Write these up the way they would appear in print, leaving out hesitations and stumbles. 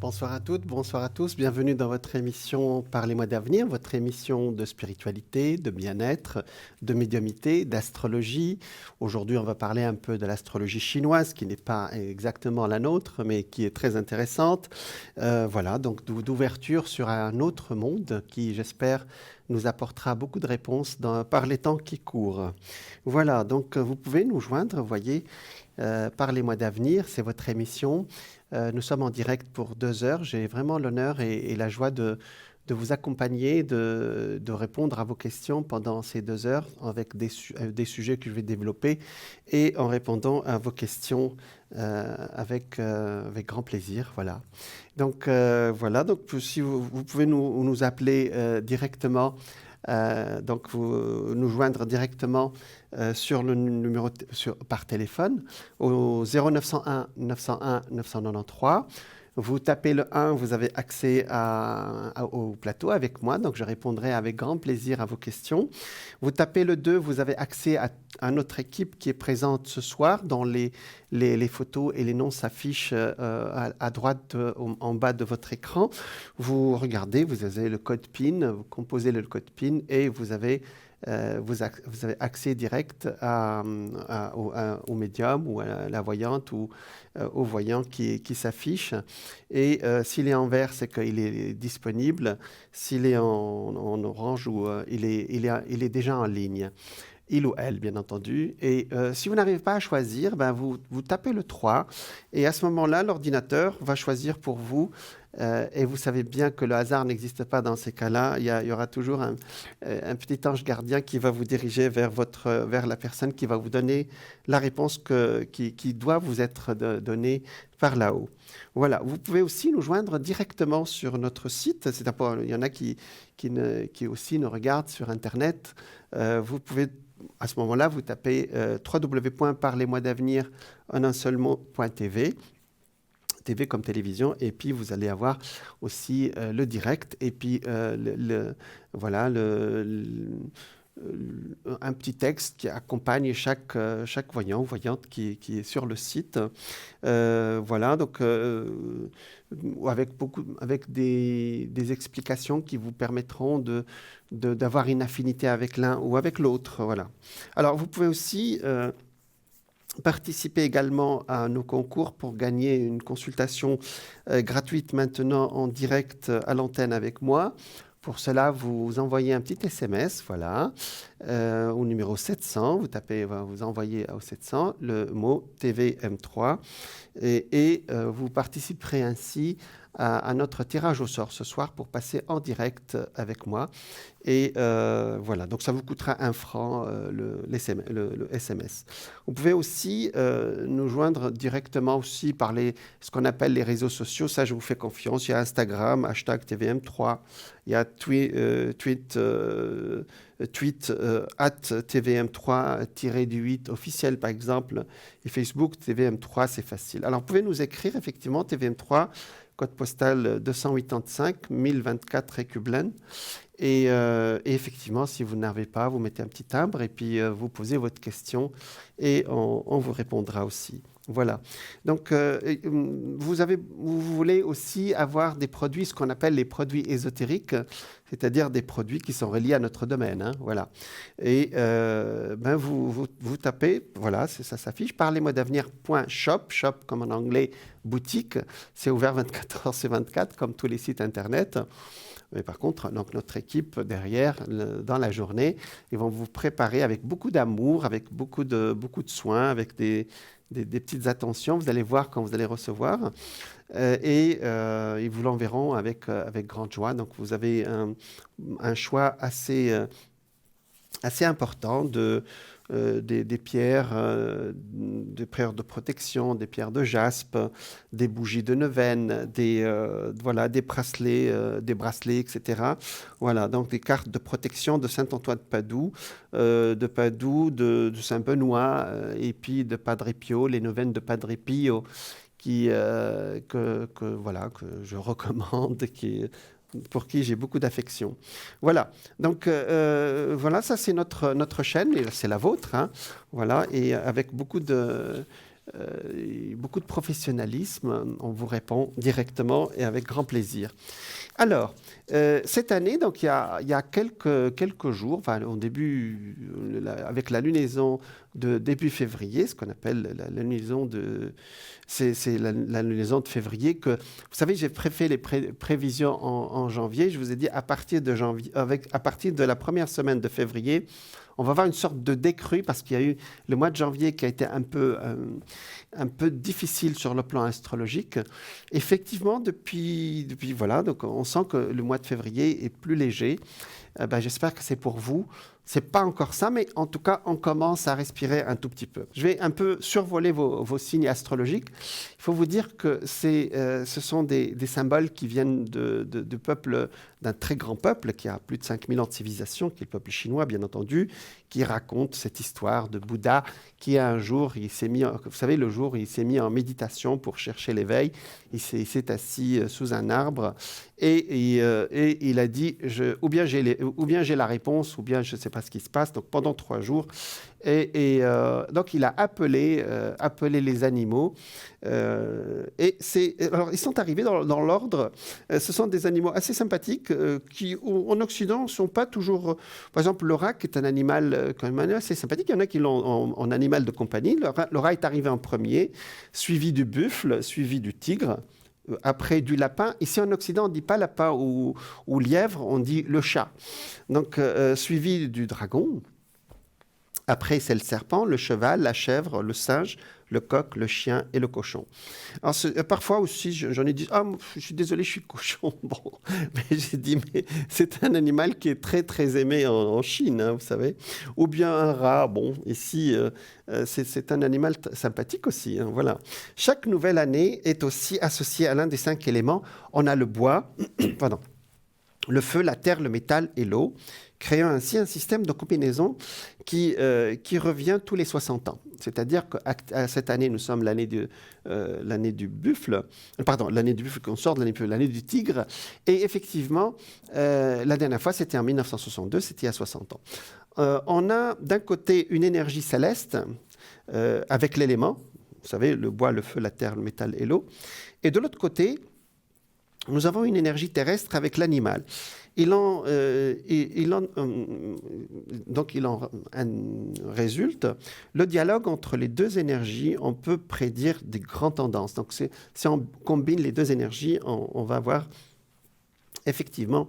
Bonsoir à toutes, bonsoir à tous. Bienvenue dans votre émission Parlez-moi d'avenir, votre émission de spiritualité, de bien-être, de médiumnité, d'astrologie. Aujourd'hui, on va parler un peu de l'astrologie chinoise, qui n'est pas exactement la nôtre, mais qui est très intéressante. Voilà, donc d'ouverture sur un autre monde qui, j'espère, nous apportera beaucoup de réponses par les temps qui courent. Voilà, donc vous pouvez nous joindre, vous voyez, Parlez-moi d'avenir, c'est votre émission. Nous sommes en direct pour 2 heures. J'ai vraiment l'honneur et la joie de vous accompagner, de répondre à vos questions pendant ces 2 heures avec des sujets que je vais développer et en répondant à vos questions avec grand plaisir. Voilà. Donc, voilà. Donc, si vous pouvez nous appeler directement. Donc, vous nous joindre directement sur le numéro par téléphone au 0901 901 993. Vous tapez le 1, vous avez accès au plateau avec moi, donc je répondrai avec grand plaisir à vos questions. Vous tapez le 2, vous avez accès à notre équipe qui est présente ce soir, dont les photos et les noms s'affichent à droite, en bas de votre écran. Vous regardez, vous avez le code PIN, vous composez le code PIN et vous avez accès direct au médium ou à la voyante ou au voyant qui s'affiche. Et s'il est en vert, c'est qu'il est disponible. S'il est en orange, il est déjà en ligne. Il ou elle, bien entendu. Et si vous n'arrivez pas à choisir, vous tapez le 3 et à ce moment-là, l'ordinateur va choisir pour vous. Et vous savez bien que le hasard n'existe pas dans ces cas-là. Il y aura toujours un petit ange gardien qui va vous diriger vers la personne qui va vous donner la réponse qui doit vous être donnée par là-haut. Voilà. Vous pouvez aussi nous joindre directement sur notre site. Il y en a qui aussi nous regardent sur Internet. Vous pouvez à ce moment-là, vous tapez www.parlez-moi-d'avenir en un seul mot.tv. TV comme télévision, et puis vous allez avoir aussi le direct, et puis voilà, un petit texte qui accompagne chaque voyant ou voyante qui est sur le site. Voilà, donc avec des explications qui vous permettront d'avoir une affinité avec l'un ou avec l'autre. Voilà. Alors, vous pouvez aussi participer également à nos concours pour gagner une consultation gratuite maintenant en direct à l'antenne avec moi. Pour cela, vous envoyez un petit SMS, voilà, au numéro 700. Vous envoyez au 700 le mot TVM3 et vous participerez ainsi à notre tirage au sort ce soir pour passer en direct avec moi. Et voilà, donc ça vous coûtera 1 franc le SMS. Vous pouvez aussi nous joindre directement aussi par ce qu'on appelle les réseaux sociaux. Ça, je vous fais confiance. Il y a Instagram, hashtag TVM3. Il y a tweet @TVM3-8 officiel, par exemple. Et Facebook, TVM3, c'est facile. Alors, vous pouvez nous écrire, effectivement, TVM3, code postal 285 1024 Récublen. Et effectivement, si vous n'avez pas, vous mettez un petit timbre et puis vous posez votre question et on vous répondra aussi. Voilà. Donc, vous voulez aussi avoir des produits, ce qu'on appelle les produits ésotériques, c'est-à-dire des produits qui sont reliés à notre domaine. Hein, voilà. Et vous tapez, voilà, ça s'affiche, parlez-moi-d'avenir.shop, shop comme en anglais, boutique. C'est ouvert 24 heures sur 24, comme tous les sites Internet. Mais par contre, donc notre équipe derrière, dans la journée, ils vont vous préparer avec beaucoup d'amour, avec beaucoup de soins, avec des petites attentions. Vous allez voir quand vous allez recevoir. Et ils vous l'enverront avec grande joie. Donc, vous avez un choix assez important des pierres, des pierres de protection, des pierres de jaspe, des bougies de neuvaine, des bracelets, etc. Voilà, donc des cartes de protection de Saint-Antoine de Padoue, de Saint-Benoît, et puis de Padre Pio, les neuvaines de Padre Pio, que je recommande, pour qui j'ai beaucoup d'affection. Voilà. Donc, voilà, ça c'est notre chaîne, et c'est la vôtre. Hein. Voilà, et avec beaucoup de beaucoup de professionnalisme. On vous répond directement et avec grand plaisir. Alors, cette année, donc, il y a quelques jours, enfin, au début, avec la lunaison de début février, ce qu'on appelle la lunaison de... C'est la lunaison de février que... Vous savez, j'ai fait les prévisions en janvier. Je vous ai dit, à partir de janvier, à partir de la première semaine de février, on va avoir une sorte de décrue parce qu'il y a eu le mois de janvier qui a été un peu difficile sur le plan astrologique. Effectivement, depuis voilà, donc on sent que le mois de février est plus léger. J'espère que c'est pour vous. C'est pas encore ça, mais en tout cas, on commence à respirer un tout petit peu. Je vais un peu survoler vos signes astrologiques. Il faut vous dire que ce sont des symboles qui viennent de peuples, d'un très grand peuple qui a plus de 5000 ans de civilisation, qui est le peuple chinois, bien entendu, qui raconte cette histoire de Bouddha qui un jour, il s'est mis, vous savez, le jour où il s'est mis en méditation pour chercher l'éveil, il s'est assis sous un arbre et il a dit, ou bien j'ai la réponse, ou bien je ne sais pas ce qui se passe. Donc pendant 3 jours, donc il a appelé les animaux. Alors ils sont arrivés dans l'ordre. Ce sont des animaux assez sympathiques qui, en Occident, ne sont pas toujours... Par exemple, le rat, qui est un animal quand même assez sympathique. Il y en a qui l'ont en animal de compagnie. Le rat est arrivé en premier, suivi du buffle, suivi du tigre. Après du lapin. Ici en Occident, on ne dit pas lapin ou lièvre, on dit le chat. Donc, suivi du dragon. Après, c'est le serpent, le cheval, la chèvre, le singe, le coq, le chien et le cochon. Alors, parfois aussi, j'en ai dit, je suis désolé, je suis cochon. Bon, mais j'ai dit, mais c'est un animal qui est très, très aimé en Chine, hein, vous savez. Ou bien un rat. Bon, ici, c'est un animal sympathique aussi. Hein, voilà. Chaque nouvelle année est aussi associée à l'un des 5 éléments. On a le bois, pardon, le feu, la terre, le métal et l'eau, créant ainsi un système de combinaison qui revient tous les 60 ans. C'est-à-dire que cette année, nous sommes l'année du buffle, l'année du buffle qu'on sort de l'année du tigre. Et effectivement, la dernière fois, c'était en 1962, c'était il y a 60 ans. On a d'un côté une énergie céleste avec l'élément, vous savez, le bois, le feu, la terre, le métal et l'eau. Et de l'autre côté, nous avons une énergie terrestre avec l'animal. Donc, il en résulte le dialogue entre les deux énergies. On peut prédire des grandes tendances. Donc, si on combine les deux énergies, on va avoir effectivement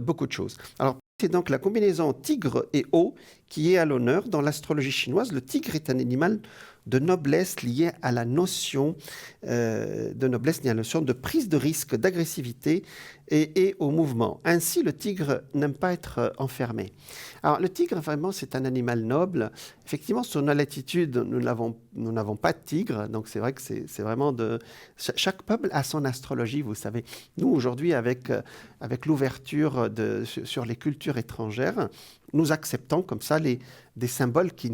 beaucoup de choses. Alors, c'est donc la combinaison tigre et eau qui est à l'honneur dans l'astrologie chinoise. Le tigre est un animal de noblesse liée à la notion de prise de risque, d'agressivité et au mouvement. Ainsi, le tigre n'aime pas être enfermé. Alors, le tigre, vraiment, c'est un animal noble. Effectivement, sur nos latitudes, nous n'avons pas de tigre. Donc, c'est vrai que c'est vraiment de... Chaque peuple a son astrologie, vous savez. Nous, aujourd'hui, avec l'ouverture sur les cultures étrangères, nous acceptons comme ça des symboles qui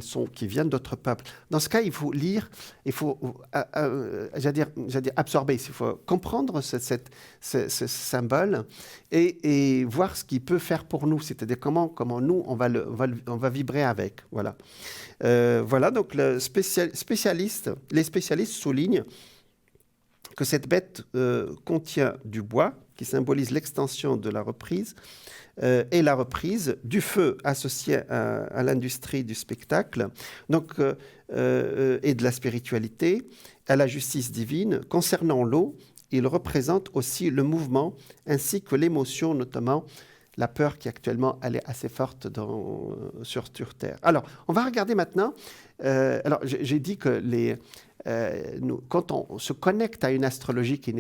viennent d'autres peuples. Dans ce cas, il faut lire, il faut absorber, il faut comprendre ce symbole et voir ce qu'il peut faire pour nous, c'est-à-dire comment nous, on va vibrer avec. Voilà. Voilà, donc les spécialistes soulignent que cette bête contient du bois, qui symbolise l'extension de la reprise, et la reprise du feu associé à l'industrie du spectacle, donc, et de la spiritualité, à la justice divine. Concernant l'eau, il représente aussi le mouvement ainsi que l'émotion, notamment la peur qui actuellement elle est assez forte sur Terre. Alors, on va regarder maintenant. Alors, j'ai dit que quand on se connecte à une astrologie qui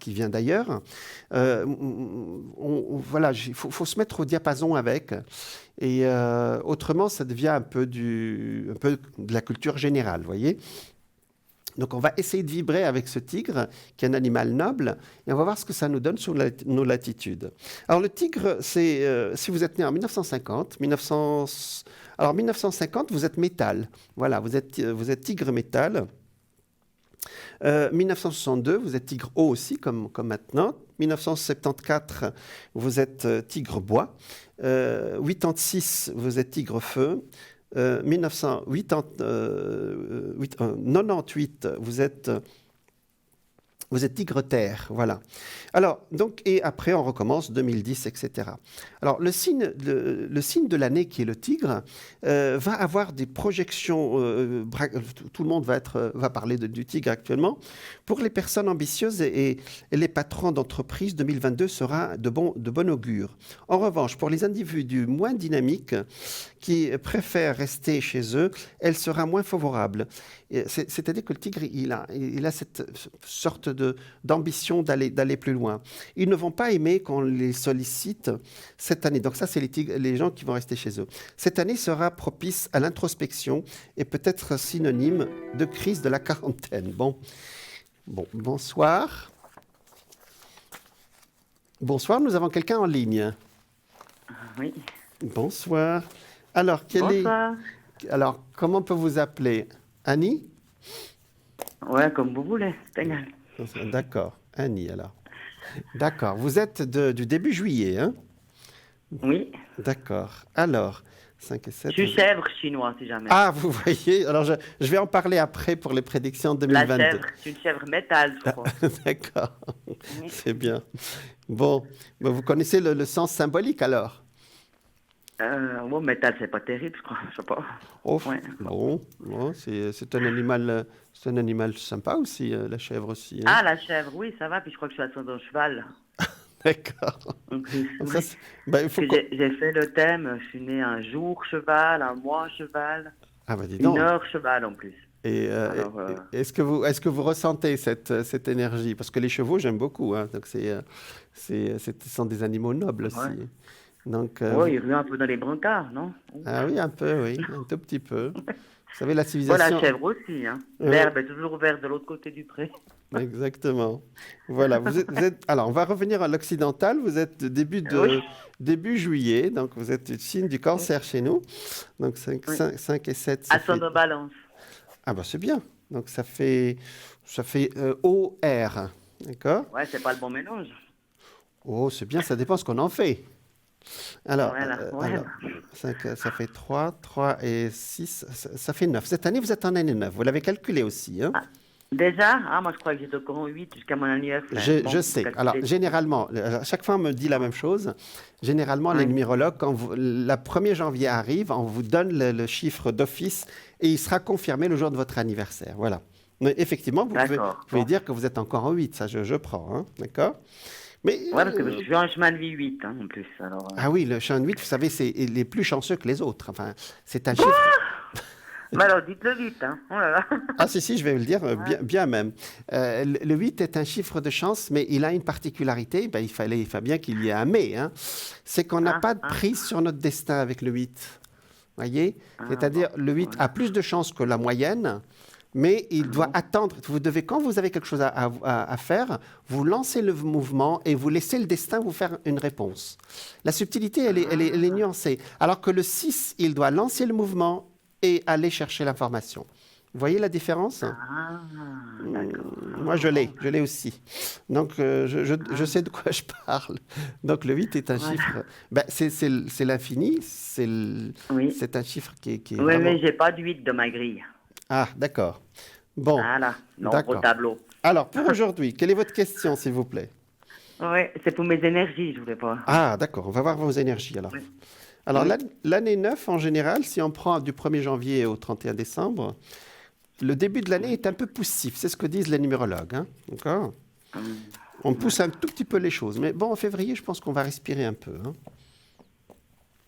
vient d'ailleurs, voilà, il faut se mettre au diapason avec. Et autrement, ça devient un peu de la culture générale, vous voyez. Donc, on va essayer de vibrer avec ce tigre, qui est un animal noble, et on va voir ce que ça nous donne sur nos latitudes. Alors, le tigre, c'est, si vous êtes né en 1950, 1950, vous êtes métal. Voilà, vous êtes tigre métal. 1962, vous êtes tigre eau aussi, comme maintenant. 1974, vous êtes tigre bois. 86, vous êtes tigre feu. 1998, vous êtes tigre-terre, voilà. Alors, donc, et après, on recommence 2010, etc. Alors, le signe de l'année qui est le tigre va avoir des projections. Tout le monde va parler du tigre actuellement. Pour les personnes ambitieuses et les patrons d'entreprise, 2022 sera de bon augure. En revanche, pour les individus moins dynamiques qui préfèrent rester chez eux, elle sera moins favorable. C'est-à-dire que le tigre, il a cette sorte d'ambition d'aller plus loin. Ils ne vont pas aimer qu'on les sollicite cette année. Donc ça, c'est les gens qui vont rester chez eux. Cette année sera propice à l'introspection et peut-être synonyme de crise de la quarantaine. Bon, bonsoir. Bonsoir, nous avons quelqu'un en ligne. Oui. Bonsoir. Alors, alors, comment on peut vous appeler? Annie? Ouais, comme vous voulez, c'est égal. D'accord, Annie, alors. D'accord, vous êtes du début juillet, hein? Oui. D'accord, alors, 5 et 7... Je suis chèvre chinois, si jamais. Ah, vous voyez, alors je vais en parler après pour les prédictions 2022. La chèvre, c'est une chèvre métal, je crois. D'accord, c'est bien. Bon, vous connaissez le sens symbolique, alors? Bon, métal, c'est pas terrible, je crois. Je sais pas. Oh, Ouais. bon, c'est un animal sympa aussi, la chèvre aussi. Hein? Ah, la chèvre, oui, ça va. Puis je crois que je suis ascendant cheval. D'accord. En plus, Donc oui. ça, il faut J'ai fait le thème. Je suis né un jour cheval, un mois cheval, Ah, bah dis donc. une heure cheval en plus. Et Alors, est-ce que vous ressentez cette énergie? Parce que les chevaux, j'aime beaucoup. Hein, donc ce sont des animaux nobles aussi. Ouais. Donc, Ouais, il rue un peu dans les brancards, non? Ah oui, un peu, oui, un tout petit peu. Vous savez, la Bon, civilisation... la chèvre aussi, hein. Ouais. L'herbe est toujours verte de l'autre côté du pré. Exactement. Voilà, vous êtes... Alors, on va revenir à l'occidental. Vous êtes Oui. début juillet, donc vous êtes le signe du cancer chez nous. Donc 5 et 7, ça fait... Ascendant balance. Ah ben c'est bien. Donc ça fait OR, d'accord? Ouais, c'est pas le bon mélange. Oh, c'est bien, ça dépend ce qu'on en fait. Alors, Voilà. 5, ça fait 3 et 6, ça fait 9. Cette année, vous êtes en année 9. Vous l'avez calculé aussi, hein? Ah, déjà? Ah, moi je crois que j'étais au courant 8 jusqu'à mon anniversaire. Je sais. Alors, généralement, à chaque fois, on me dit la même chose. Généralement, les numérologues, quand la 1er janvier arrive, on vous donne le chiffre d'office et il sera confirmé le jour de votre anniversaire. Voilà. Mais effectivement, vous pouvez dire que vous êtes encore en 8. Ça, je prends. Hein? D'accord? Mais, ouais, parce que je suis en chemin de vie 8 hein, en plus. Alors, Ah oui, le chemin de 8, vous savez, c'est les plus chanceux que les autres. Enfin, c'est un chiffre... Mais alors, dites-le vite. Hein. Oh là là. Ah si, je vais le dire bien même. Le 8 est un chiffre de chance, mais il a une particularité. Ben, il fallait bien qu'il y ait un mais. Hein. C'est qu'on n'a pas de prise sur notre destin avec le 8. Voyez? C'est-à-dire, le 8 a plus de chances que la moyenne, mais il doit attendre. Quand vous avez quelque chose à faire, vous lancez le mouvement et vous laissez le destin vous faire une réponse. La subtilité, elle est nuancée. Alors que le 6, il doit lancer le mouvement et aller chercher l'information. Vous voyez la différence? Ah, d'accord. Moi, je l'ai aussi. Donc, je sais de quoi je parle. Donc, le 8 est un chiffre... Ben, c'est l'infini, c'est un chiffre qui est Oui, vraiment... mais j'ai pas de 8 de ma grille. Ah, d'accord. Bon, Voilà, non, d'accord. au tableau. Alors, pour aujourd'hui, quelle est votre question, s'il vous plaît? Oui, c'est pour mes énergies, je voulais pas. Ah, d'accord, on va voir vos énergies, alors. Oui. Alors, l'année 9, en général, si on prend du 1er janvier au 31 décembre, le début de l'année est un peu poussif. C'est ce que disent les numérologues. Hein? D'accord? On pousse un tout petit peu les choses. Mais bon, en février, je pense qu'on va respirer un peu. Hein?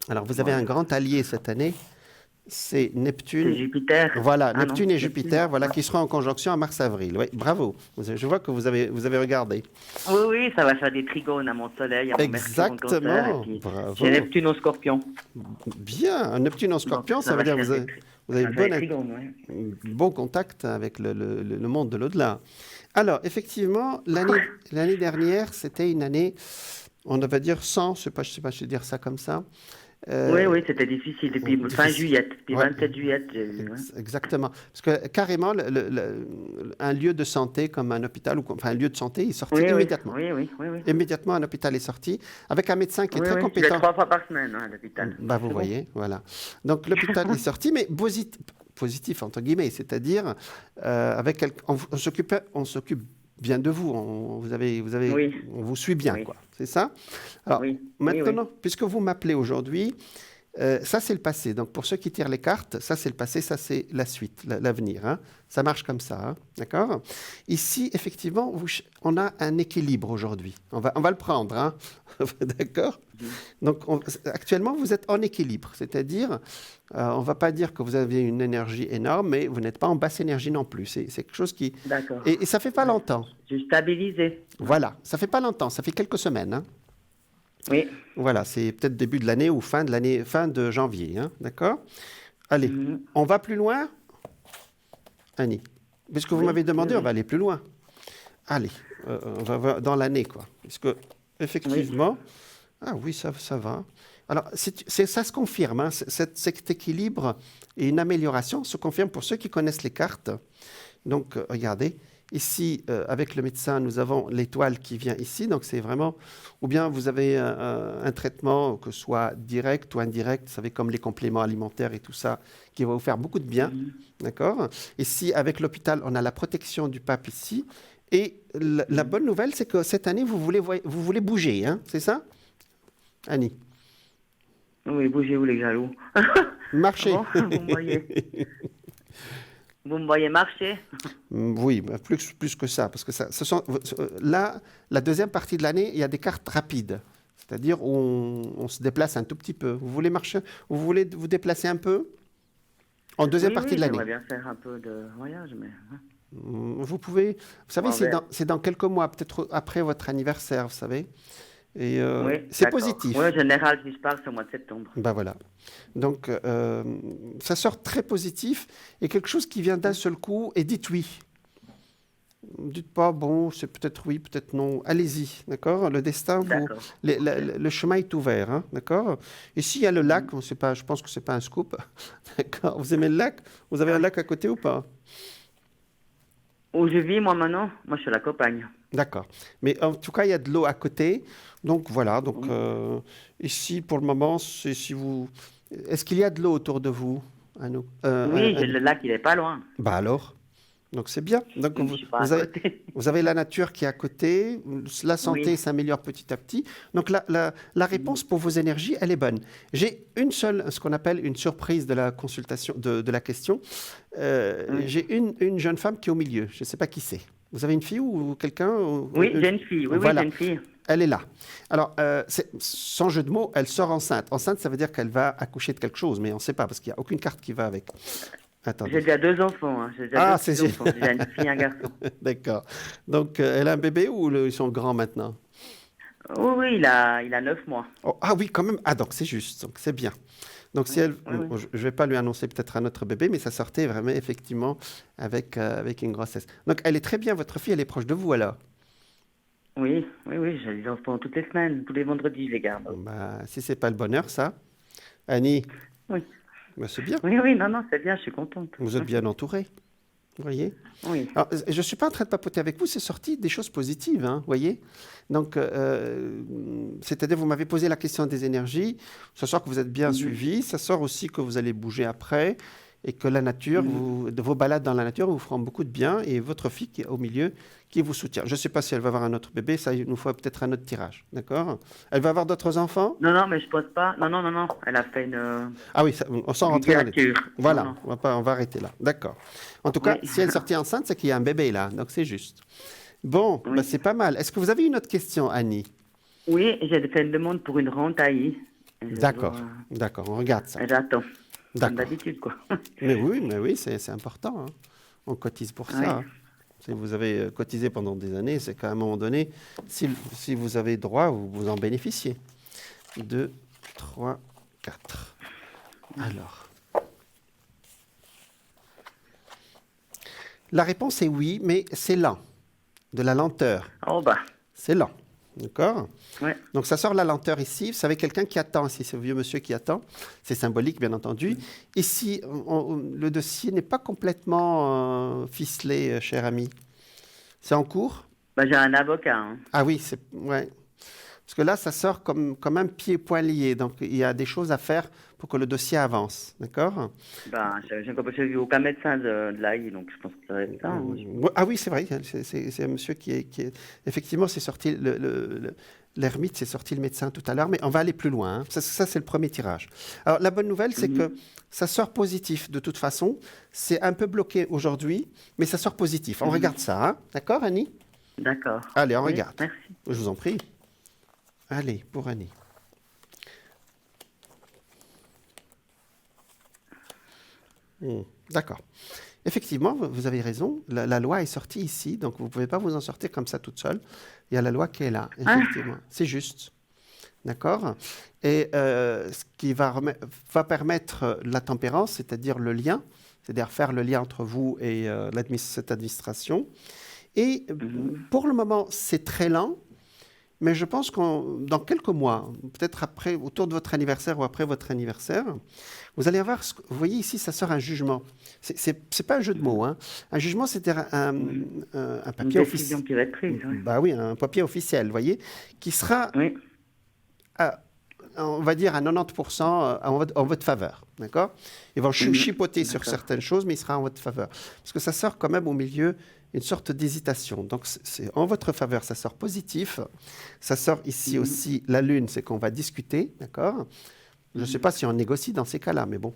Alors, vous avez un grand allié cette année. C'est Neptune. C'est Jupiter. Voilà, Neptune et Jupiter, voilà, qui seront en conjonction en mars-avril. Oui, bravo. Je vois que vous avez regardé. Oui, ça va faire des trigones à mon soleil, à mon Exactement. Bravo. J'ai Neptune au Scorpion. Bien, un Neptune en Scorpion, donc, ça veut dire que vous avez bon contact avec le monde de l'au-delà. Alors, effectivement, l'année dernière, c'était une année, on va dire sans, je sais pas si dire ça comme ça, Oui, oui, c'était difficile. Depuis fin difficile. juillet, depuis Ouais, 27 juillet, j'ai vu. Ouais. exactement. Parce que carrément, un lieu de santé comme un hôpital, enfin un lieu de santé, est sorti Oui, oui, immédiatement. oui, oui, oui, oui. Immédiatement, un hôpital est sorti avec un médecin qui est Oui, très oui, je vais compétent. 3 fois par semaine hein, à l'hôpital. Bah, Donc vous c'est bon. voyez, voilà. Donc l'hôpital est sorti, mais positif entre guillemets, c'est-à-dire on s'occupe bien de vous, Oui, on vous suit bien, oui, quoi. C'est ça? Alors oui, oui, oui. maintenant, puisque vous m'appelez aujourd'hui, ça c'est le passé. Donc pour ceux qui tirent les cartes, ça c'est le passé, ça c'est la suite, l'avenir, hein. Ça marche comme ça, hein. D'accord? Ici, effectivement, on a un équilibre aujourd'hui. On va le prendre, hein. D'accord? Mhm. Donc, actuellement, vous êtes en équilibre, c'est-à-dire, on ne va pas dire que vous avez une énergie énorme, mais vous n'êtes pas en basse énergie non plus. C'est quelque chose qui... D'accord. Et ça fait pas Ouais. longtemps. Je suis stabilisé. Ouais. Voilà, ça fait pas longtemps, ça fait quelques semaines, hein. Oui. Voilà, c'est peut-être début de l'année ou fin de l'année, fin de janvier, hein. D'accord? Allez, Mhm. on va plus loin, Annie. Puisque vous Oui, m'avez oui, demandé, on va oui. aller plus loin. Allez, on va dans l'année, quoi. Puisque, Oui. effectivement, ah oui, ça va. Alors, ça se confirme, hein, cet équilibre et une amélioration se confirme pour ceux qui connaissent les cartes. Donc, regardez, ici, avec le médecin, nous avons l'étoile qui vient ici. Donc, c'est vraiment, ou bien vous avez un traitement, que ce soit direct ou indirect, vous savez, comme les compléments alimentaires et tout ça, qui va vous faire beaucoup de bien. Mhm. D'accord? Ici, avec l'hôpital, on a la protection du pape ici. Et la Mhm. bonne nouvelle, c'est que cette année, vous voulez bouger, hein, c'est ça, Annie? Oui, bougez-vous les jaloux. Ah Marcher. bon, vous me voyez marcher. Oui, bah, plus que ça, parce que là, la deuxième partie de l'année, il y a des cartes rapides, c'est-à-dire où on se déplace un tout petit peu. Vous voulez marcher, vous voulez vous déplacer un peu en deuxième Oui, partie oui, de l'année. j'aimerais bien faire un peu de voyage, mais hein, Vous pouvez, vous savez, on verra. c'est dans quelques mois, peut-être après votre anniversaire, vous savez, et Oui, c'est d'accord. Oui, en positif. général, si je pars, c'est au mois de septembre. Ben voilà. Donc, ça sort très positif et quelque chose qui vient d'un Oui, seul coup et dites oui. Dites pas, bon, c'est peut-être oui, peut-être non. Allez-y, d'accord? Le destin, d'accord. Ok. le chemin est ouvert, hein, d'accord? Et s'il y a le Mhm. lac, on sait pas, je pense que c'est pas un scoop, d'accord? Vous aimez le lac? Vous avez un Ouais. lac à côté ou pas? Où je vis, moi, maintenant, moi, je suis à la campagne. D'accord. Mais en tout cas, il y a de l'eau à côté. Donc voilà, donc Oui, ici, pour le moment, c'est si vous... Est-ce qu'il y a de l'eau autour de vous, Anou? oui, le lac, il est pas loin. Bah alors? Donc c'est bien. Donc Je suis pas à côté. vous avez la nature qui est à côté, la Oui. santé s'améliore petit à petit. Donc la Mhm. réponse pour vos énergies, elle est bonne. J'ai une seule, ce qu'on appelle une surprise de la consultation, de la question. Oui. J'ai une jeune femme qui est au milieu. Je ne sais pas qui c'est. Vous avez une fille ou quelqu'un Oui, j'ai une fille. Oui, oui, j'ai Voilà, une fille. elle est là. Alors, sans jeu de mots, elle sort enceinte. Enceinte, ça veut dire qu'elle va accoucher de quelque chose, mais on ne sait pas parce qu'il n'y a aucune carte qui va avec. J'ai Attendez. déjà 2 enfants. Hein. J'ai déjà deux Ah, petits enfants. J'ai déjà une fille et un garçon. d'accord. Donc, elle a un bébé ou ils sont grands maintenant? Oui, oui, il a 9 mois. Oh, ah oui, quand même. Ah, donc c'est juste. Donc c'est bien. Donc si Oui, elle, oui, oui. je ne vais pas lui annoncer peut-être un autre bébé, mais ça sortait vraiment effectivement avec une grossesse. Donc elle est très bien, votre fille, elle est proche de vous alors. Oui, oui, oui, j'ai des enfants toutes les semaines. Tous les vendredis, je les garde. Bon, bah, si c'est pas le bonheur, ça, Annie, Oui, bah, c'est bien. oui, oui, non, non, c'est bien, je suis contente. Vous êtes bien entouré, vous voyez. Oui. Alors, je ne suis pas en train de papoter avec vous, c'est sorti des choses positives, hein, vous voyez. Donc, c'est-à-dire, vous m'avez posé la question des énergies, ça sort que vous êtes bien Mhm, suivi, ça sort aussi que vous allez bouger après, et que la nature, mhm. de vos balades dans la nature vous feront beaucoup de bien, et votre fille qui est au milieu, qui vous soutient. Je ne sais pas si elle va avoir un autre bébé, ça, il nous faut peut-être un autre tirage, d'accord? Elle va avoir d'autres enfants? Non, non, mais je pose pas. Non, non, non, non. Elle a fait Ah oui, on s'en rentrer dans les... ligature. Non, Voilà, non. on va arrêter là, d'accord. En tout cas, Oui. si elle est sortie enceinte, c'est qu'il y a un bébé là, donc c'est juste. Bon, bah, Oui. c'est pas mal. Est-ce que vous avez une autre question, Annie? Oui, j'ai fait une demande pour une rente AI. Et D'accord, d'accord, on regarde ça. j'attends. Comme D'accord. d'habitude, quoi. Mais oui, c'est important, hein. On cotise pour Oui. ça, hein. Si vous avez cotisé pendant des années, c'est qu'à un moment donné, si vous avez droit, vous en bénéficiez. 2, 3, 4. Alors, la réponse est oui, mais c'est lent. De la lenteur. Oh, bah. C'est lent. D'accord? Ouais. Donc ça sort la lenteur ici. Vous savez, quelqu'un qui attend, ici, c'est le vieux monsieur qui attend. C'est symbolique, bien entendu. Ici, le dossier n'est pas complètement ficelé, cher ami. C'est en cours? Bah, j'ai un avocat. Hein. Ah oui, c'est... Ouais. Parce que là, ça sort comme un pied et poing lié. Donc, il y a des choses à faire pour que le dossier avance. D'accord? Ben, j'ai vu aucun médecin de l'AI, donc je pense que ça va être ça. Hein. Ah oui, c'est vrai. C'est un monsieur qui est... Effectivement, c'est sorti... L'ermite, c'est sorti le médecin tout à l'heure, mais on va aller plus loin. Hein. Ça, c'est le premier tirage. Alors, la bonne nouvelle, c'est que ça sort positif de toute façon. C'est un peu bloqué aujourd'hui, mais ça sort positif. On regarde ça. Hein. D'accord, Annie? D'accord. Allez, on Oui, regarde. merci. Je vous en prie. Allez, pour Annie. D'accord. Effectivement, vous avez raison. La loi est sortie ici, donc vous ne pouvez pas vous en sortir comme ça toute seule. Il y a la loi qui est là, effectivement. C'est juste. D'accord? Et ce qui va permettre la tempérance, c'est-à-dire le lien, c'est-à-dire faire le lien entre vous et cette administration. Et pour le moment, c'est très lent. Mais je pense que dans quelques mois, peut-être après, autour de votre anniversaire ou après votre anniversaire, vous allez avoir, vous voyez ici, ça sort un jugement. C'est pas un jeu de mots. Hein. Un jugement, c'était un papier officiel. Une décision qui va être prise. Oui. Bah oui, un papier officiel, vous voyez, qui sera, on va dire, à 90% en votre faveur. D'accord? Ils vont chipoter sur certaines choses, mais il sera en votre faveur. Parce que ça sort quand même au milieu une sorte d'hésitation. Donc, c'est en votre faveur, ça sort positif. Ça sort ici aussi, la lune, c'est qu'on va discuter, d'accord? Je ne sais pas si on négocie dans ces cas-là, mais bon.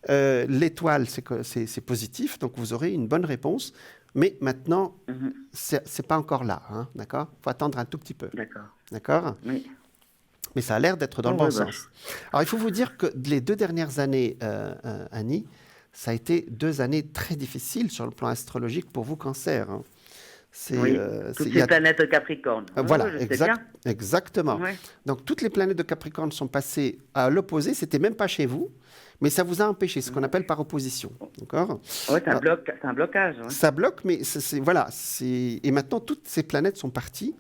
L'étoile, c'est positif, donc vous aurez une bonne réponse. Mais maintenant, c'est pas encore là, hein, d'accord? Il faut attendre un tout petit peu. D'accord. D'accord? Oui. Mais ça a l'air d'être dans le bon sens. Alors, il faut vous dire que les 2 dernières années, Annie, ça a été 2 années très difficiles sur le plan astrologique pour vous, Cancer. Hein. Toutes les planètes Capricorne. Voilà, exactement. Oui. Donc, toutes les planètes de Capricorne sont passées à l'opposé. C'était même pas chez vous, mais ça vous a empêché, ce qu'on appelle par opposition. D'accord? Oui, c'est un blocage. Ouais. Ça bloque, mais voilà. Et maintenant, toutes ces planètes sont parties.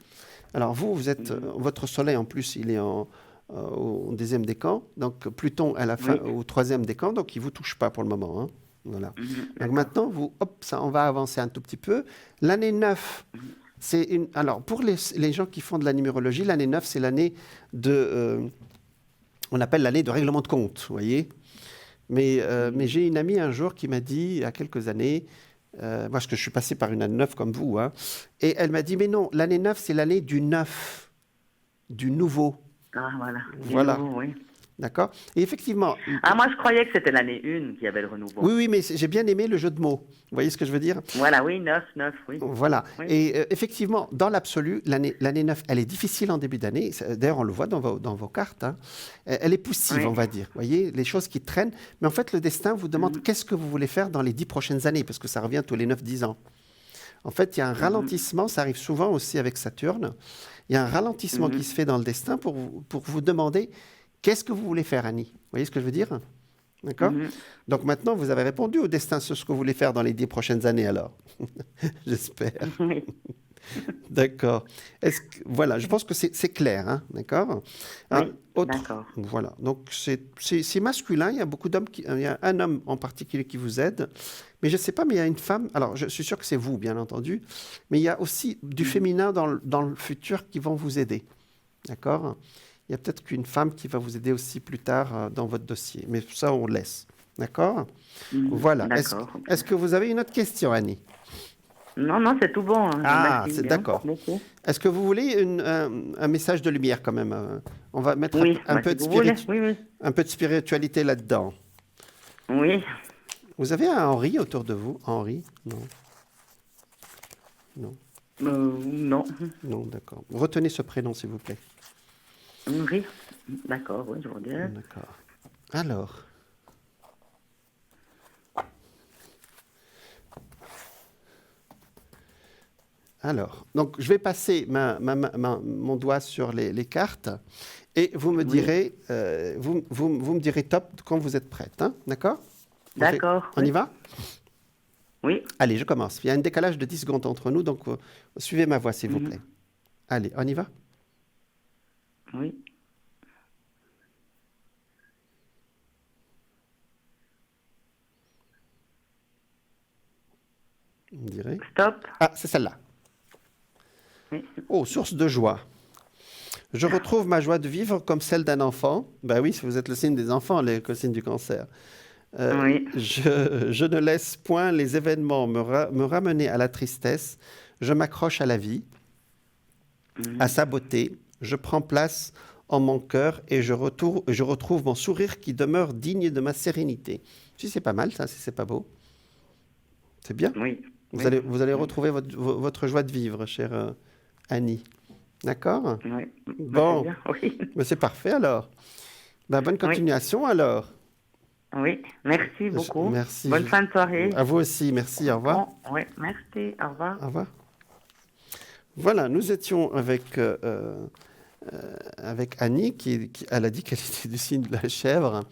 Alors, vous êtes... votre soleil, en plus, il est au 10e décan. Donc, Pluton à la fin, au 3e décan. Donc, il ne vous touche pas pour le moment. Hein. Voilà. Donc, maintenant, on va avancer un tout petit peu. L'année 9, c'est une... Alors, pour les gens qui font de la numérologie, l'année 9, c'est l'année de... on appelle l'année de règlement de compte, vous voyez. Mais j'ai une amie un jour qui m'a dit, il y a quelques années... parce que je suis passé par une année 9 comme vous, hein, et elle m'a dit, mais non, l'année 9, c'est l'année du neuf, du nouveau. Ah, voilà. Voilà. Nouveau, oui. D'accord? Et effectivement... Ah, moi, je croyais que c'était l'année 1 qui avait le renouveau. Oui, mais j'ai bien aimé le jeu de mots. Vous voyez ce que je veux dire? Voilà, oui, 9, oui. Voilà. Oui. Et effectivement, dans l'absolu, l'année 9, elle est difficile en début d'année. D'ailleurs, on le voit dans vos cartes. Hein. Elle est poussive, on va dire. Vous voyez, les choses qui traînent. Mais en fait, le destin vous demande qu'est-ce que vous voulez faire dans les 10 prochaines années, parce que ça revient tous les 9-10 ans. En fait, il y a un ralentissement, ça arrive souvent aussi avec Saturne. Il y a un ralentissement qui se fait dans le destin pour vous demander qu'est-ce que vous voulez faire, Annie. Vous voyez ce que je veux dire? D'accord? Donc maintenant, vous avez répondu au destin sur ce que vous voulez faire dans les 10 prochaines années, alors. J'espère. Oui. D'accord. Voilà, je pense que c'est clair, hein? D'accord? Oui, d'accord. Voilà, donc c'est masculin, il y a beaucoup d'hommes, il y a un homme en particulier qui vous aide, mais je ne sais pas, mais il y a une femme, alors je suis sûr que c'est vous, bien entendu, mais il y a aussi du féminin dans le futur qui vont vous aider. D'accord? Il y a peut-être qu'une femme qui va vous aider aussi plus tard dans votre dossier. Mais ça, on laisse. D'accord? Voilà. Est-ce que vous avez une autre question, Annie? Non, c'est tout bon. Hein. Ah, c'est d'accord. Est-ce que vous voulez un message de lumière quand même? On va mettre un peu de spiritualité là-dedans. Oui. Vous avez un Henri autour de vous? Henri? Non. Non. Non. Non, d'accord. Retenez ce prénom, s'il vous plaît. Henri. D'accord, oui, je regarde. D'accord. Alors. Donc je vais passer mon doigt sur les cartes et vous me direz, vous me direz top quand vous êtes prête, hein, d'accord? D'accord. On y va? Oui. Allez, je commence. Il y a un décalage de 10 secondes entre nous, donc suivez ma voix, s'il vous plaît. Allez, on y va? Oui. On dirait. Stop. Ah, c'est celle-là. Oui. Oh, source de joie. Je retrouve ma joie de vivre comme celle d'un enfant. Ben oui, vous êtes le signe des enfants, le signe du cancer. Oui. Je ne laisse point les événements me ramener à la tristesse. Je m'accroche à la vie, à Mhm. sa beauté. Je prends place en mon cœur et je retrouve mon sourire qui demeure digne de ma sérénité. Si c'est pas mal, ça, si c'est pas beau. C'est bien. Oui. Vous Oui. allez, vous allez Oui. retrouver votre joie de vivre, chère Annie. D'accord? Oui. Ben, c'est Bon, bien. Oui. ben, c'est parfait alors. Ben, bonne Oui. continuation alors. Oui. Merci beaucoup. Merci. Bonne fin de soirée. À vous aussi, merci. Au revoir. Bon, oui. Merci. Au revoir. Au revoir. Voilà, nous étions avec Annie, elle a dit qu'elle était du signe de la chèvre,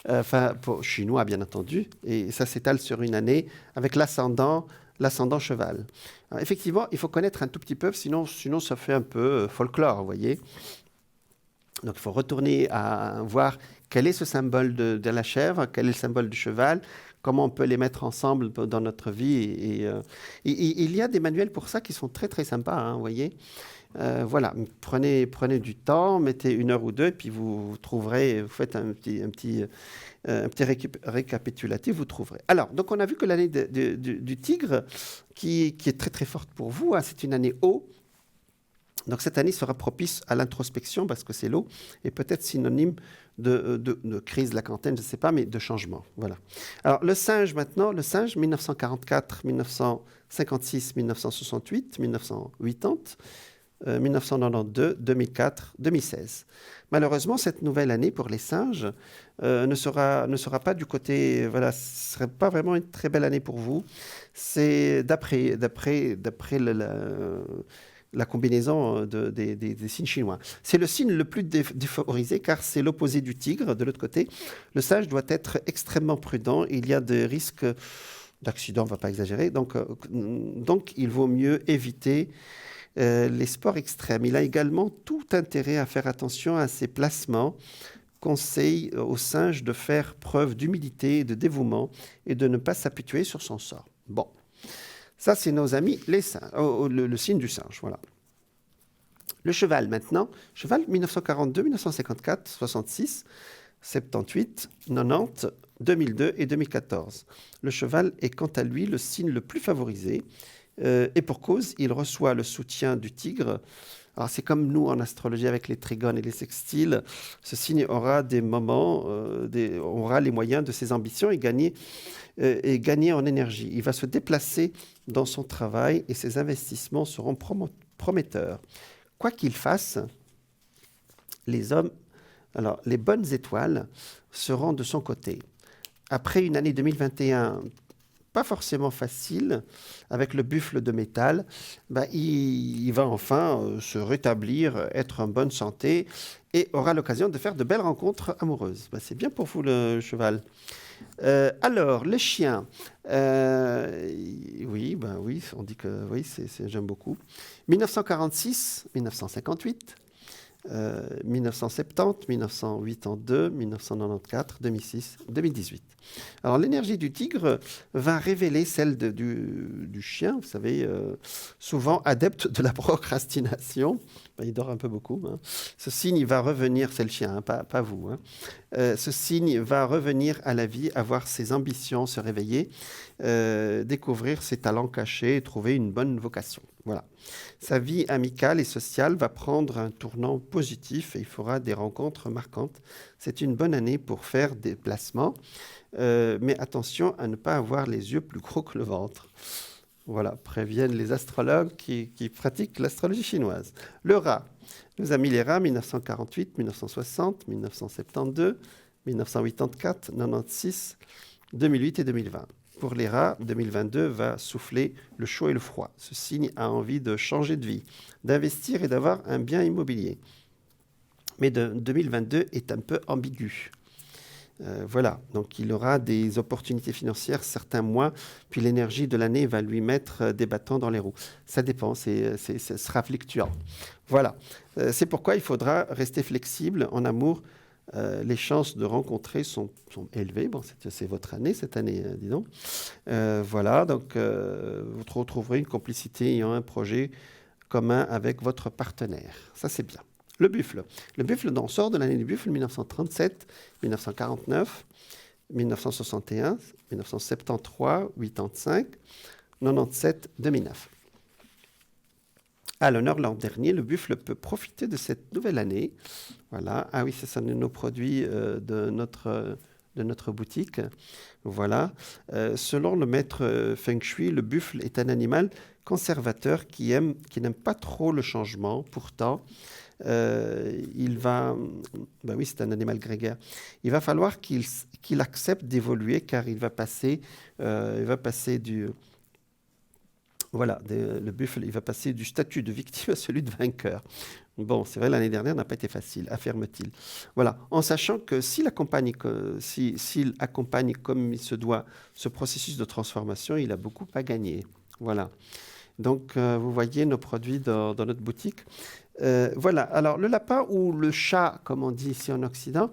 enfin, pour chinois bien entendu, et ça s'étale sur une année avec l'ascendant cheval. Alors, effectivement, il faut connaître un tout petit peu, sinon ça fait un peu folklore, vous voyez. Donc il faut retourner à voir quel est ce symbole de la chèvre, quel est le symbole du cheval, comment on peut les mettre ensemble dans notre vie. Et il y a des manuels pour ça qui sont très très sympas, hein, vous voyez. Voilà, prenez du temps, mettez 1 heure ou 2, et puis vous trouverez, vous faites un petit récapitulatif, vous trouverez. Alors, donc on a vu que l'année du tigre, qui est très très forte pour vous, hein, c'est une année eau. Donc cette année sera propice à l'introspection parce que c'est l'eau et peut-être synonyme de crise de la quarantaine, je ne sais pas, mais de changement. Voilà. Alors le singe maintenant, le singe 1944, 1956, 1968, 1980, 1992, 2004, 2016. Malheureusement, cette nouvelle année pour les singes ne sera pas du côté, voilà, ce ne serait pas vraiment une très belle année pour vous. C'est d'après la combinaison des signes chinois. C'est le signe le plus défavorisé car c'est l'opposé du tigre. De l'autre côté, le singe doit être extrêmement prudent. Il y a des risques d'accident, on ne va pas exagérer. Donc, il vaut mieux éviter les sports extrêmes. Il a également tout intérêt à faire attention à ses placements. Conseille au singe de faire preuve d'humilité et de dévouement et de ne pas s'apitoyer sur son sort. Bon. Ça, c'est nos amis les singes, le signe du singe, voilà. Le cheval, maintenant. Cheval, 1942, 1954, 66, 78, 90, 2002 et 2014. Le cheval est quant à lui le signe le plus favorisé. Et pour cause, il reçoit le soutien du tigre. Alors, c'est comme nous en astrologie avec les trigones et les sextiles. Ce signe aura des moments, aura les moyens de ses ambitions et gagner en énergie. Il va se déplacer dans son travail et ses investissements seront prometteurs. Quoi qu'il fasse, les bonnes étoiles seront de son côté. Après une année 2021 pas forcément facile, avec le buffle de métal, il va enfin se rétablir, être en bonne santé et aura l'occasion de faire de belles rencontres amoureuses. C'est bien pour vous le cheval. Alors, les chiens, oui, on dit que oui, j'aime beaucoup. 1946, 1958, 1970, 1982, 1994, 2006, 2018. Alors l'énergie du tigre va révéler celle du chien, vous savez, souvent adepte de la procrastination. Il dort un peu beaucoup. Hein. Ce signe va revenir, c'est le chien, hein, pas vous. Hein. Ce signe va revenir à la vie, avoir ses ambitions, se réveiller, découvrir ses talents cachés et trouver une bonne vocation. Voilà. Sa vie amicale et sociale va prendre un tournant positif et il fera des rencontres marquantes. C'est une bonne année pour faire des placements, mais attention à ne pas avoir les yeux plus gros que le ventre. Voilà, préviennent les astrologues qui pratiquent l'astrologie chinoise. Le rat. Nous avons mis les rats 1948, 1960, 1972, 1984, 1996, 2008 et 2020. Pour les rats, 2022 va souffler le chaud et le froid. Ce signe a envie de changer de vie, d'investir et d'avoir un bien immobilier. Mais 2022 est un peu ambigu. Voilà, donc il aura des opportunités financières certains mois, puis l'énergie de l'année va lui mettre des bâtons dans les roues. Ça dépend, ce sera fluctuant. Voilà, c'est pourquoi il faudra rester flexible en amour. Les chances de rencontrer sont élevées. Bon, c'est votre année, cette année, dis donc. Voilà, donc vous retrouverez une complicité ayant un projet commun avec votre partenaire. Ça, c'est bien. Le buffle. Le buffle, on sort de l'année du buffle 1937, 1949, 1961, 1973, 85, 97, 2009. À l'honneur l'an dernier, le buffle peut profiter de cette nouvelle année. Voilà. Ah oui, c'est ça, nos produits de notre boutique. Voilà. Selon le maître Feng Shui, le buffle est un animal conservateur qui n'aime pas trop le changement. Pourtant, ben oui, c'est un animal grégaire. Il va falloir qu'il accepte d'évoluer car il va passer le buffle, il va passer du statut de victime à celui de vainqueur. Bon, c'est vrai, l'année dernière n'a pas été facile, affirme-t-il. Voilà, en sachant que s'il accompagne comme il se doit ce processus de transformation, il a beaucoup à gagner. Voilà. Donc, vous voyez nos produits dans notre boutique. Voilà, alors le lapin ou le chat, comme on dit ici en Occident,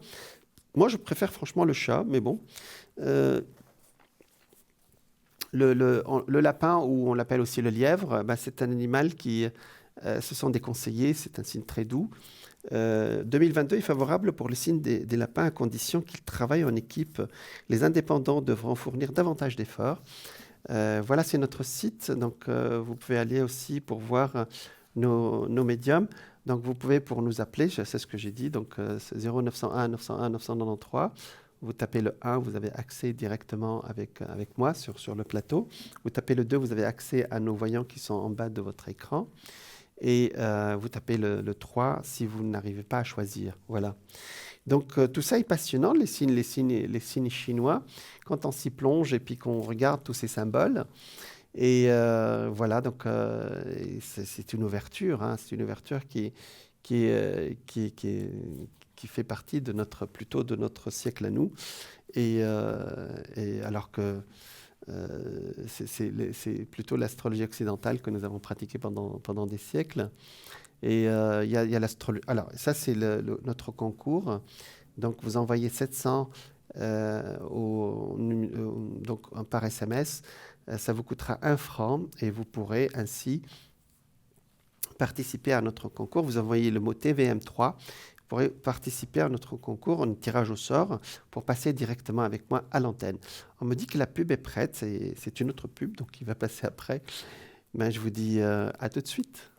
moi je préfère franchement le chat, mais bon. Le lapin, ou on l'appelle aussi le lièvre, c'est un animal ce sont des conseillers, c'est un signe très doux. 2022 est favorable pour le signe des lapins à condition qu'ils travaillent en équipe. Les indépendants devront fournir davantage d'efforts. Voilà, c'est notre site, donc vous pouvez aller aussi pour voir nos médiums. Donc vous pouvez pour nous appeler, c'est ce que j'ai dit, donc c'est 0901 901 993. Vous tapez le 1, vous avez accès directement avec moi sur le plateau. Vous tapez le 2, vous avez accès à nos voyants qui sont en bas de votre écran. Et vous tapez le 3 si vous n'arrivez pas à choisir. Voilà. Donc tout ça est passionnant, les signes chinois, quand on s'y plonge et puis qu'on regarde tous ces symboles. Et voilà, donc c'est une ouverture, hein, c'est une ouverture qui fait partie plutôt de notre siècle à nous. Et alors que c'est plutôt l'astrologie occidentale que nous avons pratiquée pendant des siècles. Et il y a l'astrologie. Alors, ça, c'est notre concours. Donc, vous envoyez 700 donc, par SMS. Ça vous coûtera 1 franc et vous pourrez ainsi participer à notre concours. Vous envoyez le mot TVM3. Vous pourrez participer à notre concours en tirage au sort pour passer directement avec moi à l'antenne. On me dit que la pub est prête. C'est une autre pub, donc il va passer après. Mais je vous dis à tout de suite.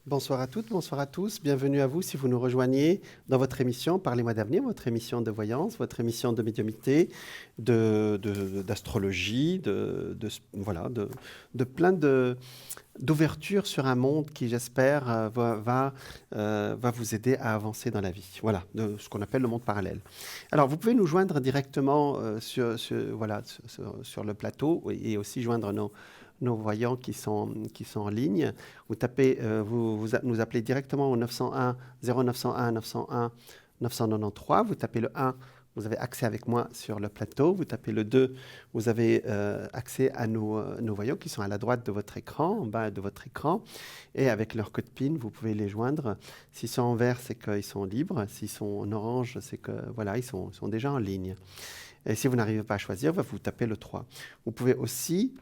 Bonsoir à toutes, bonsoir à tous. Bienvenue à vous si vous nous rejoignez dans votre émission Parlez-moi d'avenir, votre émission de voyance, votre émission de médiumnité, d'astrologie, voilà, de plein d'ouverture sur un monde qui, j'espère, va vous aider à avancer dans la vie. Voilà, de ce qu'on appelle le monde parallèle. Alors, vous pouvez nous joindre directement sur le plateau et aussi joindre nos voyants qui sont en ligne. Vous tapez, vous nous appelez directement au 901 0901 901 993. Vous tapez le 1, vous avez accès avec moi sur le plateau. Vous tapez le 2, vous avez accès à nos voyants qui sont à la droite de votre écran, en bas de votre écran. Et avec leur code PIN, vous pouvez les joindre. S'ils sont en vert, c'est qu'ils sont libres. S'ils sont en orange, c'est que voilà, ils sont déjà en ligne. Et si vous n'arrivez pas à choisir, vous tapez le 3. Vous pouvez aussi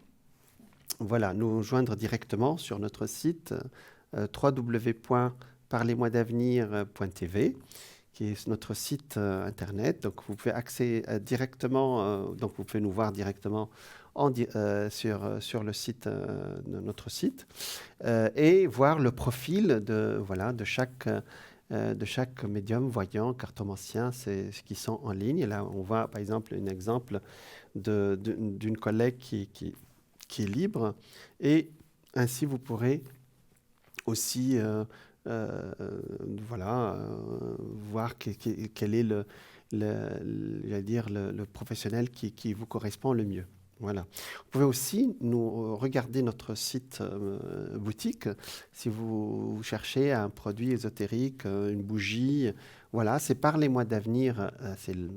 nous joindre directement sur notre site www.parlez-moi-d'avenir.tv, qui est notre site internet. Donc vous pouvez accéder directement, donc vous pouvez nous voir directement sur le site de notre site et voir le profil de chaque médium, voyant, cartomancien, c'est ce qui sont en ligne. Et là, on voit par exemple un exemple d'une collègue qui est libre, et ainsi vous pourrez aussi voilà, voir quel est j'allais dire le professionnel qui vous correspond le mieux. Voilà. Vous pouvez aussi nous regarder notre site boutique si vous cherchez un produit ésotérique, une bougie. Voilà, c'est Parlez-moi d'avenir.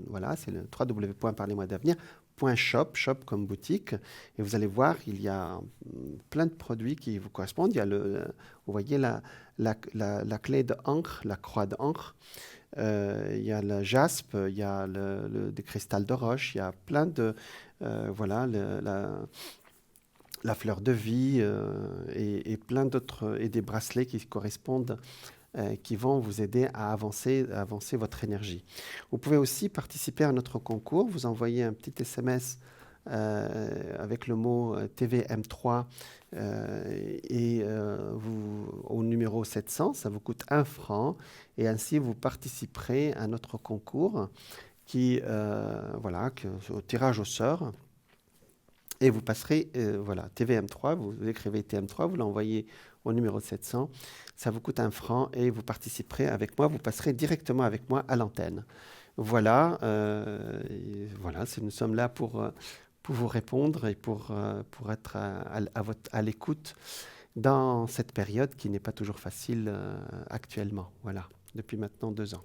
Voilà, c'est le www.parlezmoi-d'avenir.shop, shop comme boutique. Et vous allez voir, il y a plein de produits qui vous correspondent. Il y a vous voyez la clé de encre, la croix d'encre. Il y a le jaspe, il y a des cristals de roche, il y a plein de voilà la fleur de vie et plein d'autres et des bracelets qui correspondent qui vont vous aider à avancer votre énergie. Vous pouvez aussi participer à notre concours. Vous envoyez un petit SMS avec le mot TVM3 au numéro 700. Ça vous coûte 1 franc et ainsi vous participerez à notre concours au tirage au sort. Et vous passerez, TVM3, vous écrivez TM3, vous l'envoyez au numéro 700, ça vous coûte 1 franc et vous participerez avec moi, vous passerez directement avec moi à l'antenne. Voilà, nous sommes là pour vous répondre et pour être à l'écoute dans cette période qui n'est pas toujours facile actuellement, voilà, depuis maintenant 2 ans.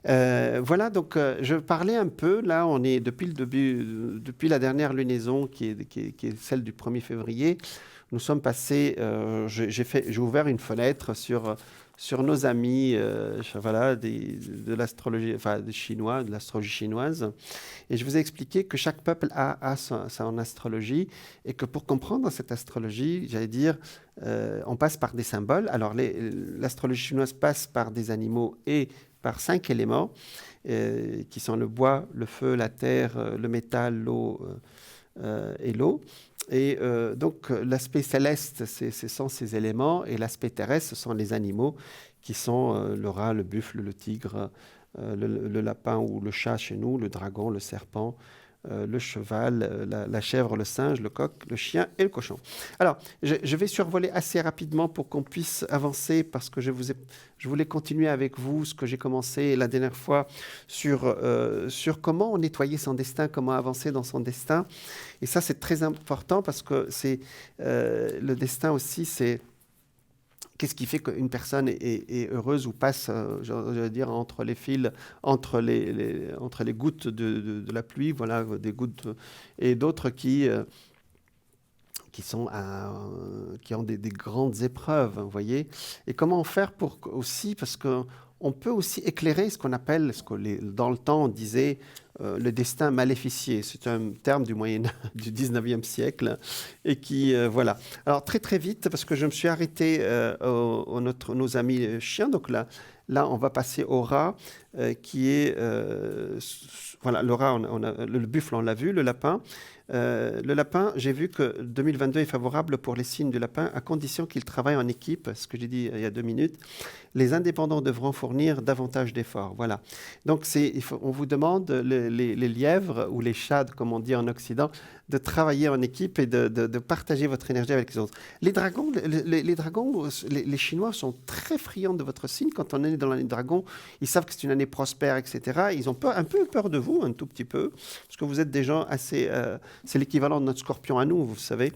Voilà, donc je parlais un peu, là on est depuis le début, depuis la dernière lunaison qui est celle du 1er février, nous sommes passés, j'ai ouvert une fenêtre sur nos amis de l'astrologie, enfin des Chinois, de l'astrologie chinoise, et je vous ai expliqué que chaque peuple a son astrologie, et que pour comprendre cette astrologie, j'allais dire, on passe par des symboles. Alors l'astrologie chinoise passe par des animaux et par 5 éléments, qui sont le bois, le feu, la terre, le métal, l'eau et l'eau. Et donc l'aspect céleste, ce sont ces éléments, et l'aspect terrestre, ce sont les animaux, qui sont le rat, le buffle, le tigre, le lapin ou le chat chez nous, le dragon, le serpent, le cheval, la chèvre, le singe, le coq, le chien et le cochon. Alors, je vais survoler assez rapidement pour qu'on puisse avancer, parce que je voulais continuer avec vous ce que j'ai commencé la dernière fois sur comment nettoyer son destin, comment avancer dans son destin. Et ça, c'est très important, parce que le destin aussi, c'est qu'est-ce qui fait qu'une personne est heureuse ou passe, je veux dire, entre les fils, entre les gouttes de la pluie, voilà, des gouttes, et d'autres qui ont des grandes épreuves, vous voyez. Et comment faire aussi, parce qu'on peut aussi éclairer ce qu'on appelle, dans le temps on disait le destin maléficié. C'est un terme du 19e siècle, et voilà. Alors très très vite, parce que je me suis arrêté nos amis chiens, donc là on va passer au rat, qui est, voilà, le rat, le buffle on l'a vu, le lapin. Le lapin, j'ai vu que 2022 est favorable pour les signes du lapin, à condition qu'ils travaillent en équipe, ce que j'ai dit il y a 2 minutes. Les indépendants devront fournir davantage d'efforts. Voilà. Donc, on vous demande, les lièvres ou les chats, comme on dit en Occident, de travailler en équipe et de partager votre énergie avec les autres. Les dragons, les Chinois sont très friands de votre signe. Quand on est dans l'année dragon, ils savent que c'est une année prospère, etc. Ils ont un peu peur de vous, un tout petit peu, parce que vous êtes des gens assez... c'est l'équivalent de notre scorpion à nous, vous savez.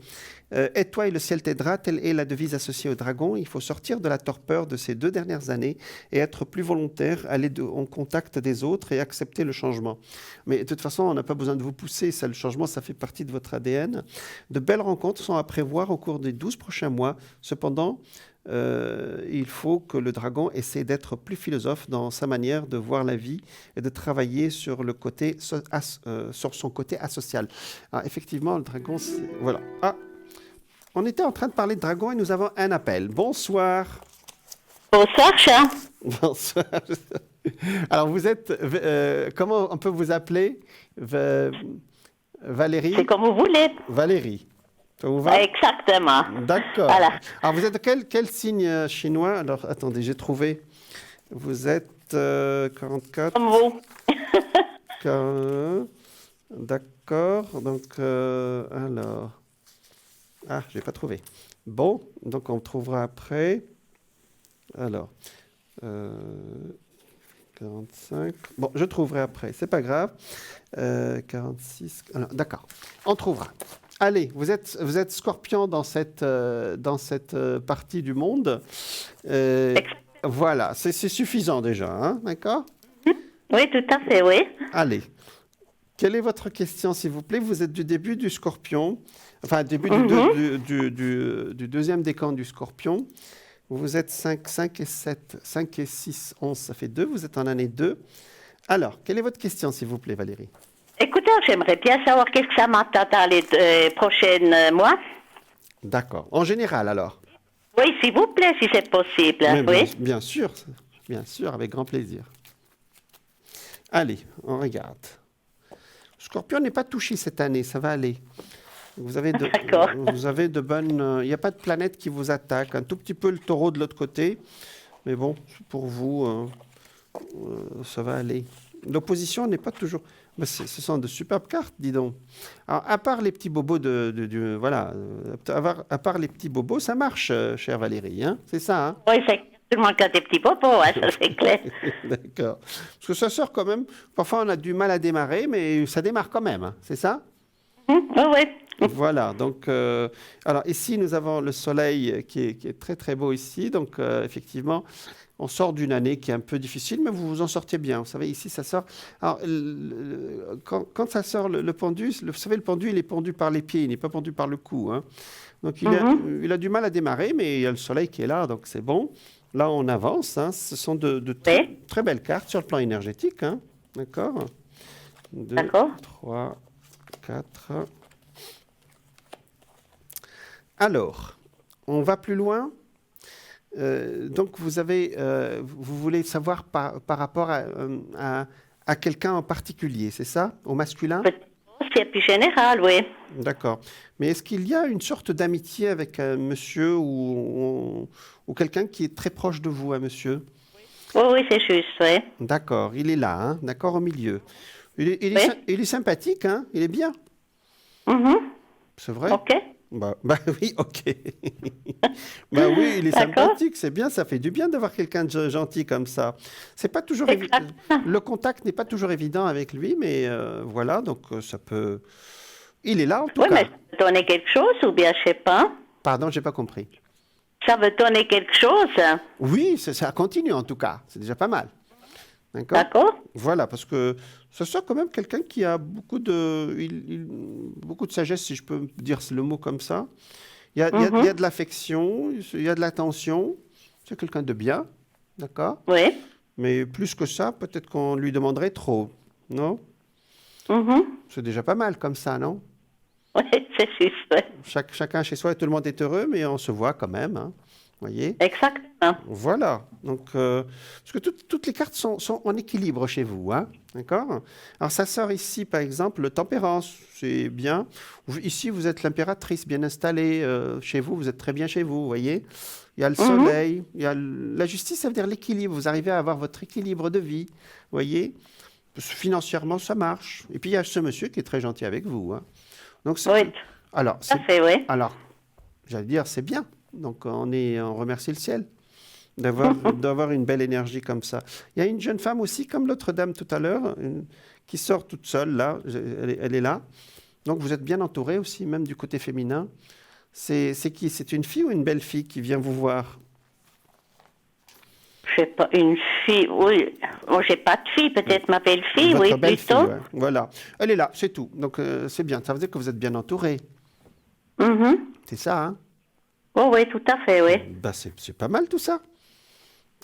Aide toi et le ciel t'aidera, telle est la devise associée au dragon. Il faut sortir de la torpeur de ces 2 dernières années et être plus volontaire, aller en contact des autres et accepter le changement. Mais de toute façon, on n'a pas besoin de vous pousser. Le changement, ça fait partie de votre ADN. De belles rencontres sont à prévoir au cours des 12 prochains mois. Cependant, il faut que le dragon essaie d'être plus philosophe dans sa manière de voir la vie et de travailler sur son côté asocial. Alors, effectivement, le dragon, voilà. Ah, on était en train de parler de dragon et nous avons un appel. Bonsoir. Bonsoir, chat. Bonsoir. Alors, vous êtes... comment on peut vous appeler? Valérie? C'est comme vous voulez. Valérie. Ça vous va? Exactement. D'accord. Voilà. Alors, vous êtes de quel signe chinois? Alors, attendez, j'ai trouvé. Vous êtes 44. Comme vous. 41. D'accord. Donc, alors... Ah, je n'ai pas trouvé. Bon, donc on trouvera après. Alors, 45. Bon, je trouverai après, c'est pas grave. 46. D'accord, on trouvera. Allez, vous êtes scorpion dans cette partie du monde. Voilà, c'est suffisant déjà, hein, d'accord? Oui, tout à fait, oui. Allez, quelle est votre question, s'il vous plaît? Vous êtes du début du scorpion, enfin, début du deuxième décan du scorpion. Vous êtes 5 et 7, 5 et 6, 11, ça fait 2. Vous êtes en année 2. Alors, quelle est votre question, s'il vous plaît, Valérie? Écoutez, j'aimerais bien savoir qu'est-ce que ça m'attend dans les prochains mois. D'accord. En général, alors? Oui, s'il vous plaît, si c'est possible. Mais Oui. bien sûr, avec grand plaisir. Allez, on regarde. Scorpion n'est pas touché cette année, ça va aller. Vous avez de bonnes... Il n'y a pas de planète qui vous attaque. Un tout petit peu le taureau de l'autre côté. Mais bon, pour vous, ça va aller. L'opposition n'est pas toujours... Mais ce sont de superbes cartes, dis donc. Alors, à part les petits bobos voilà, à part les petits bobos, ça marche, chère Valérie, hein? C'est ça, hein? Oui, c'est tout le monde qui a des petits bobos, hein, ça c'est clair. D'accord. Parce que ça sort quand même... Parfois, on a du mal à démarrer, mais ça démarre quand même, hein, c'est ça? Oui, oui. Voilà, donc, alors ici, nous avons le soleil qui est très très beau ici, donc effectivement, on sort d'une année qui est un peu difficile, mais vous vous en sortez bien. Vous savez, ici, ça sort... Alors, quand ça sort le pendu, vous savez, le pendu, il est pendu par les pieds, il n'est pas pendu par le cou, hein. Donc, il a du mal à démarrer, mais il y a le soleil qui est là, donc c'est bon. Là, on avance, hein. Ce sont de très belles cartes sur le plan énergétique, hein. D'accord? 2, 3, 4... Alors, on va plus loin. Donc, vous voulez savoir par rapport à quelqu'un en particulier, c'est ça? Au masculin? C'est plus général, oui. D'accord. Mais est-ce qu'il y a une sorte d'amitié avec un monsieur ou quelqu'un qui est très proche de vous, un monsieur? Oui, c'est juste, oui. D'accord, il est là, hein? D'accord, au milieu. Il est sympathique, hein? Il est bien. C'est vrai? OK. Bah oui, ok. Bah oui, il est sympathique, c'est bien, ça fait du bien d'avoir quelqu'un de gentil comme ça. C'est pas toujours le contact n'est pas toujours évident avec lui, mais voilà, donc ça peut. Il est là en tout cas. Oui, mais ça veut donner quelque chose ou bien je sais pas. Pardon, j'ai pas compris. Ça veut donner quelque chose. Oui, ça continue en tout cas, c'est déjà pas mal. D'accord. Voilà, parce que ce soit quand même quelqu'un qui a beaucoup de sagesse, si je peux dire le mot comme ça. Il y a de l'affection, il y a de l'attention. C'est quelqu'un de bien, d'accord? Oui. Mais plus que ça, peut-être qu'on lui demanderait trop, non? C'est déjà pas mal comme ça, non? Oui, c'est juste. Ouais. Chacun chez soi et tout le monde est heureux, mais on se voit quand même, hein. Voyez? Exactement. Voilà. Donc, parce que toutes les cartes sont en équilibre chez vous, hein, d'accord? Alors, ça sort ici, par exemple, le tempérance, c'est bien. Ici, vous êtes l'impératrice, bien installée. Chez vous, vous êtes très bien chez vous, vous voyez? Il y a le soleil, il y a la justice, ça veut dire l'équilibre. Vous arrivez à avoir votre équilibre de vie, vous voyez? Financièrement, ça marche. Et puis, il y a ce monsieur qui est très gentil avec vous, hein. Donc, Oui. Alors, Ça fait, oui. alors, j'allais dire, c'est bien. Donc, on remercie le ciel d'avoir une belle énergie comme ça. Il y a une jeune femme aussi, comme l'autre dame tout à l'heure, qui sort toute seule, là. Elle est là. Donc, vous êtes bien entouré aussi, même du côté féminin. C'est qui? C'est une fille ou une belle fille qui vient vous voir? Je sais pas, une fille, oui. Moi, j'ai pas de fille, peut-être ma belle-fille, oui, belle plutôt. Fille, ouais. Voilà. Elle est là, c'est tout. Donc, c'est bien. Ça veut dire que vous êtes bien entouré. C'est ça, hein? Oh, oui, tout à fait, oui. Ben, c'est pas mal tout ça.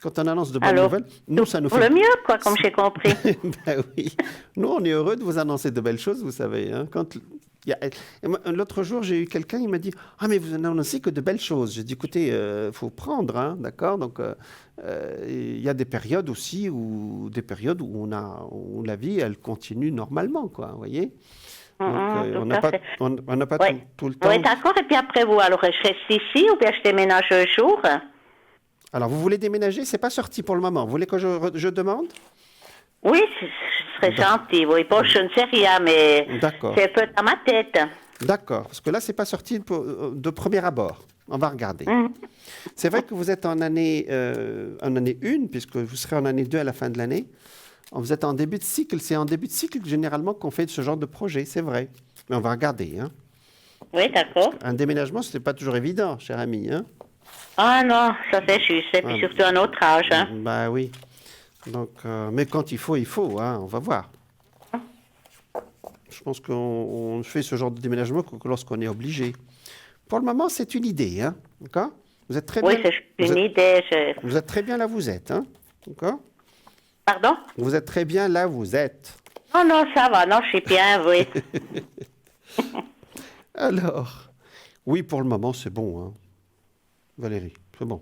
Quand on annonce de bonnes nouvelles, nous, ça nous pour fait... le mieux, quoi, comme j'ai compris. Ben oui. Nous, on est heureux de vous annoncer de belles choses, vous savez, hein. L'autre jour, j'ai eu quelqu'un, il m'a dit « Ah, mais vous n'annoncez que de belles choses. » J'ai dit « Écoutez, il faut prendre, hein, d'accord? Donc, il y a des périodes aussi, où la vie, elle continue normalement, quoi, vous voyez? Donc, on n'a pas tout le temps. Oui, d'accord. Et puis après, vous, alors, je reste ici ou bien je déménage un jour? Alors, vous voulez déménager? C'est pas sorti pour le moment. Vous voulez que je demande? Oui, ce serait gentil. Oui, bon, je ne sais rien, mais c'est un peu dans ma tête. D'accord. Parce que là, c'est pas sorti de premier abord. On va regarder. Mhm. C'est vrai que vous êtes en année 1, puisque vous serez en année 2 à la fin de l'année. Vous êtes en début de cycle. C'est en début de cycle généralement qu'on fait ce genre de projet, c'est vrai. Mais on va regarder. Hein. Oui, d'accord. Un déménagement, ce n'est pas toujours évident, cher ami. Hein. Ah non, ça c'est juste. Et puis surtout à notre âge. Hein. Bah oui. Donc, mais quand il faut, hein, on va voir. Je pense qu'on fait ce genre de déménagement que lorsqu'on est obligé. Pour le moment, c'est une idée, hein, d'accord? Vous êtes très Oui, bien. c'est une idée. Vous êtes très bien là où vous êtes, hein, d'accord? Pardon? Vous êtes très bien là où vous êtes. Non, non, ça va. Non, je suis bien, oui. Alors, oui, pour le moment, c'est bon, hein, Valérie, c'est bon,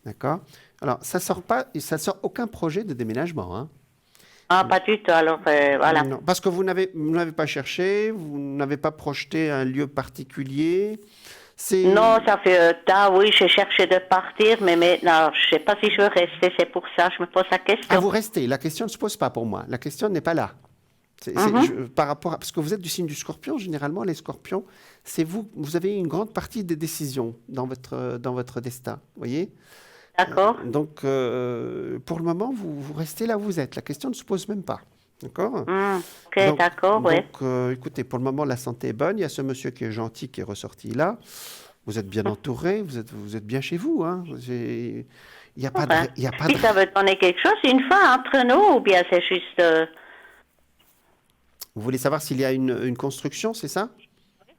d'accord? Alors, ça sort aucun projet de déménagement, hein? Ah, pas du tout. Alors, voilà. Non, parce que vous n'avez pas cherché, vous n'avez pas projeté un lieu particulier. Non, ça fait temps, oui, j'ai cherché de partir, mais maintenant, je ne sais pas si je veux rester. C'est pour ça que je me pose la question. Ah, vous restez. La question ne se pose pas pour moi. La question n'est pas là. Par rapport parce que vous êtes du signe du Scorpion, généralement, les Scorpions, c'est vous avez une grande partie des décisions dans votre destin, vous voyez? D'accord. Donc, pour le moment, vous restez là où vous êtes. La question ne se pose même pas. D'accord? Ok, d'accord, oui. Donc, écoutez, pour le moment, la santé est bonne. Il y a ce monsieur qui est gentil qui est ressorti là. Vous êtes bien entouré. Vous êtes bien chez vous. Hein. Il n'y a pas de... il y a pas Si de... ça veut donner quelque chose, une fois entre nous, ou bien c'est juste... Vous voulez savoir s'il y a une construction, c'est ça?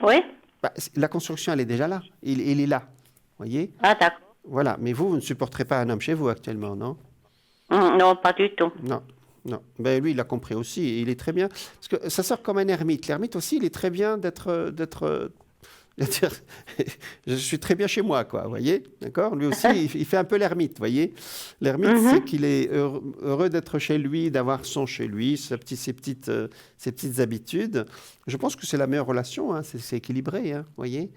Oui? Bah, la construction, elle est déjà là. Il est là. Vous voyez? Ah, d'accord. Voilà. Mais vous ne supporterez pas un homme chez vous actuellement, non? Non, pas du tout. Non. Non. Ben, lui, il a compris aussi. Et il est très bien. Parce que ça sort comme un ermite. L'ermite aussi, il est très bien d'être... Je suis très bien chez moi, quoi, vous voyez? D'accord? Lui aussi, il fait un peu l'ermite, vous voyez? L'ermite, c'est qu'il est heureux d'être chez lui, d'avoir son chez lui, ses petites habitudes. Je pense que c'est la meilleure relation, hein, c'est équilibré, hein, vous voyez?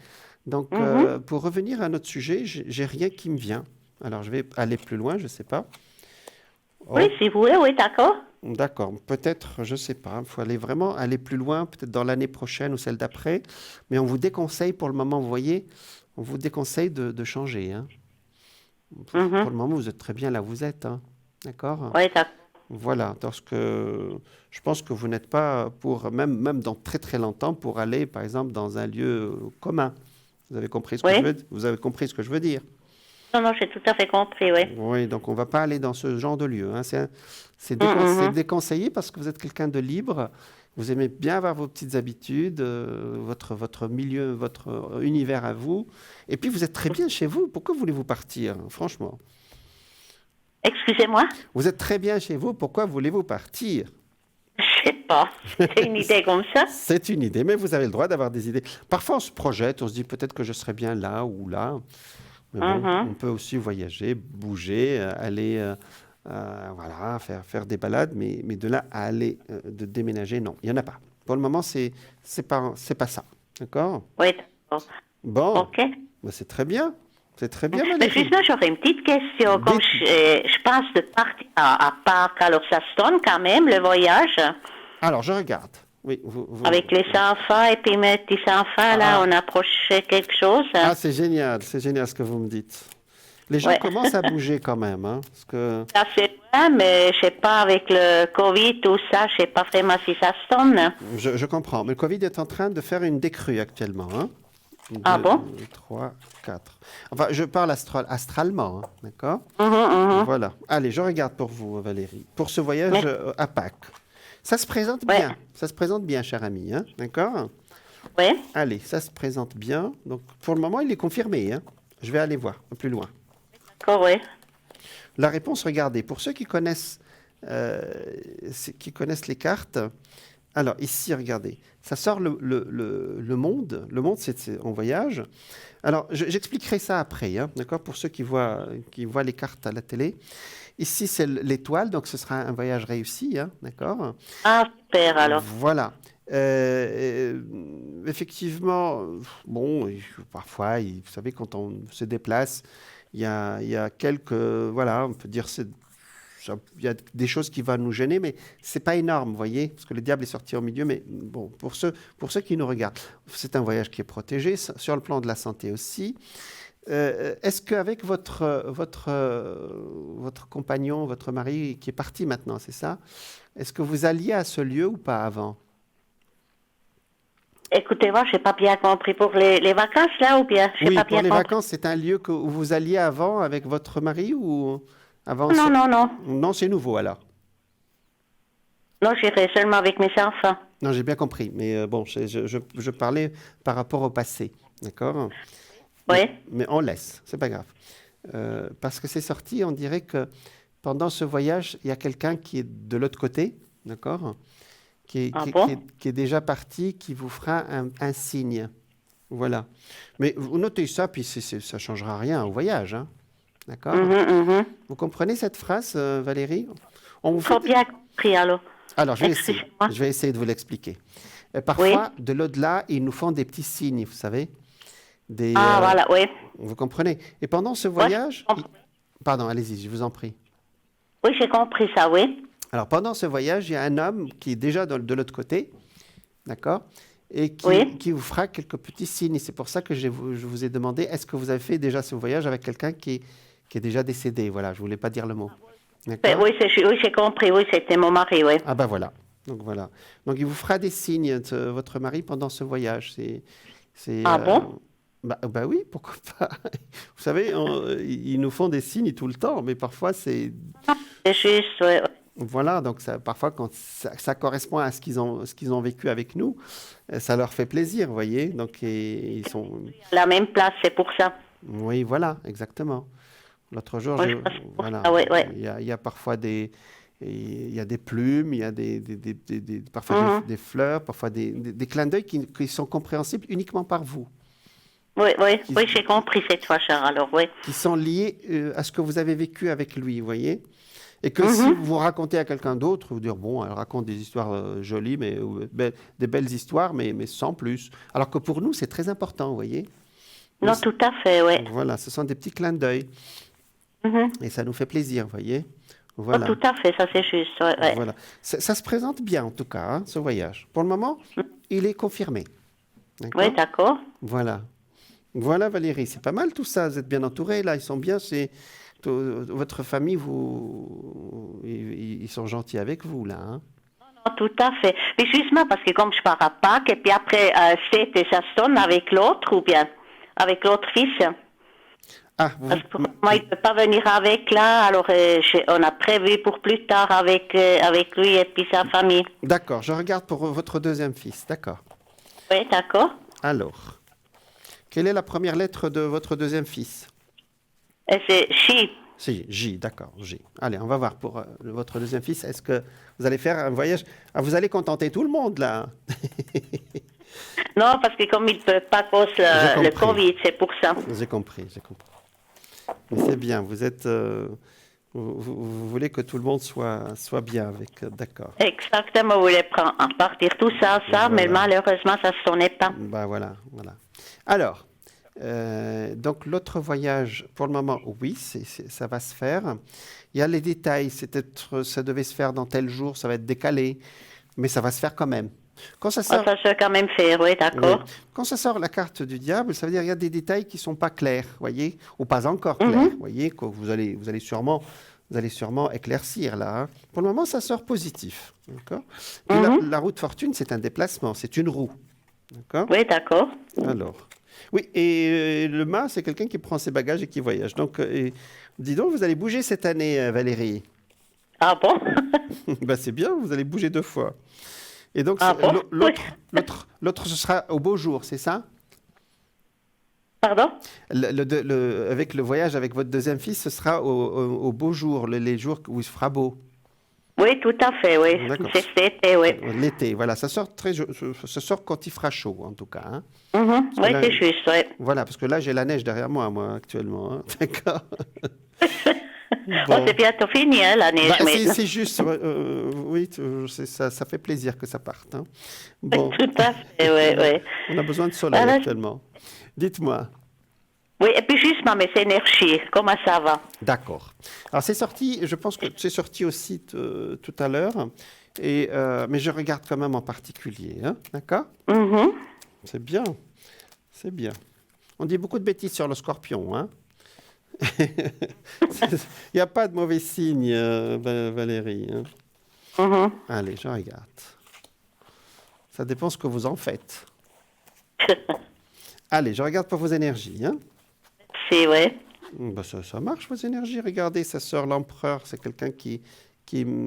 Donc, pour revenir à notre sujet, j'ai rien qui me vient. Alors, je vais aller plus loin, je ne sais pas. Oh. Oui, si vous voulez, oui, d'accord. D'accord, peut-être, je ne sais pas. Il faut vraiment aller plus loin, peut-être dans l'année prochaine ou celle d'après. Mais on vous déconseille pour le moment, vous voyez, on vous déconseille de changer. Hein. Pour le moment, vous êtes très bien là où vous êtes. Hein. D'accord? Oui, d'accord. Voilà, parce que je pense que vous n'êtes pas pour, même dans très très longtemps, pour aller, par exemple, dans un lieu commun. Vous avez compris ce que vous avez compris ce que je veux dire? Non, non, j'ai tout à fait compris, oui. Oui, donc on ne va pas aller dans ce genre de lieu. Hein. C'est déconseillé parce que vous êtes quelqu'un de libre. Vous aimez bien avoir vos petites habitudes, votre milieu, votre univers à vous. Et puis vous êtes très bien chez vous. Pourquoi voulez-vous partir, franchement? Excusez-moi? Vous êtes très bien chez vous. Pourquoi voulez-vous partir? Je sais pas. C'est une idée comme ça? C'est une idée, mais vous avez le droit d'avoir des idées. Parfois on se projette, on se dit peut-être que je serais bien là ou là. Mais bon, on peut aussi voyager, bouger, aller voilà, faire des balades, mais de là à aller de déménager, non, il n'y en a pas. Pour le moment, c'est pas ça. D'accord? Oui, d'accord. Bon, Ok. bah, c'est très bien. C'est très bien, Mais Valérie. justement, j'aurais une petite question. Comme je pense de partir à Pâques, alors ça se donne quand même, le voyage, Alors, je regarde. Oui, avec les enfants et puis mes petits-enfants, là, on approchait quelque chose. Ah, c'est génial ce que vous me dites. Les gens commencent à bouger quand même. Hein, parce que... Ça, c'est vrai, mais je sais pas, avec le Covid, tout ça, je sais pas vraiment si ça se donne. Je comprends. Mais le Covid est en train de faire une décrue actuellement. Hein. 2, Ah bon? 3, 4. Enfin, je parle astralement, hein, d'accord? Voilà. Allez, je regarde pour vous, Valérie. Pour ce voyage à Pâques. Ça se présente bien. Ça se présente bien, cher ami, hein, d'accord? Oui. Allez, ça se présente bien. Donc, pour le moment, il est confirmé. Hein. Je vais aller voir plus loin. D'accord, oui. La réponse, regardez. Pour ceux qui connaissent les cartes, alors ici, regardez. Ça sort le monde. Le monde, c'est en voyage. Alors, j'expliquerai ça après, hein, d'accord, pour ceux qui voient les cartes à la télé. Ici, c'est l'étoile, donc ce sera un voyage réussi, hein, d'accord? Ah, super, alors. Voilà. Effectivement, bon, parfois, vous savez, quand on se déplace, il y a quelques, voilà, on peut dire, il y a des choses qui vont nous gêner, mais c'est pas énorme, vous voyez, parce que le diable est sorti au milieu. Mais bon, pour ceux qui nous regardent, c'est un voyage qui est protégé sur le plan de la santé aussi. Est-ce qu'avec votre compagnon, votre mari qui est parti maintenant, c'est ça? Est-ce que vous alliez à ce lieu ou pas avant? Écoutez-moi, je n'ai pas bien compris pour les vacances, là, ou bien? J'ai Oui, pas pour bien les compris. vacances, c'est un lieu où vous alliez avant avec votre mari ou avant Non, non, non. Non, c'est nouveau alors. Non, j'irai seulement avec mes enfants. Non, j'ai bien compris, mais bon, je parlais par rapport au passé, d'accord? Oui. Mais on laisse, c'est pas grave. Parce que c'est sorti, on dirait que pendant ce voyage, il y a quelqu'un qui est de l'autre côté, d'accord? Ah bon? Qui est déjà parti, qui vous fera un signe. Voilà. Mais vous notez ça, puis ça ne changera rien au voyage, hein, d'accord? Vous comprenez cette phrase, Valérie? On vous fait Faut bien compris, alors. Alors, Excusez-moi. je vais essayer de vous l'expliquer. Oui. Parfois, de l'au-delà, ils nous font des petits signes, vous savez? Des, Ah, voilà, oui. vous comprenez? Et pendant ce Ouais, voyage, pardon, allez-y, je vous en prie. oui, j'ai compris ça, oui. Alors, pendant ce voyage, il y a un homme qui est déjà de l'autre côté, d'accord? Et Oui. qui vous fera quelques petits signes. Et c'est pour ça que je vous ai demandé, est-ce que vous avez fait déjà ce voyage avec quelqu'un qui est déjà décédé? Voilà, je ne voulais pas dire le mot. D'accord? Oui, oui, j'ai compris, oui, c'était mon mari, oui. Ah ben voilà. Donc voilà. Donc il vous fera des signes, votre mari, pendant ce voyage. Ah bon? Bah oui, pourquoi pas. Vous savez, ils nous font des signes tout le temps, mais parfois c'est... C'est juste, oui. Voilà, donc parfois quand ça correspond à ce qu'ils ont vécu avec nous, ça leur fait plaisir, vous voyez. Donc ils sont... La même place, c'est pour ça. Oui, voilà, exactement. L'autre jour, Oui, je pense que c'est pour voilà, ça, oui, oui. il y a parfois il y a des plumes, il y a parfois des fleurs, parfois des clins d'œil qui sont compréhensibles uniquement par vous, Oui, oui, qui, oui, j'ai compris cette fois, Charles, alors, oui. qui sont liés à ce que vous avez vécu avec lui, vous voyez? Et que si vous racontez à quelqu'un d'autre, vous dire, bon, elle raconte des histoires jolies, des belles histoires, mais sans plus. Alors que pour nous, c'est très important, vous voyez? Non, tout à fait, oui. Voilà, ce sont des petits clins d'œil. Et ça nous fait plaisir, vous voyez? Oh, Voilà. tout à fait, ça c'est juste, oui, oui. Voilà. Ça se présente bien, en tout cas, hein, ce voyage. Pour le moment, il est confirmé. D'accord? Oui, d'accord. Voilà. Voilà, Valérie, c'est pas mal tout ça. Vous êtes bien entourés, là. Ils sont bien. Votre famille, ils sont gentils avec vous, là. Hein? Non, tout à fait. Mais justement, parce que comme je pars à Pâques, et puis après, c'était ça sonne avec l'autre, ou bien avec l'autre fils. Ah, Parce que moi, il ne peut pas venir avec là, alors on a prévu pour plus tard avec lui et puis sa famille. d'accord, je regarde pour votre deuxième fils. D'accord. Oui, d'accord. Alors, quelle est la première lettre de votre deuxième fils? Et c'est Chi. Si, J, d'accord, J. Allez, on va voir pour votre deuxième fils. Est-ce que vous allez faire un voyage? Ah, vous allez contenter tout le monde, là. Non, parce que comme il ne peut pas cause J'ai le compris. Covid, c'est pour ça. J'ai compris, j'ai compris. Mais c'est bien, vous êtes... vous voulez que tout le monde soit bien avec... d'accord. Exactement, vous voulez prendre en partir tout ça, mais malheureusement, ça ne sonnait pas. Bah voilà, voilà. Alors, donc l'autre voyage, pour le moment, oui, ça va se faire. Il y a les détails, ça devait se faire dans tel jour, ça va être décalé, mais ça va se faire quand même. Quand ça sort, Ça se fait quand même faire, oui, d'accord. oui. Quand ça sort la carte du diable, ça veut dire qu'il y a des détails qui sont pas clairs, voyez, ou pas encore clairs, voyez, que vous allez sûrement éclaircir là. Hein. Pour le moment, ça sort positif, d'accord. Puis la roue de fortune, c'est un déplacement, c'est une roue, d'accord. Oui, d'accord. Alors, oui, et le mât, c'est quelqu'un qui prend ses bagages et qui voyage. Donc, dis donc, vous allez bouger cette année, Valérie. Ah bon? Ben, c'est bien, vous allez bouger 2 fois. Et donc, Ah bon? l'autre, ce sera au beau jour, c'est ça? Pardon? Avec le voyage avec votre deuxième fils, ce sera au beau jour, les jours où il se fera beau. Oui, tout à fait, oui. D'accord. C'est cet été, oui. L'été, voilà, ça sort quand il fera chaud, en tout cas. Hein. Oui, là, c'est juste, oui. Voilà, parce que là, j'ai la neige derrière moi, actuellement. Hein. D'accord. Oh, c'est bientôt fini, hein, la neige. C'est juste, oui, ça fait plaisir que ça parte. Hein. Bon. Tout à fait, oui, oui. On a besoin de soleil actuellement. Dites-moi. Oui, et puis justement, mes énergies, comment ça va? D'accord. Alors c'est sorti, je pense que c'est sorti aussi tout à l'heure, mais je regarde quand même en particulier. Hein. D'accord? C'est bien, c'est bien. On dit beaucoup de bêtises sur le scorpion, hein. Il n'y a pas de mauvais signe, Valérie, hein. Mhm. Allez, je regarde. Ça dépend ce que vous en faites. Allez, je regarde pour vos énergies, hein. C'est vrai. Ça marche, vos énergies. Regardez, sa sœur, l'empereur, c'est quelqu'un qui...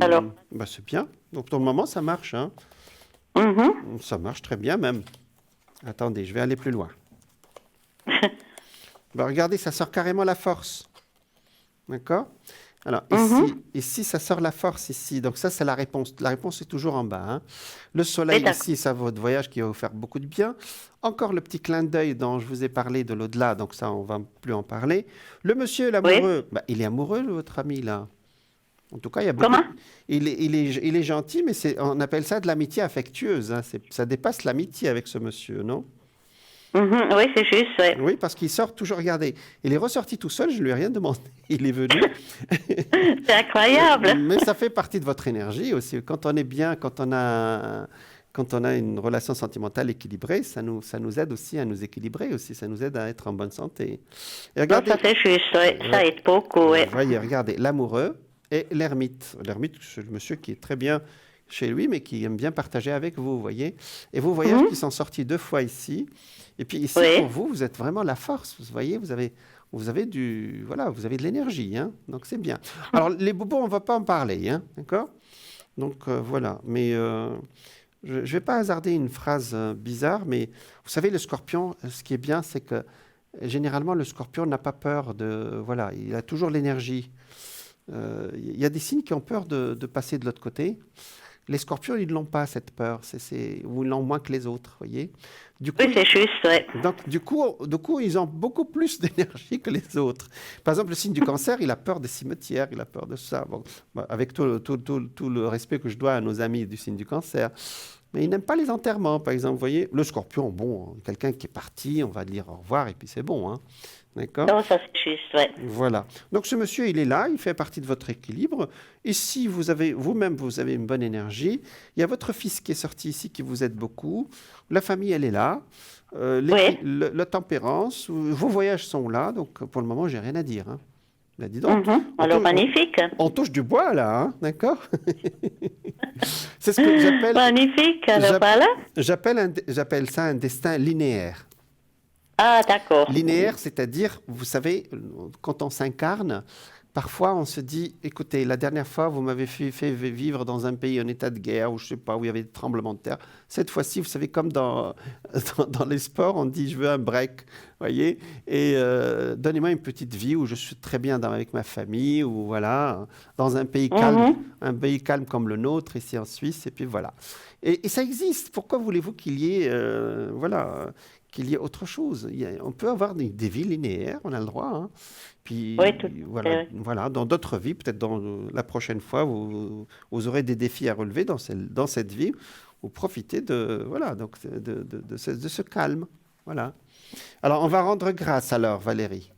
Alors? c'est bien. Donc, pour le moment, ça marche, hein. Mhm. Ça marche très bien, même. Attendez, je vais aller plus loin. Regardez, ça sort carrément la force. D'accord? Alors, ici, ça sort la force, ici. Donc, ça, c'est la réponse. La réponse est toujours en bas, hein. Le soleil, ici, ça va votre voyage qui va vous faire beaucoup de bien. Encore le petit clin d'œil dont je vous ai parlé de l'au-delà. Donc, ça, on ne va plus en parler. Le monsieur, l'amoureux, il est amoureux, votre ami, là. En tout cas, il y a beaucoup... Comment? Il est gentil, mais on appelle ça de l'amitié affectueuse, hein. Ça dépasse l'amitié avec ce monsieur, non? Mhm. Oui, c'est juste, ouais. Oui, parce qu'il sort toujours. Regardez, il est ressorti tout seul, je ne lui ai rien demandé. Il est venu. C'est incroyable. Mais ça fait partie de votre énergie aussi. Quand on est bien, quand on a une relation sentimentale équilibrée, ça nous aide aussi à nous équilibrer aussi. Ça nous aide à être en bonne santé. Et regardez, Ça, c'est juste, ouais. Ça aide beaucoup, ouais. voyez, regardez, l'amoureux et l'ermite. L'ermite, c'est le monsieur qui est très bien chez lui, mais qui aime bien partager avec vous, vous voyez. Et vos voyages qui sont sortis 2 fois ici. Et puis ici, pour vous, vous êtes vraiment la force. Vous voyez, vous avez vous avez de l'énergie, hein, donc c'est bien. Alors, les bobos, on ne va pas en parler, hein, d'accord? Donc, voilà. Mais je ne vais pas hasarder une phrase bizarre, mais vous savez, le scorpion, ce qui est bien, c'est que généralement, le scorpion n'a pas peur de... Voilà, il a toujours l'énergie. Il y a des signes qui ont peur de passer de l'autre côté. Les scorpions, ils ne l'ont pas, cette peur. Ou ils l'ont moins que les autres, voyez. Du coup, oui, c'est juste, ouais. Donc, du coup, ils ont beaucoup plus d'énergie que les autres. Par exemple, le signe du cancer, il a peur des cimetières, il a peur de ça. Bon, avec tout le respect que je dois à nos amis du signe du cancer. Mais il n'aime pas les enterrements, par exemple. Vous voyez, le scorpion, bon, quelqu'un qui est parti, on va dire au revoir et puis c'est bon, hein. D'accord? Non, ça c'est juste, ouais. Voilà. Donc ce monsieur, il est là, il fait partie de votre équilibre. Et si vous-même, vous avez une bonne énergie, il y a votre fils qui est sorti ici, qui vous aide beaucoup. La famille, elle est là. La tempérance, vos voyages sont là. Donc pour le moment, j'ai rien à dire, hein. Là, dis donc. Alors, magnifique. On touche du bois, là, hein, d'accord? C'est ce que j'appelle... Magnifique, alors voilà. J'appelle ça un destin linéaire. Ah, d'accord. Linéaire, c'est-à-dire, vous savez, quand on s'incarne, parfois on se dit, écoutez, la dernière fois, vous m'avez fait vivre dans un pays en état de guerre, ou je ne sais pas, où il y avait des tremblements de terre. Cette fois-ci, vous savez, comme dans les sports, on dit, je veux un break, voyez, et donnez-moi une petite vie où je suis très bien avec ma famille, ou voilà, dans un pays calme comme le nôtre, ici en Suisse, et puis voilà. Et ça existe. Pourquoi voulez-vous qu'il y ait, qu'il y ait autre chose? On peut avoir des vies linéaires, on a le droit, hein. Puis voilà, dans d'autres vies, peut-être dans la prochaine fois, vous aurez des défis à relever dans cette vie. Vous profitez de ce calme. Voilà. Alors, on va rendre grâce alors, Valérie.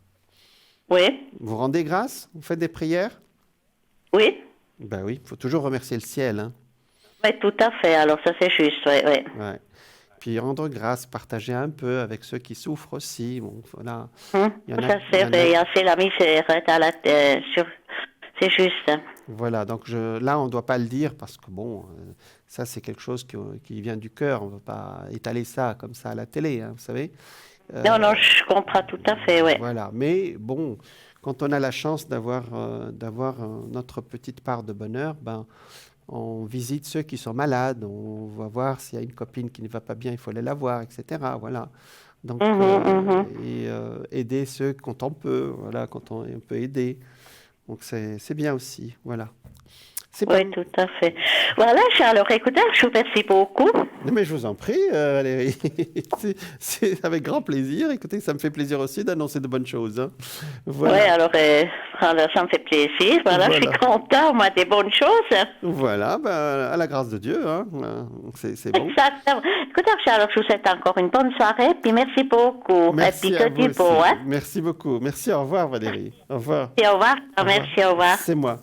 Oui. Vous rendez grâce? Vous faites des prières? Oui. Ben oui, il faut toujours remercier le ciel, hein. Oui, tout à fait. Alors, ça c'est juste, oui. Ouais. Puis rendre grâce, partager un peu avec ceux qui souffrent aussi. Bon, voilà. C'est la misère à la terre. C'est juste. Voilà, donc là, on ne doit pas le dire parce que, bon, ça, c'est quelque chose qui vient du cœur. On ne veut pas étaler ça comme ça à la télé, hein, vous savez. Non, je comprends tout à fait, oui. Voilà, mais bon, quand on a la chance d'avoir notre petite part de bonheur, ben, on visite ceux qui sont malades, on va voir s'il y a une copine qui ne va pas bien, il faut aller la voir, etc. Voilà. Donc, aider ceux quand on peut, voilà, quand on peut aider. Donc, c'est bien aussi, voilà. Oui, tout à fait. Voilà, alors écoutez, je vous remercie beaucoup. Mais je vous en prie, Valérie. C'est avec grand plaisir. Écoutez, ça me fait plaisir aussi d'annoncer de bonnes choses, hein. Voilà. Oui, alors ça me fait plaisir. Voilà, je suis content, moi, des bonnes choses. Voilà, à la grâce de Dieu, hein. C'est bon. Exactement. Écoutez, alors je vous souhaite encore une bonne soirée, puis merci beaucoup. Merci et puis à vous aussi. hein. Merci beaucoup. Merci, au revoir, Valérie. Au revoir. Et au revoir. Merci, au revoir. C'est moi.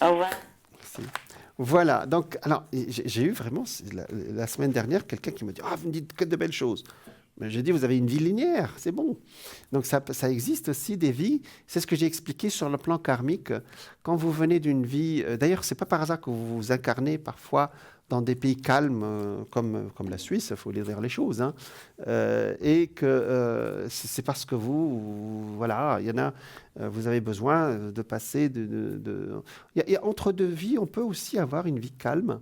Au revoir. Voilà, donc, alors, j'ai eu vraiment, la semaine dernière, quelqu'un qui me dit « Ah, vous me dites que de belles choses ». Mais j'ai dit, vous avez une vie linéaire, c'est bon. Donc ça existe aussi des vies, c'est ce que j'ai expliqué sur le plan karmique. Quand vous venez d'une vie, d'ailleurs, c'est pas par hasard que vous vous incarnez parfois dans des pays calmes comme la Suisse, il faut dire les choses, hein, et que c'est parce que voilà, il y en a, vous avez besoin de passer entre deux vies, on peut aussi avoir une vie calme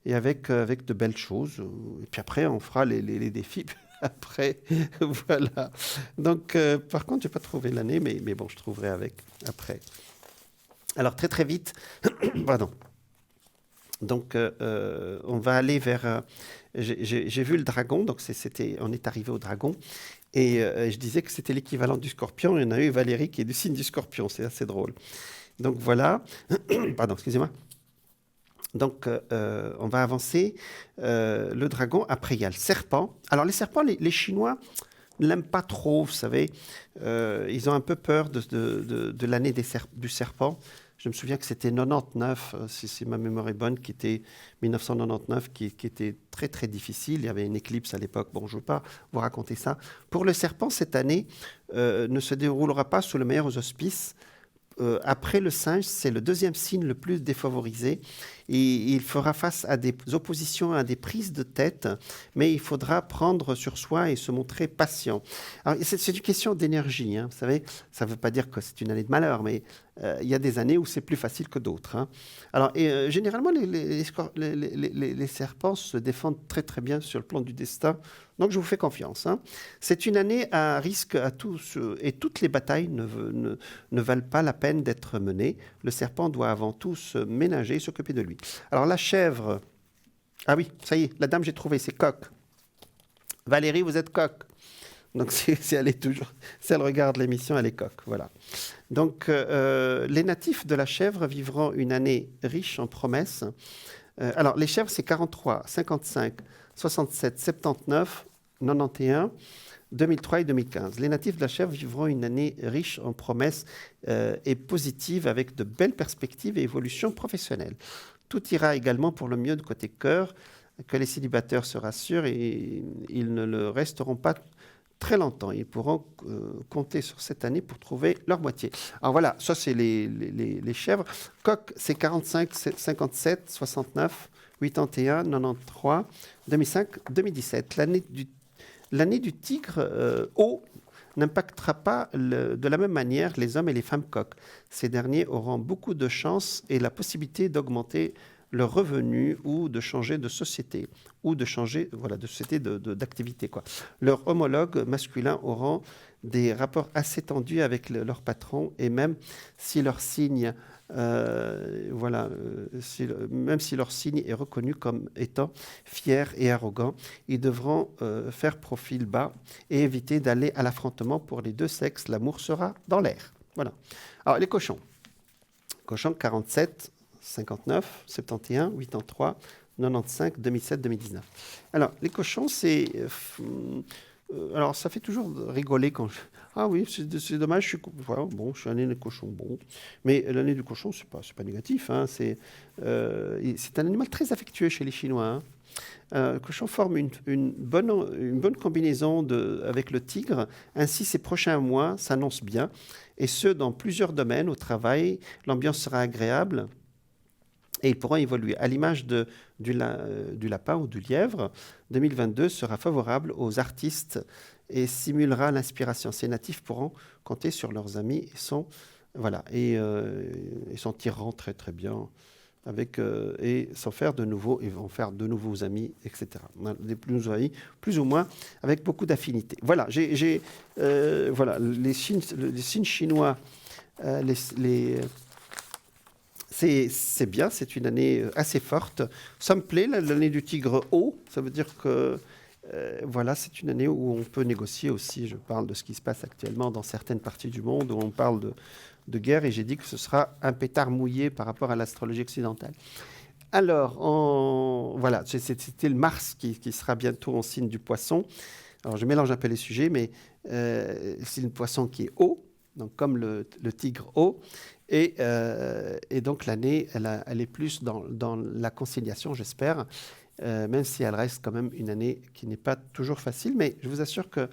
et avec de belles choses. Et puis après, on fera les défis. Après, voilà. Donc, par contre, je n'ai pas trouvé l'année, mais bon, je trouverai après. Alors, très, très vite, pardon. Donc, on va aller vers... j'ai vu le dragon, donc on est arrivé au dragon, et je disais que c'était l'équivalent du scorpion, et on a eu Valérie qui est du signe du scorpion, c'est assez drôle. Donc, voilà. Pardon, excusez-moi. Donc, on va avancer. Le dragon, après, il y a le serpent. Alors, les serpents, les Chinois ne l'aiment pas trop, vous savez. Ils ont un peu peur de l'année du serpent. Je me souviens que c'était 99, si ma mémoire est bonne, qui était 1999, qui était très, très difficile. Il y avait une éclipse à l'époque. Bon, je ne veux pas vous raconter ça. Pour le serpent, cette année ne se déroulera pas sous les meilleurs auspices. Après le singe, c'est le deuxième signe le plus défavorisé. Et il fera face à des oppositions, à des prises de tête, mais il faudra prendre sur soi et se montrer patient. Alors, c'est une question d'énergie, hein, vous savez. Ça ne veut pas dire que c'est une année de malheur, mais il y a des années où c'est plus facile que d'autres. Hein. Alors, généralement, les serpents se défendent très très bien sur le plan du destin. Donc, je vous fais confiance. Hein. C'est une année à risque à tous, et toutes les batailles ne valent pas la peine d'être menées. Le serpent doit avant tout se ménager, s'occuper de lui. Alors, la chèvre... Ah oui, ça y est, la dame, j'ai trouvé, c'est coq. Valérie, vous êtes coq. Donc, si elle regarde l'émission, elle est coq. Voilà. Donc, les natifs de la chèvre vivront une année riche en promesses. Alors, les chèvres, c'est 43, 55, 67, 79, 91, 2003 et 2015. Les natifs de la chèvre vivront une année riche en promesses et positive avec de belles perspectives et évolutions professionnelles. Tout ira également pour le mieux de côté cœur, que les célibataires se rassurent et ils ne le resteront pas très longtemps. Ils pourront compter sur cette année pour trouver leur moitié. Alors voilà, ça c'est les chèvres. Coq, c'est 45, 57, 69, 81, 93, 2005, 2017. L'année du tigre haut n'impactera pas de la même manière les hommes et les femmes coqs. Ces derniers auront beaucoup de chance et la possibilité d'augmenter leurs revenus ou de changer de société ou de changer de société d'activité. Leurs homologues masculins auront des rapports assez tendus avec leur patron et même si leur signe même si leur signe est reconnu comme étant fier et arrogant, ils devront faire profil bas et éviter d'aller à l'affrontement pour les deux sexes. L'amour sera dans l'air. Voilà. Alors, les cochons. Cochons 47, 59, 71, 83, 95, 2007, 2019. Alors, les cochons, c'est... alors, ça fait toujours rigoler quand je... Ah oui, c'est dommage, je suis l'année des cochons, bon. Mais l'année du cochon, c'est pas négatif. Hein, c'est un animal très affectueux chez les Chinois. Hein. Le cochon forme une bonne combinaison avec le tigre. Ainsi, ces prochains mois s'annoncent bien. Et ce, dans plusieurs domaines. Au travail, l'ambiance sera agréable. Et ils pourront évoluer. À l'image du lapin ou du lièvre, 2022 sera favorable aux artistes et simulera l'inspiration. Ces natifs pourront compter sur leurs amis et s'en tireront très très bien et s'en faire de nouveaux, ils vont faire de nouveaux amis, etc. Des plus ou moins avec beaucoup d'affinité. Voilà, les signes chinois, c'est bien, c'est une année assez forte. Ça me plaît, l'année du tigre haut, ça veut dire que c'est une année où on peut négocier aussi. Je parle de ce qui se passe actuellement dans certaines parties du monde où on parle de guerre et j'ai dit que ce sera un pétard mouillé par rapport à l'astrologie occidentale. Alors, c'était le Mars qui sera bientôt en signe du poisson. Alors, je mélange un peu les sujets, mais c'est le poisson qui est haut, donc comme le tigre haut. Et donc l'année, elle est plus dans la conciliation, j'espère. même si elle reste quand même une année qui n'est pas toujours facile. Mais je vous assure que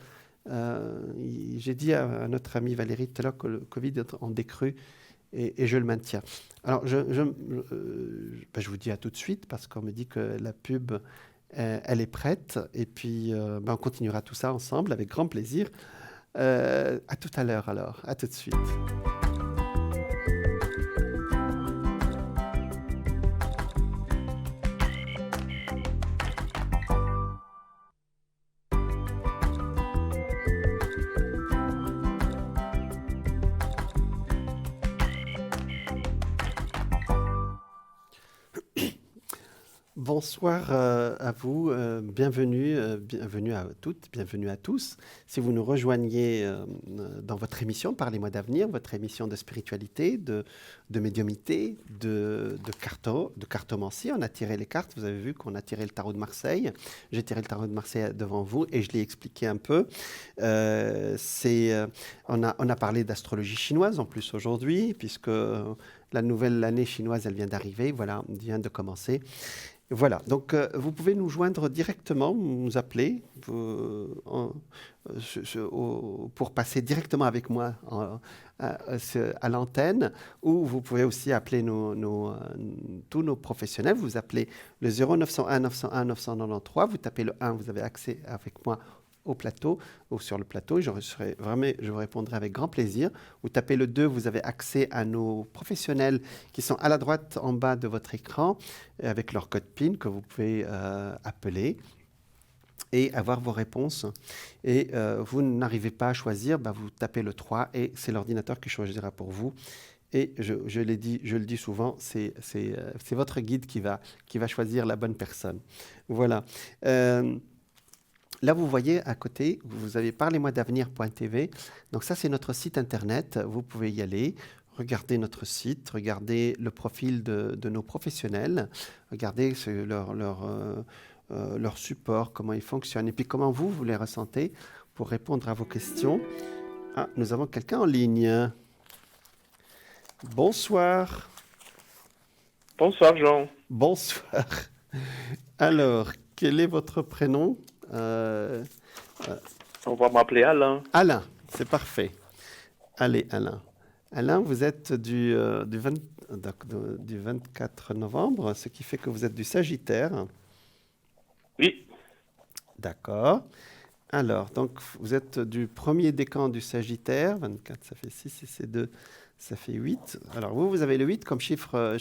j'ai dit à notre amie Valérie tout à l'heure que le Covid est en décrue et je le maintiens. Alors, je vous dis à tout de suite parce qu'on me dit que la pub, elle est prête. Et puis, on continuera tout ça ensemble avec grand plaisir. À tout à l'heure alors, à tout de suite. Bonsoir à vous, bienvenue à toutes, bienvenue à tous. Si vous nous rejoignez dans votre émission Parlez-moi d'avenir, votre émission de spiritualité, de médiumité, de cartomancie, on a tiré les cartes, vous avez vu qu'on a tiré le tarot de Marseille. J'ai tiré le tarot de Marseille devant vous et je l'ai expliqué un peu. On a parlé d'astrologie chinoise en plus aujourd'hui, puisque la nouvelle année chinoise, elle vient d'arriver, voilà, vient de commencer. Voilà, donc vous pouvez nous joindre directement, nous appeler pour passer directement avec moi à l'antenne, ou vous pouvez aussi appeler tous nos professionnels. Vous appelez le 0901 901 993, vous tapez le 1, vous avez accès avec moi au plateau ou sur le plateau, je vous répondrai avec grand plaisir. Vous tapez le 2, vous avez accès à nos professionnels qui sont à la droite en bas de votre écran avec leur code PIN que vous pouvez appeler et avoir vos réponses. Et vous n'arrivez pas à choisir, vous tapez le 3 et c'est l'ordinateur qui choisira pour vous. Et je le dis souvent, c'est votre guide qui va choisir la bonne personne. Voilà. Là, vous voyez à côté, vous avez parlez-moi-d'avenir.tv. Donc ça, c'est notre site internet. Vous pouvez y aller, regarder notre site, regarder le profil de nos professionnels, regarder leur support, comment ils fonctionnent, et puis comment vous les ressentez pour répondre à vos questions. Ah, nous avons quelqu'un en ligne. Bonsoir. Bonsoir, Jean. Bonsoir. Alors, quel est votre prénom ? On va m'appeler Alain. Alain, c'est parfait. Allez, Alain. Alain, vous êtes du 24 novembre, ce qui fait que vous êtes du Sagittaire. Oui. D'accord. Alors, donc, vous êtes du premier décan du Sagittaire. 24, ça fait 6, et c'est 2, ça fait 8. Alors, vous avez le 8 comme chiffre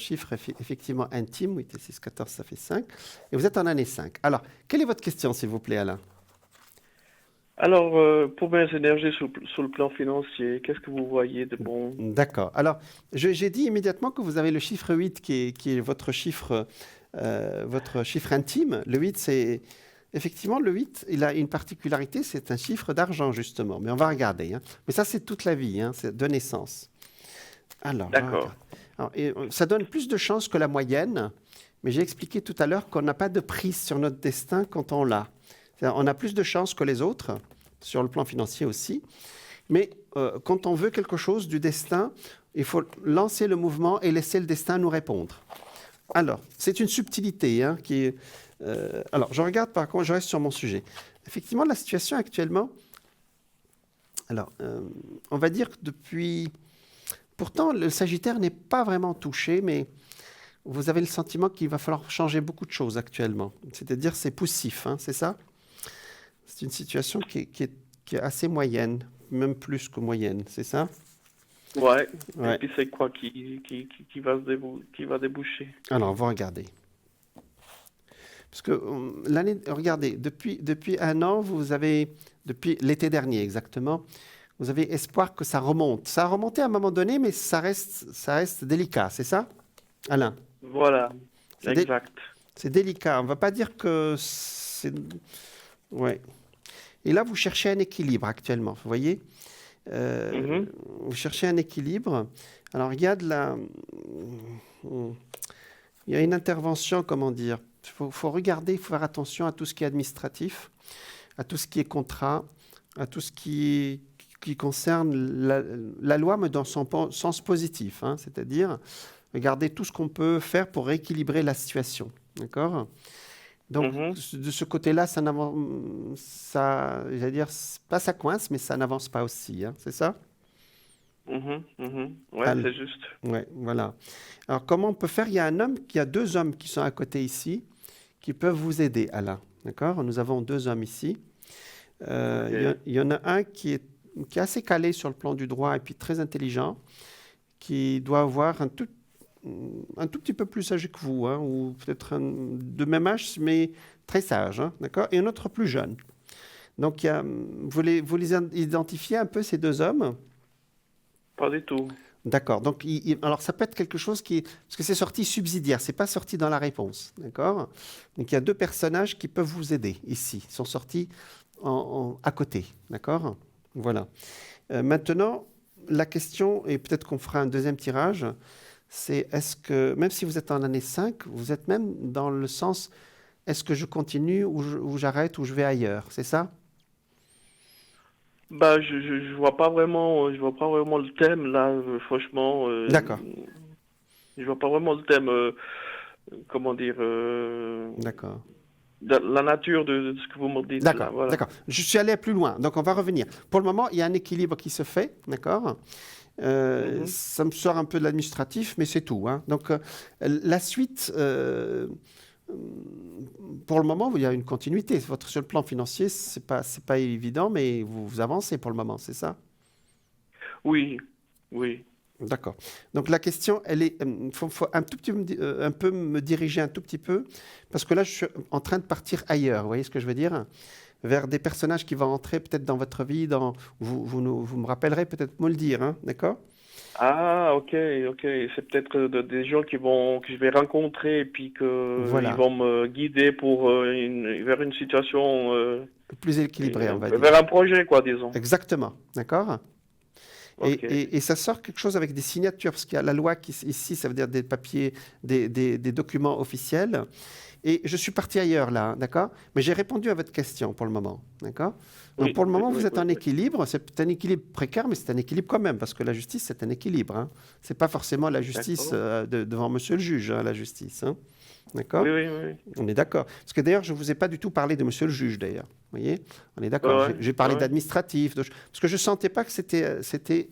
effectivement intime. 8 et 6, 14, ça fait 5. Et vous êtes en année 5. Alors, quelle est votre question, s'il vous plaît, Alain ? Alors, pour mes énergies sur le plan financier, qu'est-ce que vous voyez de bon ? D'accord. Alors, j'ai dit immédiatement que vous avez le chiffre 8 qui est votre chiffre intime. Le 8, c'est... Effectivement, le 8, il a une particularité, c'est un chiffre d'argent, justement. Mais on va regarder. Mais ça, c'est toute la vie, c'est de naissance. Alors, d'accord. Ça donne plus de chances que la moyenne, mais j'ai expliqué tout à l'heure qu'on n'a pas de prise sur notre destin quand on l'a. On a plus de chances que les autres, sur le plan financier aussi. Mais quand on veut quelque chose du destin, il faut lancer le mouvement et laisser le destin nous répondre. Alors, c'est une subtilité qui est... alors, je regarde par contre, je reste sur mon sujet. Effectivement, la situation actuellement, alors, on va dire que depuis... Pourtant, le Sagittaire n'est pas vraiment touché, mais vous avez le sentiment qu'il va falloir changer beaucoup de choses actuellement. C'est-à-dire, c'est poussif, c'est ça ? C'est une situation qui est assez moyenne, même plus que moyenne, c'est ça ? Ouais. Et puis, c'est quoi qui va déboucher ? Alors, on va regarder. Parce que regardez, depuis un an, depuis l'été dernier exactement, vous avez espoir que ça remonte. Ça a remonté à un moment donné, mais ça reste délicat, c'est ça, Alain ? Voilà, exact. C'est délicat. On ne va pas dire que c'est... Ouais. Et là, vous cherchez un équilibre actuellement, vous voyez ? Vous cherchez un équilibre. Alors, il y a une intervention, comment dire ? Il faut regarder, il faut faire attention à tout ce qui est administratif, à tout ce qui est contrat, à tout ce qui concerne la loi, mais dans son sens positif. C'est-à-dire, regarder tout ce qu'on peut faire pour rééquilibrer la situation. D'accord ? Donc, Mhm, de ce côté-là, ça n'avance, j'allais dire, pas ça coince, mais ça n'avance pas aussi, hein, c'est ça? Ouais, Al- c'est juste. ouais, voilà. Alors, comment on peut faire? Il y a deux hommes qui sont à côté ici, qui peuvent vous aider, Alain. D'accord? Nous avons deux hommes ici. Ok. Il y en a un qui est assez calé sur le plan du droit et puis très intelligent, qui doit avoir un tout petit peu plus âgé que vous, hein, ou peut-être de même âge, mais très sage, hein, d'accord? Et un autre plus jeune. Donc, vous les identifiez un peu, ces deux hommes? Pas du tout. D'accord. Donc, alors, ça peut être quelque chose parce que c'est sorti subsidiaire, c'est pas sorti dans la réponse, d'accord? Donc, il y a deux personnages qui peuvent vous aider ici. Ils sont sortis à côté, d'accord? Voilà. Maintenant, la question, et peut-être qu'on fera un deuxième tirage, c'est est-ce que, même si vous êtes en année 5, vous êtes même dans le sens, est-ce que je continue ou j'arrête ou je vais ailleurs, c'est ça? Bah, je vois pas vraiment le thème là. Franchement, D'accord, je vois pas vraiment le thème. Comment dire, d'accord. la nature de ce que vous me dites là. D'accord, Voilà. d'accord. Je suis allé plus loin, donc on va revenir. Pour le moment, il y a un équilibre qui se fait, d'accord? Mhm. Ça me sort un peu de l'administratif, mais c'est tout, hein. Donc, la suite, pour le moment, il y a une continuité. Sur le plan financier, c'est pas évident, mais vous avancez pour le moment, c'est ça? Oui, oui. D'accord. Donc la question, elle est, faut un tout petit, un peu me diriger un tout petit peu, parce que là, je suis en train de partir ailleurs. Vous voyez ce que je veux dire? Vers des personnages qui vont entrer peut-être dans votre vie, vous me rappellerez peut-être me le dire, hein, d'accord? Ah, ok, ok. C'est peut-être des gens que je vais rencontrer et puis que ils Voilà, vont me guider pour vers une situation, plus équilibré, on va dire. vers un projet, quoi, disons. Exactement, d'accord? Ok. Et ça sort quelque chose avec des signatures, parce qu'il y a la loi qui, ici, ça veut dire des papiers, des documents officiels. Et je suis parti ailleurs là, hein, d'accord? Mais j'ai répondu à votre question pour le moment, d'accord? Donc Oui, pour le oui, moment, vous oui, êtes oui, en oui. équilibre. C'est un équilibre précaire, mais c'est un équilibre quand même, parce que la justice, c'est un équilibre, hein. C'est pas forcément la justice D'accord. devant monsieur le juge, hein, la justice, hein. Oui, D'accord? oui, oui. On est d'accord. Parce que d'ailleurs, je ne vous ai pas du tout parlé de monsieur le juge, d'ailleurs. Vous voyez? On est Ouais, d'accord. ouais, J'ai parlé ouais. d'administratif, parce que je ne sentais pas que c'était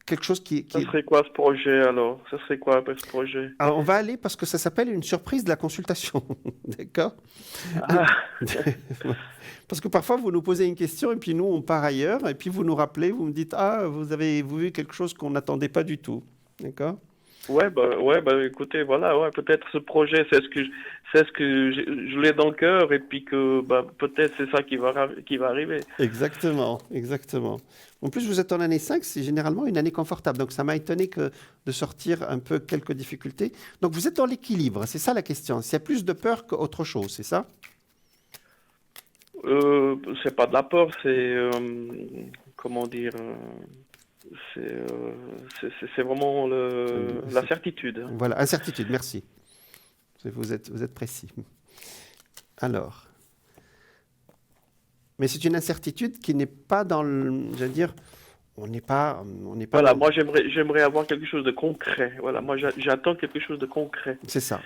quelque chose Ça qui... serait quoi ce projet alors? Ça serait quoi après ce projet? Alors, on va aller parce que ça s'appelle une surprise de la consultation. D'accord? Ah, Parce que parfois, vous nous posez une question et puis nous, on part ailleurs. Et puis, vous nous rappelez, vous me dites, ah, vous avez vu quelque chose qu'on n'attendait pas du tout. D'accord? ouais, bah, écoutez, voilà, ouais, peut-être ce projet, c'est ce que je l'ai dans le cœur et puis que, bah, peut-être c'est ça qui va arriver. Exactement, exactement. En plus, vous êtes en année 5, c'est généralement une année confortable. Donc, ça m'a étonné de sortir un peu quelques difficultés. Donc, vous êtes dans l'équilibre, c'est ça la question. S'il y a plus de peur qu'autre chose, c'est ça? C'est pas de la peur, comment dire, c'est vraiment la certitude. Voilà, incertitude, merci. Vous êtes précis. Alors, mais c'est une incertitude qui n'est pas dans le, j'allais dire, on n'est pas Voilà, dans, moi j'aimerais avoir quelque chose de concret. Voilà, moi j'attends quelque chose de concret. c'est ça.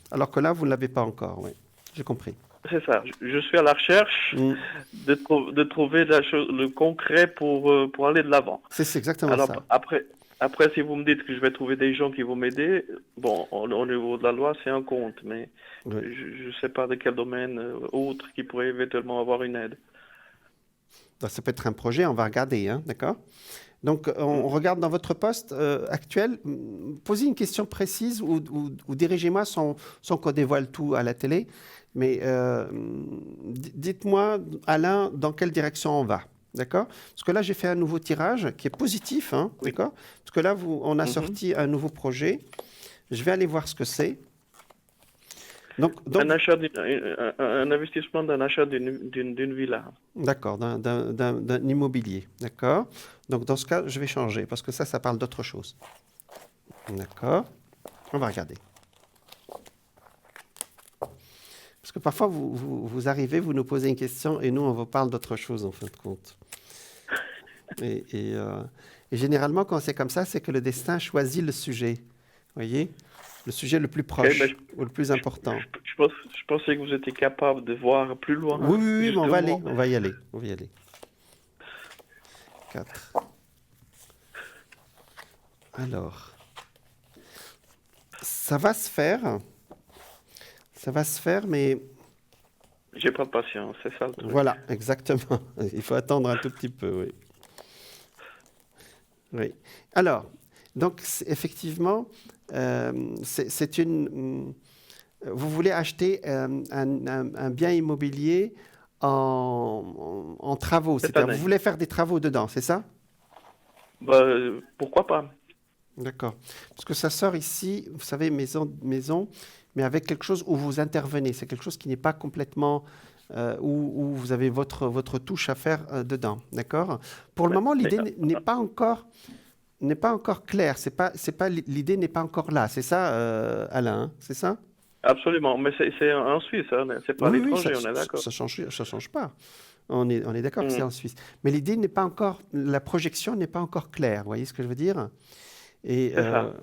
Alors que là, vous ne l'avez pas encore, oui. J'ai compris. C'est ça. Je suis à la recherche Mm. de trouver le concret pour aller de l'avant. C'est exactement Alors ça. après, si vous me dites que je vais trouver des gens qui vont m'aider, bon, au niveau de la loi, c'est un compte, mais Oui. je ne sais pas de quel domaine autre qui pourrait éventuellement avoir une aide. Donc, ça peut être un projet, on va regarder, hein, d'accord? Donc, on regarde dans votre poste actuel. Posez une question précise ou dirigez-moi sans qu'on dévoile tout à la télé. Mais dites-moi, Alain, dans quelle direction on va, d'accord? Parce que là, j'ai fait un nouveau tirage qui est positif, hein, Oui. d'accord? Parce que là, on a Mhm. sorti un nouveau projet. Je vais aller voir ce que c'est. Donc, Un investissement d'un achat d'une villa. d'accord, d'un immobilier, d'accord? Donc, dans ce cas, je vais changer parce que ça parle d'autre chose. D'accord? On va regarder. Parce que parfois, vous arrivez, vous nous posez une question et nous, on vous parle d'autre chose en fin de compte. Et généralement, quand c'est comme ça, c'est que le destin choisit le sujet. voyez, le sujet le plus Ok, proche ben, ou le plus important. je pensais que vous étiez capable de voir plus loin, Oui, oui, oui, mais on va aller, justement. on va y aller, on va y aller. 4. Alors, ça va se faire, mais J'ai pas de patience, c'est ça le truc. voilà, exactement. Il faut attendre un tout petit peu, oui. Oui. Alors, donc, effectivement, c'est une. Vous voulez acheter un bien immobilier en travaux, Cette c'est-à-dire vous année. voulez faire des travaux dedans, c'est ça? Bah, pourquoi pas? D'accord. Parce que ça sort ici, vous savez, maison, mais avec quelque chose où vous intervenez. C'est quelque chose qui n'est pas complètement où vous avez votre touche à faire dedans. D'accord? Pour le Mais, moment, mais, l'idée n'est pas encore claire. L'idée n'est pas encore là. C'est ça, Alain, hein? C'est ça? absolument, mais c'est en Suisse, hein, c'est pas à Oui, oui, l'étranger, on est d'accord. ça change pas. On est d'accord que c'est Mhm. en Suisse. Mais l'idée n'est pas encore, la projection n'est pas encore claire. Vous voyez ce que je veux dire? Et C'est ça.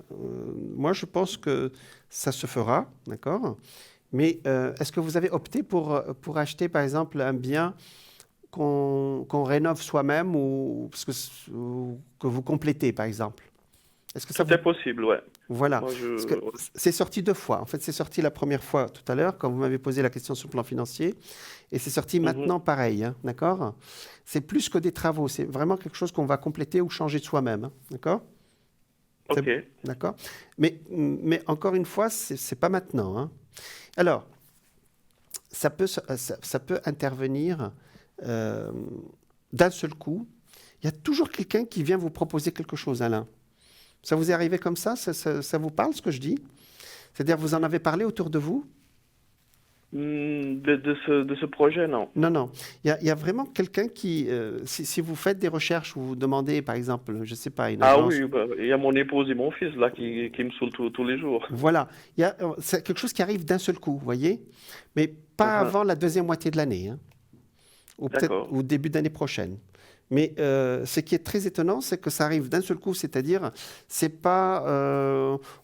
moi, je pense que ça se fera, d'accord? Mais est-ce que vous avez opté pour acheter, par exemple, un bien qu'on rénove soi-même ou que vous complétez, par exemple? Est-ce que ça Tout vous... est possible, ouais. Voilà. Moi, Parce que c'est sorti 2 fois. En fait, c'est sorti la première fois tout à l'heure, quand vous m'avez posé la question sur le plan financier. Et c'est sorti Mhm. maintenant pareil, hein, d'accord? C'est plus que des travaux. C'est vraiment quelque chose qu'on va compléter ou changer de soi-même, hein, d'accord? Ok. D'accord? Mais encore une fois, c'est pas maintenant, hein. Alors, ça peut intervenir euh, d'un seul coup. Il y a toujours quelqu'un qui vient vous proposer quelque chose, Alain. Ça vous est arrivé comme ça? Ça vous parle, ce que je dis? C'est-à-dire, vous en avez parlé autour de vous? De ce projet, non. Non, non. Il y a vraiment quelqu'un qui, si vous faites des recherches ou vous demandez, par exemple, je ne sais pas, une Ah agence. oui, bah, il y a mon épouse et mon fils là qui me saoulent tous les jours. Voilà. C'est quelque chose qui arrive d'un seul coup, vous voyez? Mais pas Mhm. avant la deuxième moitié de l'année, hein, ou peut-être D'accord. au début d'année prochaine. Mais ce qui est très étonnant, c'est que ça arrive d'un seul coup, c'est-à-dire, c'est pas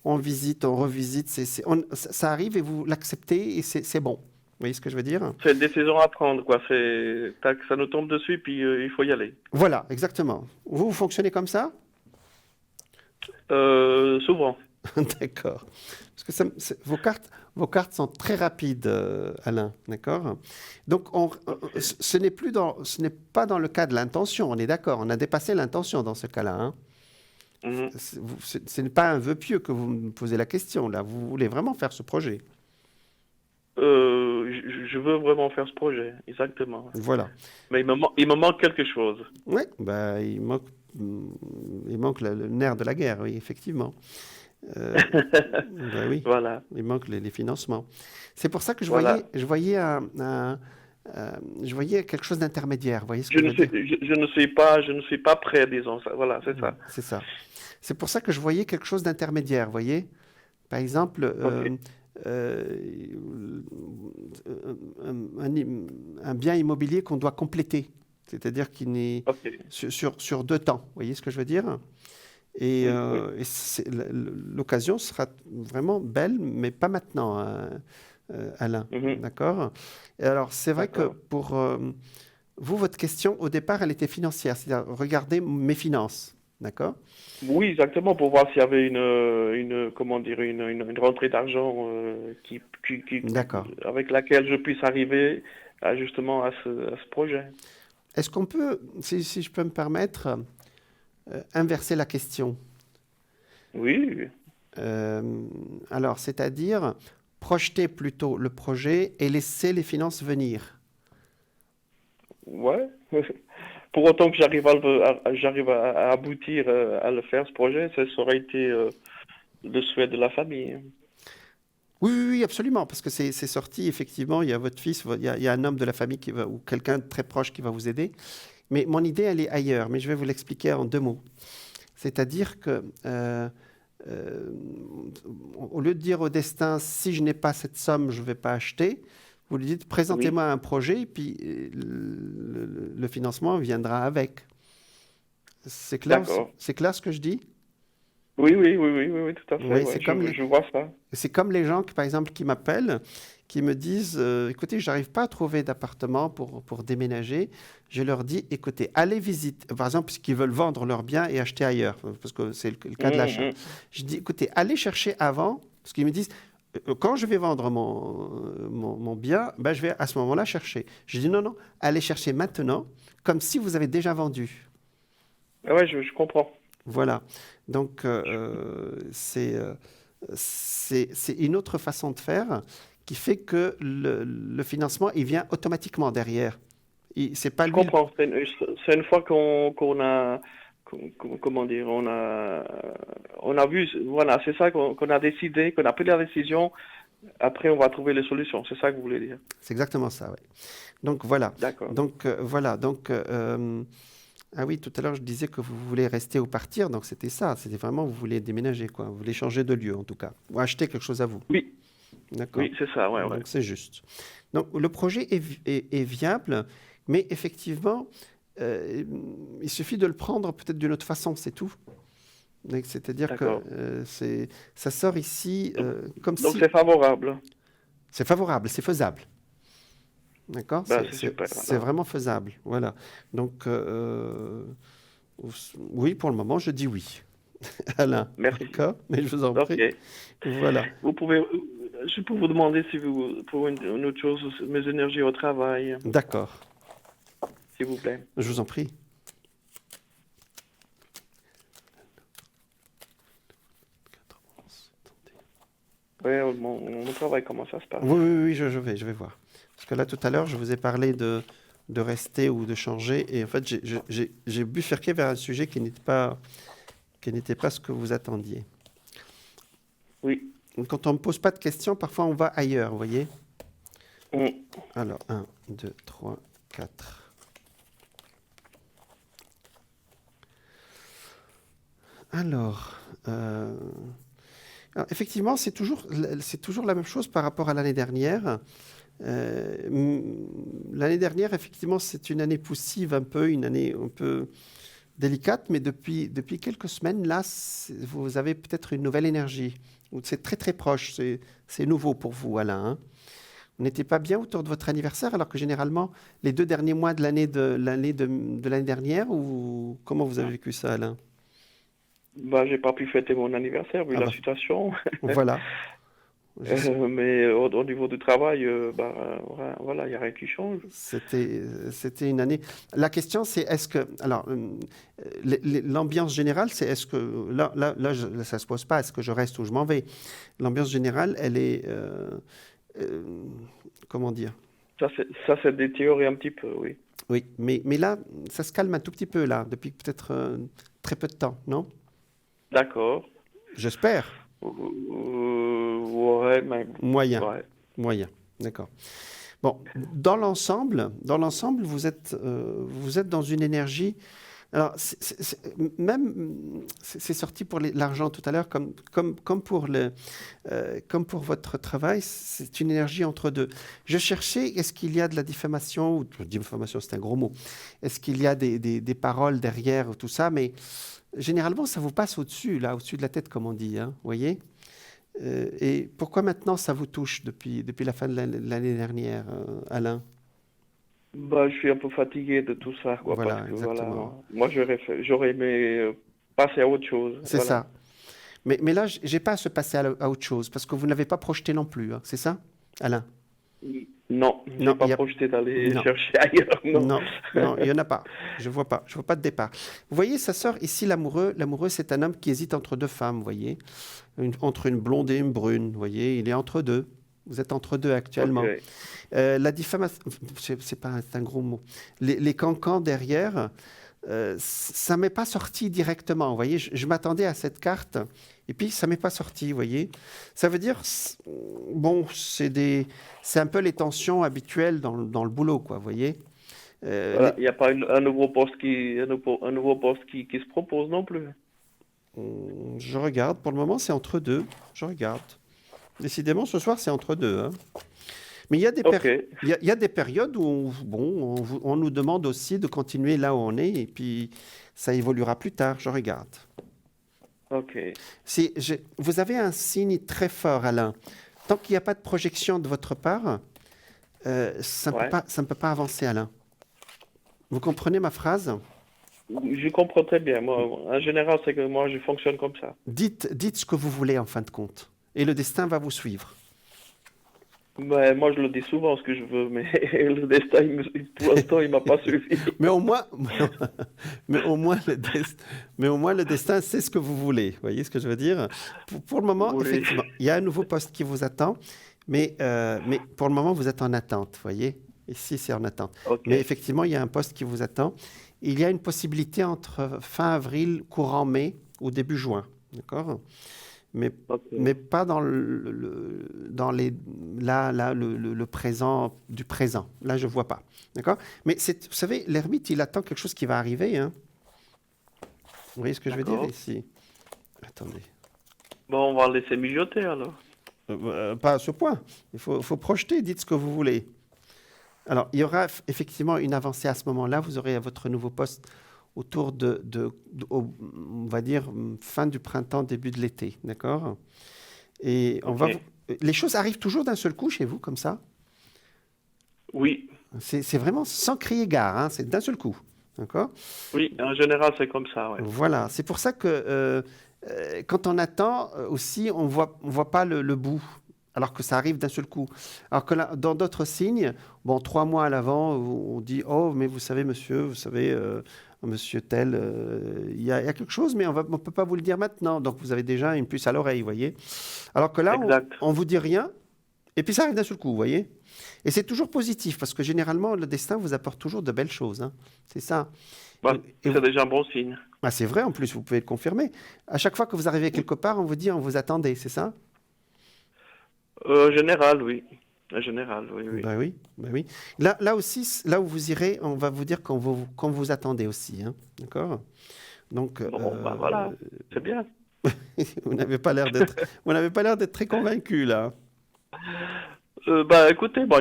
on visite, on revisite, ça arrive et vous l'acceptez et c'est bon. Vous voyez ce que je veux dire? C'est une décision à prendre, quoi. C'est, tac, ça nous tombe dessus, puis il faut y aller. Voilà, exactement. Vous fonctionnez comme ça? Souvent. D'accord. Parce que vos cartes sont très rapides, Alain. D'accord? Donc, ce n'est pas dans le cas de l'intention. On est d'accord. On a dépassé l'intention dans ce cas-là, hein. Mhm. Ce n'est pas un vœu pieux que vous me posez la question, là. Vous voulez vraiment faire ce projet. Je veux vraiment faire ce projet, exactement. Voilà. Mais il me manque quelque chose. Oui, bah, il manque le nerf de la guerre, oui, effectivement. Bah oui, Voilà, il manque les financements. C'est pour ça que voilà. je voyais quelque chose d'intermédiaire. Vous voyez ce Je que je ne veux suis, dire? je ne suis pas prêt, disons ça. Voilà, c'est ça. C'est ça. C'est pour ça que je voyais quelque chose d'intermédiaire. Vous voyez? Par exemple, Ok, euh, un bien immobilier qu'on doit compléter. C'est-à-dire qu'il n'est ok. sur 2 temps. Vous voyez ce que je veux dire? Et, Oui, oui. l'occasion sera vraiment belle, mais pas maintenant, hein, Alain. Mhm. D'accord? Et alors, c'est vrai que D'accord. pour vous, votre question, au départ, elle était financière. C'est-à-dire, regardez mes finances. D'accord? Oui, exactement, pour voir s'il y avait comment dire, une rentrée d'argent D'accord. avec laquelle je puisse arriver justement à ce projet. Est-ce qu'on peut, si je peux me permettre, inverser la question? Oui, Euh, alors, c'est-à-dire projeter plutôt le projet et laisser les finances venir. ouais. Pour autant que j'arrive à aboutir à le faire, ce projet, ça aurait été le souhait de la famille. Oui, oui, oui, absolument, parce que c'est sorti, effectivement, il y a votre fils, il y a un homme de la famille ou quelqu'un de très proche qui va vous aider. Mais mon idée, elle est ailleurs, mais je vais vous l'expliquer en 2 mots. C'est-à-dire que, euh, au lieu de dire au destin, si je n'ai pas cette somme, je ne vais pas acheter, vous lui dites, Oui, présentez-moi un projet, et puis le financement viendra avec. d'accord. C'est clair ce que je dis? Oui, tout à fait. Oui, Ouais, je vois ça. c'est comme les gens, par exemple, qui m'appellent, qui me disent, écoutez, j'arrive pas à trouver d'appartement pour déménager. Je leur dis, écoutez, allez visiter, par exemple, puisqu'ils veulent vendre leurs biens et acheter ailleurs, parce que c'est le cas de l'achat. Mhm. Je dis, écoutez, allez chercher avant, parce qu'ils me disent, quand je vais vendre mon bien, ben, je vais à ce moment-là chercher. Je dis, non, non, allez chercher maintenant, comme si vous avez déjà vendu. Ah ouais, je comprends. Voilà. Donc, c'est une autre façon de faire qui fait que le financement, il vient automatiquement derrière. C'est pas Je lui. comprends. C'est une fois qu'on a, comment dire, on a vu, voilà, c'est ça qu'on a décidé, qu'on a pris la décision. Après, on va trouver les solutions. C'est ça que vous voulez dire. C'est exactement ça, oui. Donc, voilà. D'accord. Donc, voilà. Donc, ah oui, tout à l'heure, je disais que vous voulez rester ou partir. Donc, c'était ça. C'était vraiment, vous voulez déménager, quoi. Vous voulez changer de lieu, en tout cas. Ou acheter quelque chose à vous. Oui, D'accord. oui, c'est ça, ouais. Donc, c'est juste. Donc, le projet est viable, mais effectivement, euh, il suffit de le prendre peut-être d'une autre façon, c'est tout. Donc, c'est-à-dire que D'accord. ça sort ici comme Donc si c'est favorable. c'est favorable, c'est faisable. D'accord? Ben, c'est super. C'est Alors. vraiment faisable. Voilà. Donc, oui, pour le moment, je dis oui. Alain, Merci. d'accord? Mais je vous en Ok. prie. Voilà. Vous pouvez, je peux vous demander si vous, pour une autre chose, mes énergies au travail, D'accord. s'il vous plaît. Je vous en prie. Oui, mon travail, comment ça se passe? Oui, oui, oui, je vais voir. Parce que là, tout à l'heure, je vous ai parlé de rester ou de changer. Et en fait, j'ai bifurqué vers un sujet qui n'était pas ce que vous attendiez. Oui. Quand on ne me pose pas de questions, parfois on va ailleurs, vous voyez? Mm. Alors, 1, 2, 3, 4. Alors, effectivement, c'est toujours la même chose par rapport à l'année dernière. L'année dernière, effectivement, c'est une année poussive un peu, une année un peu délicate, mais depuis quelques semaines, là, vous avez peut-être une nouvelle énergie. C'est très très proche, c'est nouveau pour vous, Alain, hein. Vous n'étiez pas bien autour de votre anniversaire, alors que généralement, les 2 derniers mois de l'année dernière, ou comment vous avez vécu ça, Alain? Bah, j'ai pas pu fêter mon anniversaire vu Ah la bah, situation. voilà. Je sais- Mais au niveau du travail, bah, voilà, il n'y a rien qui change. C'était une année. La question, c'est est-ce que. Alors, l'ambiance générale, c'est est-ce que. Ça ne se pose pas, est-ce que je reste ou je m'en vais? L'ambiance générale, elle est. Euh, comment dire? Ça s'est détérioré un petit peu, oui. Oui, mais là, ça se calme un tout petit peu, là, depuis peut-être très peu de temps, non? D'accord. J'espère. Ouais, mais Moyen. ouais. Moyen. D'accord. Bon, dans l'ensemble, vous êtes dans une énergie. Alors, c'est sorti pour l'argent tout à l'heure, comme pour votre travail, c'est une énergie entre deux. Je cherchais, est-ce qu'il y a de la diffamation, ou diffamation, c'est un gros mot, est-ce qu'il y a des paroles derrière, tout ça, mais généralement, ça vous passe au-dessus, là, au-dessus de la tête, comme on dit, hein, vous voyez? Et pourquoi maintenant ça vous touche depuis la fin de l'année dernière, Alain? Bah, je suis un peu fatigué de tout ça, quoi, parce Voilà, que voilà, exactement. moi j'aurais aimé passer à autre chose, C'est voilà. ça. Mais là, j'ai pas à se passer à autre chose, parce que vous n'avez pas projeté non plus, hein, c'est ça, Alain? Non, j'ai Non, pas projeté d'aller non, chercher ailleurs, non. non, non, il n'y en a pas. Je vois pas de départ. Vous voyez, sa sœur, ici, l'amoureux. L'amoureux, c'est un homme qui hésite entre deux femmes, vous voyez, entre une blonde et une brune, vous voyez, il est entre deux. Vous êtes entre deux Ok, actuellement. La diffamation, c'est pas c'est un gros mot. Les cancans derrière, ça m'est pas sorti directement. Vous voyez, je m'attendais à cette carte et puis ça m'est pas sorti. Vous voyez, ça veut dire bon, c'est un peu les tensions habituelles dans le boulot, quoi. Vous voyez. voilà, il n'y a pas un nouveau poste un nouveau poste qui se propose non plus. Je regarde. Pour le moment, c'est entre deux. Je regarde. Décidément, ce soir, c'est entre deux, hein. Mais il y a des Ok, il y a des périodes où on nous demande aussi de continuer là où on est et puis ça évoluera plus tard. Je regarde. Ok. Vous avez un signe très fort, Alain. Tant qu'il n'y a pas de projection de votre part, ça Ouais. ne peut pas avancer, Alain. Vous comprenez ma phrase? Je comprends très bien. Moi, en général, c'est que moi, je fonctionne comme ça. Dites ce que vous voulez en fin de compte. Et le destin va vous suivre. Ben, moi, je le dis souvent ce que je veux, mais le destin, pour l'instant, il m'a pas suivi. Mais au moins, mais au moins mais au moins le destin, c'est ce que vous voulez. Vous voyez ce que je veux dire? Pour le moment, Oui. effectivement, il y a un nouveau poste qui vous attend, mais pour le moment, vous êtes en attente. Vous voyez? Ici, c'est en attente. Ok. Mais effectivement, il y a un poste qui vous attend. Il y a une possibilité entre fin avril, courant mai ou début juin. D'accord? Ok. Mais pas dans dans le présent du présent. Là, je ne vois pas. D'accord? Mais vous savez, l'ermite, il attend quelque chose qui va arriver. Hein. Vous voyez ce que je veux dire D'accord. ici? Attendez. Bon, on va le laisser mijoter alors. Pas à ce point. Il faut projeter, dites ce que vous voulez. Alors, il y aura effectivement une avancée à ce moment-là. Vous aurez votre nouveau poste autour on va dire, fin du printemps, début de l'été. D'accord? Et Ok. les choses arrivent toujours d'un seul coup chez vous, comme ça? Oui. C'est vraiment sans crier gare, hein, c'est d'un seul coup. D'accord? Oui, en général, c'est comme ça, ouais. Voilà, c'est pour ça que quand on attend aussi, on voit pas le bout, alors que ça arrive d'un seul coup. Alors que là, dans d'autres signes, bon, 3 mois à l'avant, on dit, oh, mais vous savez, monsieur, monsieur tel, il y a quelque chose, mais on ne peut pas vous le dire maintenant. Donc, vous avez déjà une puce à l'oreille, vous voyez. Alors que là, Exact. on vous dit rien, et puis ça arrive d'un seul coup, vous voyez. Et c'est toujours positif, parce que généralement, le destin vous apporte toujours de belles choses. Hein. C'est ça. Bah, Et c'est déjà un bon signe. ah, c'est vrai, en plus, vous pouvez le confirmer. À chaque fois que vous arrivez quelque part, on vous dit, on vous attendait, c'est ça? En général, oui. En général, oui, oui. Ben oui, ben oui. Là aussi, là où vous irez, on va vous dire qu'on vous attendait aussi. Hein. D'accord? Donc, Bon, bah voilà, c'est bien. vous n'avez pas l'air d'être très convaincu, là. Bah écoutez, moi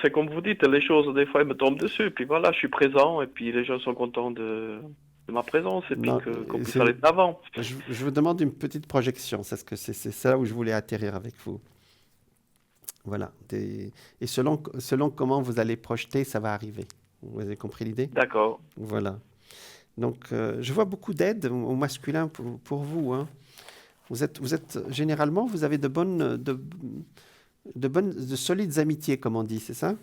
c'est comme vous dites, les choses des fois elles me tombent dessus, puis voilà, je suis présent et puis les gens sont contents de ma présence et puis Non, qu'on puisse aller de l'avant. je vous demande une petite projection, c'est là où je voulais atterrir avec vous. Voilà. Et selon comment vous allez projeter, ça va arriver. Vous avez compris l'idée? D'accord. Voilà. Donc, je vois beaucoup d'aide au masculin pour vous. Hein. Généralement, vous avez de solides amitiés, comme on dit, c'est ça?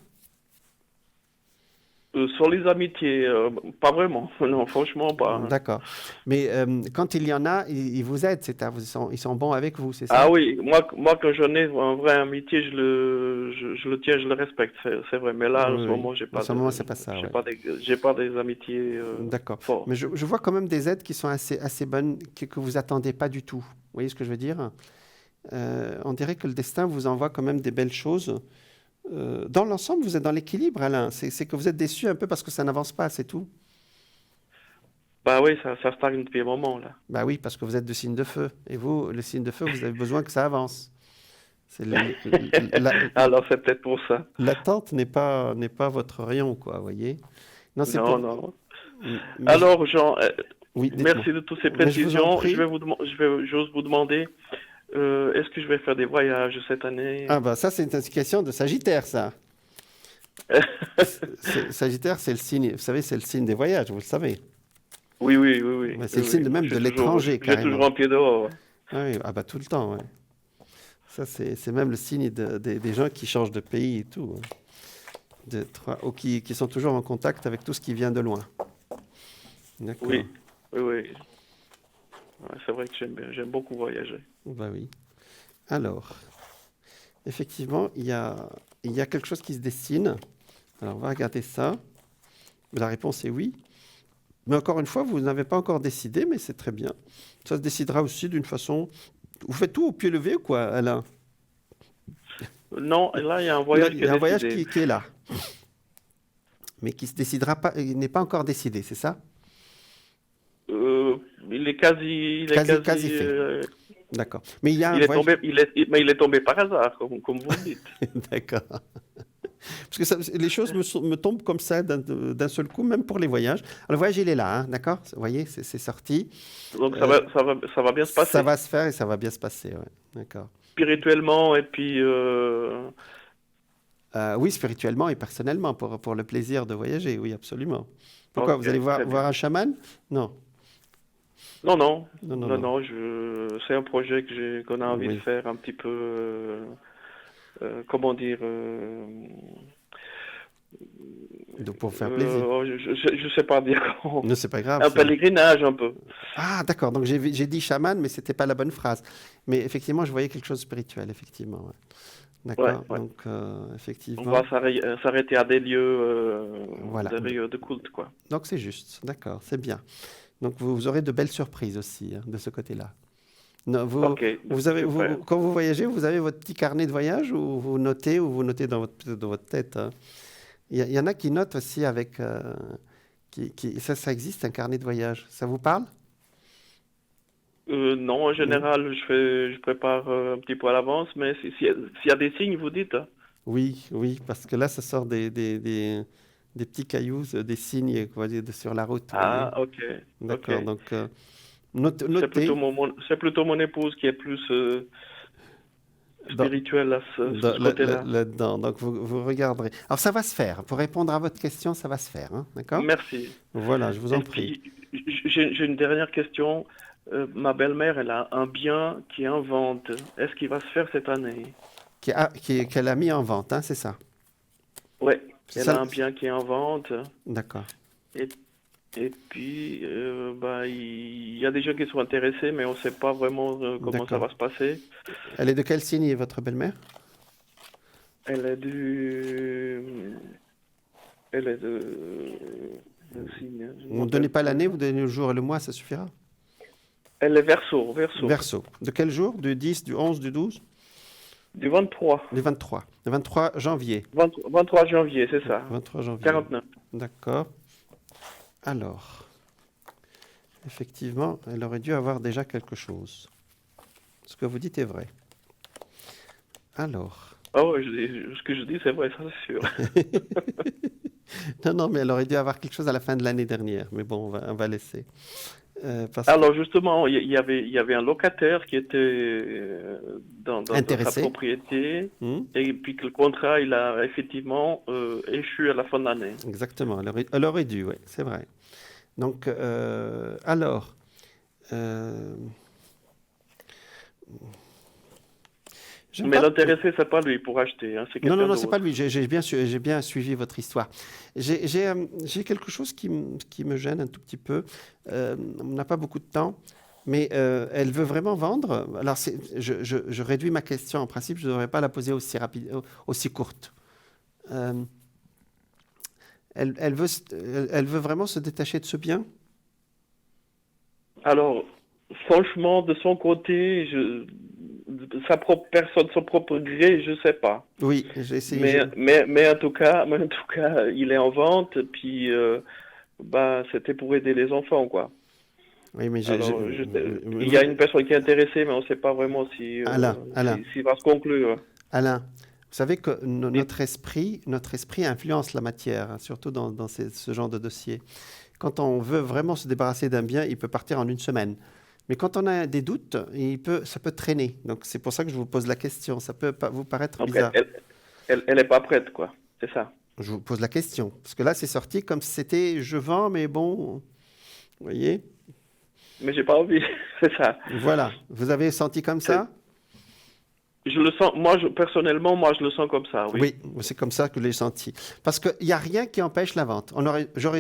Sur les amitiés, pas vraiment. Non, franchement, pas. D'accord. Mais quand il y en a, ils vous aident, ils sont bons avec vous, c'est ça? Ah oui, moi quand j'en ai un vrai amitié, je le tiens, je le respecte, c'est vrai. Mais là, en ce Oui. moment, j'ai En pas ce moment, c'est pas ça. Ouais. j'ai pas des amitiés D'accord. fortes. Mais je vois quand même des aides qui sont assez bonnes, que vous attendez pas du tout. Vous voyez ce que je veux dire? On dirait que le destin vous envoie quand même des belles choses. Dans l'ensemble, vous êtes dans l'équilibre, Alain. C'est que vous êtes déçu un peu parce que ça n'avance pas, c'est tout. Bah oui, ça stagne depuis un moment là. Bah oui, parce que vous êtes de signe de feu. Et vous, le signe de feu, vous avez besoin que ça avance. C'est Alors c'est peut-être pour ça. l'attente n'est pas votre rayon, quoi, vous voyez? Non, c'est Non, pour... non. Mais Alors Jean, oui, dites-moi. merci de toutes ces Mais je vous en précisions. prie. J'ose vous demander, est-ce que je vais faire des voyages cette année? Ah bah ça, c'est une indication de Sagittaire, ça. Sagittaire, c'est le signe, vous savez, c'est le signe des voyages, vous le savez. Oui, oui, oui, oui. Ouais, c'est le signe même de J'ai l'étranger, toujours- J'ai carrément. toujours un pied dehors. Ah oui, ah bah tout le temps, ouais. Ça, c'est même le signe des gens qui changent de pays et tout. Hein. Ou qui sont toujours en contact avec tout ce qui vient de loin. D'accord. Oui, oui, oui. Ouais, c'est vrai que j'aime beaucoup voyager. Bah oui. Alors, effectivement, il y a quelque chose qui se dessine. Alors, on va regarder ça. La réponse est oui. Mais encore une fois, vous n'avez pas encore décidé, mais c'est très bien. Ça se décidera aussi d'une façon... Vous faites tout au pied levé ou quoi, Alain? Non, là, il y a un Là, voyage il qui y a un est voyage décidé. qui est là, mais qui se décidera pas, il n'est pas encore décidé, c'est ça? Il est quasi Quasi fait. D'accord. Mais il y a un il est voyage... tombé, mais il est tombé par hasard, comme vous le dites. D'accord. Parce que les choses me tombent comme ça d'un seul coup, même pour les voyages. Alors, le voyage, il est là, hein, d'accord? Vous voyez, c'est sorti. Donc ça va bien se passer. Ça va se faire et ça va bien se passer, ouais. D'accord. Spirituellement et puis Oui, spirituellement et personnellement, pour le plaisir de voyager, oui, absolument. Pourquoi? ok, Vous allez très voir bien. un chaman? Non. Non, non, Non, non, non, non. non, c'est un projet qu'on a envie de Oui. faire un petit peu, comment dire, Donc, pour faire plaisir. je sais pas dire comment. Non, c'est pas grave. Un pèlerinage un peu. Ah, d'accord. Donc, j'ai dit chaman, mais c'était pas la bonne phrase. Mais effectivement, je voyais quelque chose de spirituel, effectivement. Ouais. D'accord. Ouais. Donc, On effectivement. va s'arrêter à des lieux, Voilà. des lieux de culte, quoi. Donc, c'est juste. D'accord. C'est bien. Donc, vous aurez de belles surprises aussi, hein, de ce côté-là. Non, Ok, super. quand vous voyagez, vous avez votre petit carnet de voyage ou vous notez dans votre tête, hein. Il y en a qui notent aussi avec... ça existe, un carnet de voyage. Ça vous parle? Non, en général, je prépare un petit peu à l'avance, mais s'il y a des signes, vous dites, hein. Oui, oui, parce que là, ça sort des petits cailloux, des signes vous voyez, sur la route. Vous voyez. Ah, ok, D'accord, ok. donc C'est notez plutôt mon épouse qui est plus dans- spirituelle à ce côté-là. là-dedans. Donc vous regarderez. Alors ça va se faire. Pour répondre à votre question, ça va se faire, hein, d'accord? Merci. Voilà, je vous en Et prie. puis, j'ai une dernière question. Ma belle-mère, elle a un bien qui est en vente. Est-ce qu'il va se faire cette année? Qu'elle a mis en vente, hein, c'est ça? Ouais, C'est elle ça, a un bien qui est en vente. d'accord. Et, et puis, il y a des gens qui sont intéressés, mais on ne sait pas vraiment comment ça D'accord. va se passer. Elle est de quel signe, votre belle-mère? Elle est Elle est de signe. Je Vous m'en ne donnez rappelle pas plus. l'année, vous donnez le jour et le mois, ça suffira? Elle est Verseau. Verseau. De quel jour? Du 10, du 11, du 12? Du 23. Du 23. Le 23 janvier. 23 janvier, c'est ça. 23 janvier. 49. D'accord. Alors, effectivement, elle aurait dû avoir déjà quelque chose. Ce que vous dites est vrai. Alors, Oh, ce que je dis, c'est vrai, ça c'est sûr. non, mais elle aurait dû avoir quelque chose à la fin de l'année dernière. Mais bon, on va laisser. Parce que Alors justement, il y avait un locataire qui était dans sa intéressé. propriété, Hmm, et puis que le contrat, il a effectivement échu à la fin de l'année. exactement. Elle aurait dû, oui, c'est vrai. Donc, alors, euh, j'aime Mais pas- l'intéressé, c'est pas lui pour acheter, hein, c'est Non, quelqu'un non, c'est pas d'autre. lui. J'ai bien suivi votre histoire. J'ai quelque chose qui me gêne un tout petit peu. On n'a pas beaucoup de temps, mais elle veut vraiment vendre. Alors, je réduis ma question. En principe, je ne devrais pas la poser aussi rapide, aussi courte. Euh, elle veut vraiment se détacher de ce bien? Alors, franchement, de son côté, sa propre personne, son propre gré, je sais pas. Oui, j'ai essayé. Mais en tout cas, il est en vente, puis bah, c'était pour aider les enfants, quoi. Oui, mais Alors, il y a une personne qui est intéressée, mais on ne sait pas vraiment Alain, s'il va se conclure. Alain, vous savez que notre esprit influence la matière, hein, surtout dans ce genre de dossier. Quand on veut vraiment se débarrasser d'un bien, il peut partir en une semaine. Mais quand on a des doutes, ça peut traîner. Donc c'est pour ça que je vous pose la question. Ça peut vous paraître Donc, bizarre. elle est pas prête, quoi. C'est ça. Je vous pose la question. Parce que là, c'est sorti comme si c'était je vends, mais bon, vous voyez? Mais j'ai pas envie. C'est ça. Voilà. Vous avez senti comme ça? Je le sens, personnellement, je le sens comme ça, oui. Oui, c'est comme ça que je l'ai senti. Parce qu'il n'y a rien qui empêche la vente.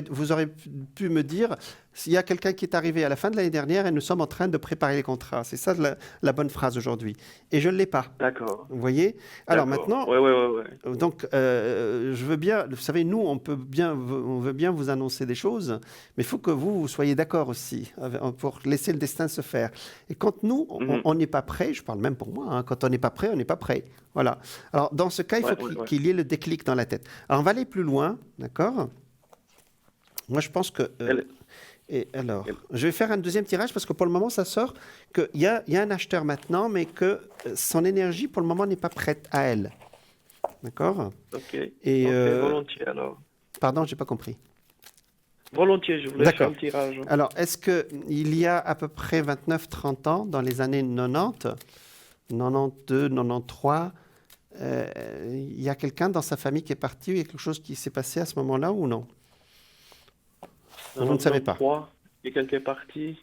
Vous aurez pu me dire, s'il y a quelqu'un qui est arrivé à la fin de l'année dernière et nous sommes en train de préparer les contrats. C'est ça la bonne phrase aujourd'hui. Et je ne l'ai pas. D'accord. Vous voyez? Alors D'accord. maintenant, Ouais. donc, je veux bien, vous savez, nous, on veut bien vous annoncer des choses, mais il faut que vous soyez d'accord aussi pour laisser le destin se faire. Et quand nous, on n'est pas prêt, je parle même pour moi, hein, quand on n'est pas prêt, on n'est pas prêt. Voilà. Alors, dans ce cas, il faut qu'il y ait le déclic dans la tête. Alors, on va aller plus loin, d'accord? Moi, je pense que... Et alors, je vais faire un deuxième tirage parce que pour le moment, ça sort qu'il y a un acheteur maintenant, mais que son énergie, pour le moment, n'est pas prête à elle. D'accord? Ok. Et, Ok, volontiers alors. pardon, j'ai pas compris. Volontiers, je voulais faire D'accord. un tirage. Alors, est-ce qu'il y a à peu près 29-30 ans, dans les années 90, 92, 93, il y a quelqu'un dans sa famille qui est parti, ou il y a quelque chose qui s'est passé à ce moment-là ou non? Vous ne savez pas? 93, il y a quelqu'un qui est parti.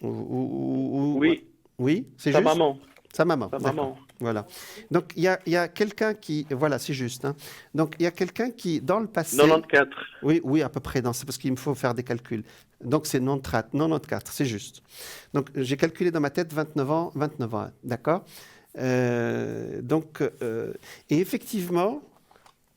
Oui. Oui, Oui, c'est sa juste? maman. Sa maman, Sa d'accord. maman. Voilà. Donc, il y a quelqu'un qui... Voilà, c'est juste, hein. Donc, il y a quelqu'un qui, dans le passé... 94. Oui, oui, à peu près. C'est parce qu'il me faut faire des calculs. Donc, c'est 94, c'est juste. Donc, j'ai calculé dans ma tête 29 ans, d'accord? Et effectivement,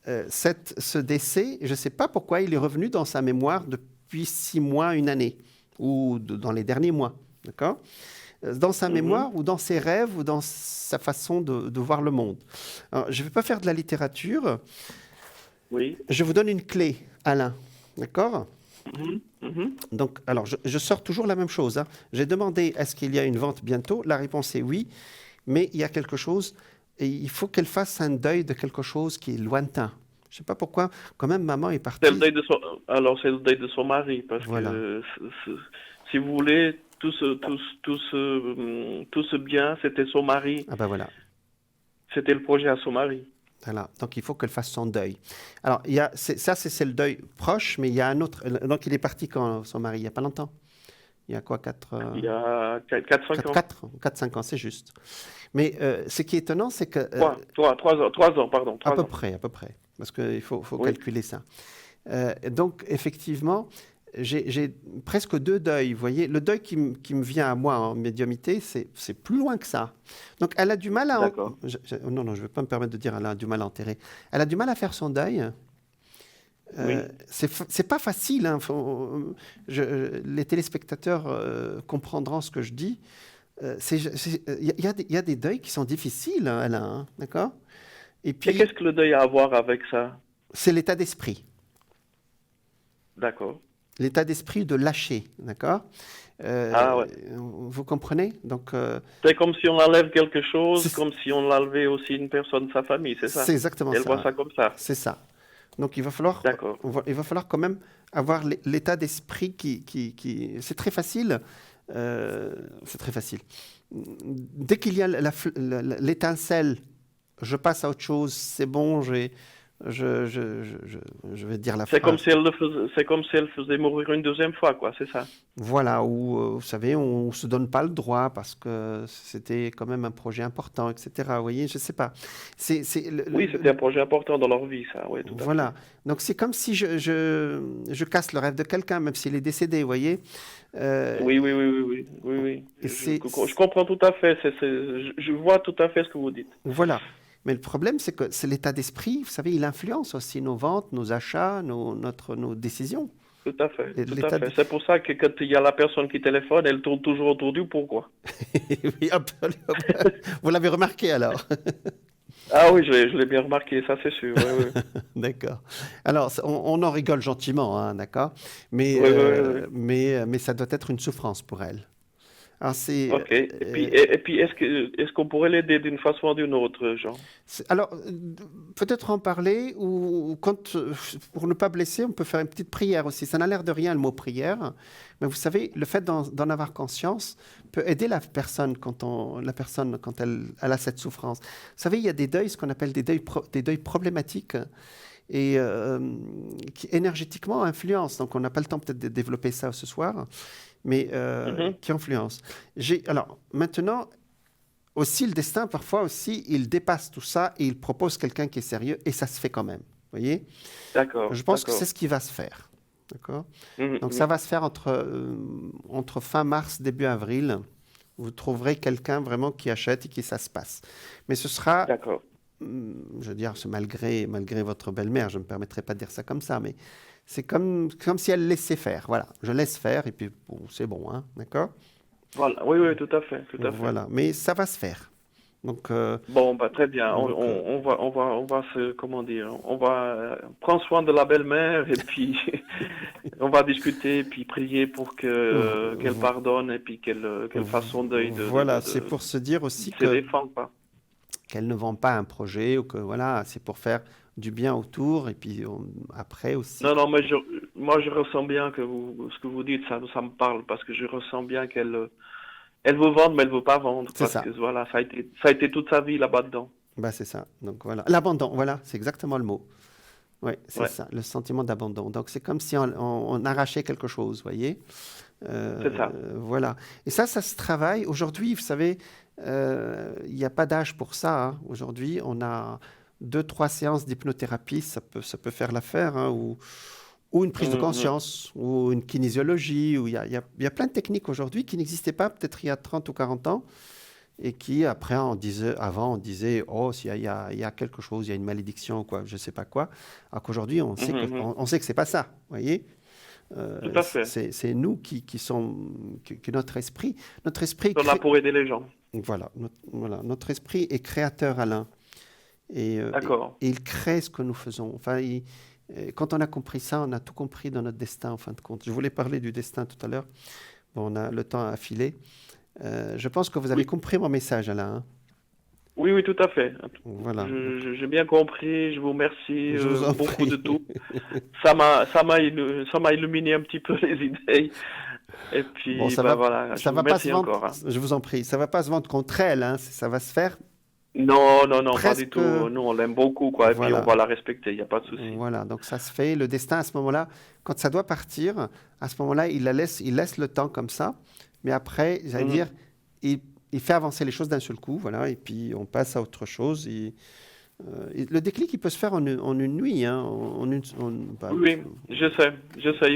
ce décès, je ne sais pas pourquoi il est revenu dans sa mémoire depuis 6 mois, une année, ou dans les derniers mois, d'accord? Dans sa mémoire ou dans ses rêves ou dans sa façon de voir le monde. Alors, je ne vais pas faire de la littérature. Oui. Je vous donne une clé, Alain. D'accord? Mhm, mhm. Donc, alors, je sors toujours la même chose, hein. J'ai demandé est-ce qu'il y a une vente bientôt? La réponse est oui, mais il y a quelque chose et il faut qu'elle fasse un deuil de quelque chose qui est lointain. Je ne sais pas pourquoi, quand même, maman est partie. C'est le deuil de son... Alors, c'est le deuil de son mari, parce Voilà. que, si vous voulez, tout ce bien, c'était son mari. Ah ben voilà. C'était le projet à son mari. Voilà. Donc, il faut qu'elle fasse son deuil. Alors, c'est le deuil proche, mais il y a un autre. Donc, il est parti quand son mari? Il n'y a pas longtemps. Il y a quoi, Il y a 4-5 ans. 4-5 ans, c'est juste. Mais ce qui est étonnant, c'est que... 3 ans, pardon. à 3 peu ans. près, parce qu'il faut Oui. calculer ça. Donc, effectivement, j'ai presque 2 deuils. Vous voyez, le deuil qui me vient à moi en médiumité, c'est plus loin que ça. Donc, elle a du mal à... D'accord. Non, je ne vais pas me permettre de dire elle a du mal à enterrer. Elle a du mal à faire son deuil. Oui. C'est pas facile, hein. Les téléspectateurs comprendront ce que je dis. Il y a des deuils qui sont difficiles, hein, Alain, hein, d'accord? Et Et puis, qu'est-ce que le deuil a à voir avec ça? c'est l'état d'esprit. D'accord. L'état d'esprit de lâcher, d'accord? Ah ouais. Vous comprenez? Donc, C'est comme si on enlève quelque chose, C'est- comme si on enlevait aussi une personne de sa famille, c'est ça? c'est exactement Elle ça. voit ça comme ça. C'est ça. Donc, il va falloir quand même avoir l'état d'esprit qui... C'est très facile. C'est très facile. Dès qu'il y a l'étincelle, je passe à autre chose, c'est bon, je vais dire la C'est comme phrase. si elle le faisait, c'est comme si elle faisait mourir une deuxième fois, quoi, c'est ça? Voilà, où, vous savez, on ne se donne pas le droit parce que c'était quand même un projet important, etc. Vous voyez, je ne sais pas. Oui, c'était un projet important dans leur vie, ça, oui, tout à fait. Voilà. Donc, c'est comme si je casse le rêve de quelqu'un, même s'il est décédé, vous voyez. Oui. Et Je comprends tout à fait, je vois tout à fait ce que vous dites. Voilà. Mais le problème, c'est que c'est l'état d'esprit, vous savez, il influence aussi nos ventes, nos achats, nos décisions. Tout à fait, Et tout l'état à fait. de- C'est pour ça que quand il y a la personne qui téléphone, elle tourne toujours autour du pourquoi. Oui, absolument. Vous l'avez remarqué alors? Ah oui, je l'ai bien remarqué, ça c'est sûr. Oui, oui. D'accord. Alors, on en rigole gentiment, hein, d'accord? Mais, Oui. mais ça doit être une souffrance pour elle. Alors, Ok. Et puis est-ce qu'on pourrait l'aider d'une façon ou d'une autre, Jean? alors, peut-être en parler, ou quand, pour ne pas blesser, on peut faire une petite prière aussi. Ça n'a l'air de rien, le mot prière, mais vous savez, le fait d'en avoir conscience peut aider la personne quand elle a cette souffrance. Vous savez, il y a des deuils, ce qu'on appelle des deuils problématiques, et qui énergétiquement influencent. Donc, on n'a pas le temps peut-être de développer ça ce soir, mais qui influencent. Alors, maintenant, aussi, le destin, parfois aussi, il dépasse tout ça et il propose quelqu'un qui est sérieux, et ça se fait quand même. Vous voyez? D'accord. Je pense que d'accord. c'est ce qui va se faire. D'accord? Mhm, Donc, mhm. ça va se faire entre fin mars, début avril. Vous trouverez quelqu'un vraiment qui achète et qui ça se passe. Mais ce sera... D'accord. Je veux dire, c'est malgré votre belle-mère, je ne me permettrai pas de dire ça comme ça, mais c'est comme si elle laissait faire. Voilà, je laisse faire et puis bon, c'est bon, hein, d'accord? Voilà. Oui, tout à fait, tout à fait. Voilà, mais ça va se faire. Donc, Bon, bah très bien. Donc, On va se, comment dire, on va prendre soin de la belle-mère et puis on va discuter et puis prier pour qu'elle pardonne et puis qu'elle fasse son deuil voilà, c'est pour se dire aussi se que défend pas. qu'elle ne vend pas un projet ou que voilà, c'est pour faire du bien autour et puis après aussi. Non, non, mais moi je ressens bien que ce que vous dites, ça me parle parce que je ressens bien elle veut vendre, mais elle veut pas vendre C'est parce ça. que voilà, ça a été toute sa vie là-bas dedans. Bah, c'est ça. Donc voilà. L'abandon, voilà, c'est exactement le mot. Oui, c'est Ouais, ça, le sentiment d'abandon. Donc c'est comme si on arrachait quelque chose, vous voyez. c'est ça. Voilà. Et ça se travaille. Aujourd'hui, vous savez, il n'y a pas d'âge pour ça, hein. Aujourd'hui, on a 2, 3 séances d'hypnothérapie, ça peut faire l'affaire, hein, ou une prise de Mhm, conscience, ou une kinésiologie, ou il y a plein de techniques aujourd'hui qui n'existaient pas peut-être il y a 30 ou 40 ans, et qui après, avant, on disait, oh, il y a quelque chose, il y a une malédiction, ou quoi, je ne sais pas quoi. Alors qu'aujourd'hui, on sait mhm, que, mhm. on sait que ce n'est pas ça, vous voyez. Tout à fait. C'est nous qui sommes, que notre esprit On est là pour aider les gens. voilà, notre esprit est créateur, Alain, D'accord. et il crée ce que nous faisons. Enfin, quand on a compris ça, on a tout compris dans notre destin, en fin de compte. Je voulais parler du destin tout à l'heure. Bon, on a le temps à filer. Je pense que vous avez Oui, compris mon message, Alain, hein. oui, oui, tout à fait. Voilà. Donc, J'ai bien compris. Je vous remercie je vous en beaucoup de prie. tout. Ça m'a illuminé un petit peu les idées. Et Bon, puis, bah voilà, je ça vous va pas se remercie vendre. encore, hein. Je vous en prie, ça va pas se vendre contre elle, hein. Ça va se faire Non, non, non, pas du presque. tout. Nous, on l'aime beaucoup, quoi. Et puis, on Voilà. va la respecter. Il n'y a pas de souci. Voilà, donc ça se fait. Le destin, à ce moment-là, quand ça doit partir, à ce moment-là, il laisse le temps comme ça. Mais après, j'allais Mhm. dire, il fait avancer les choses d'un seul coup, voilà, et puis on passe à autre chose. Et le déclic, il peut se faire en une nuit, hein, bah, Oui, je sais, je sais.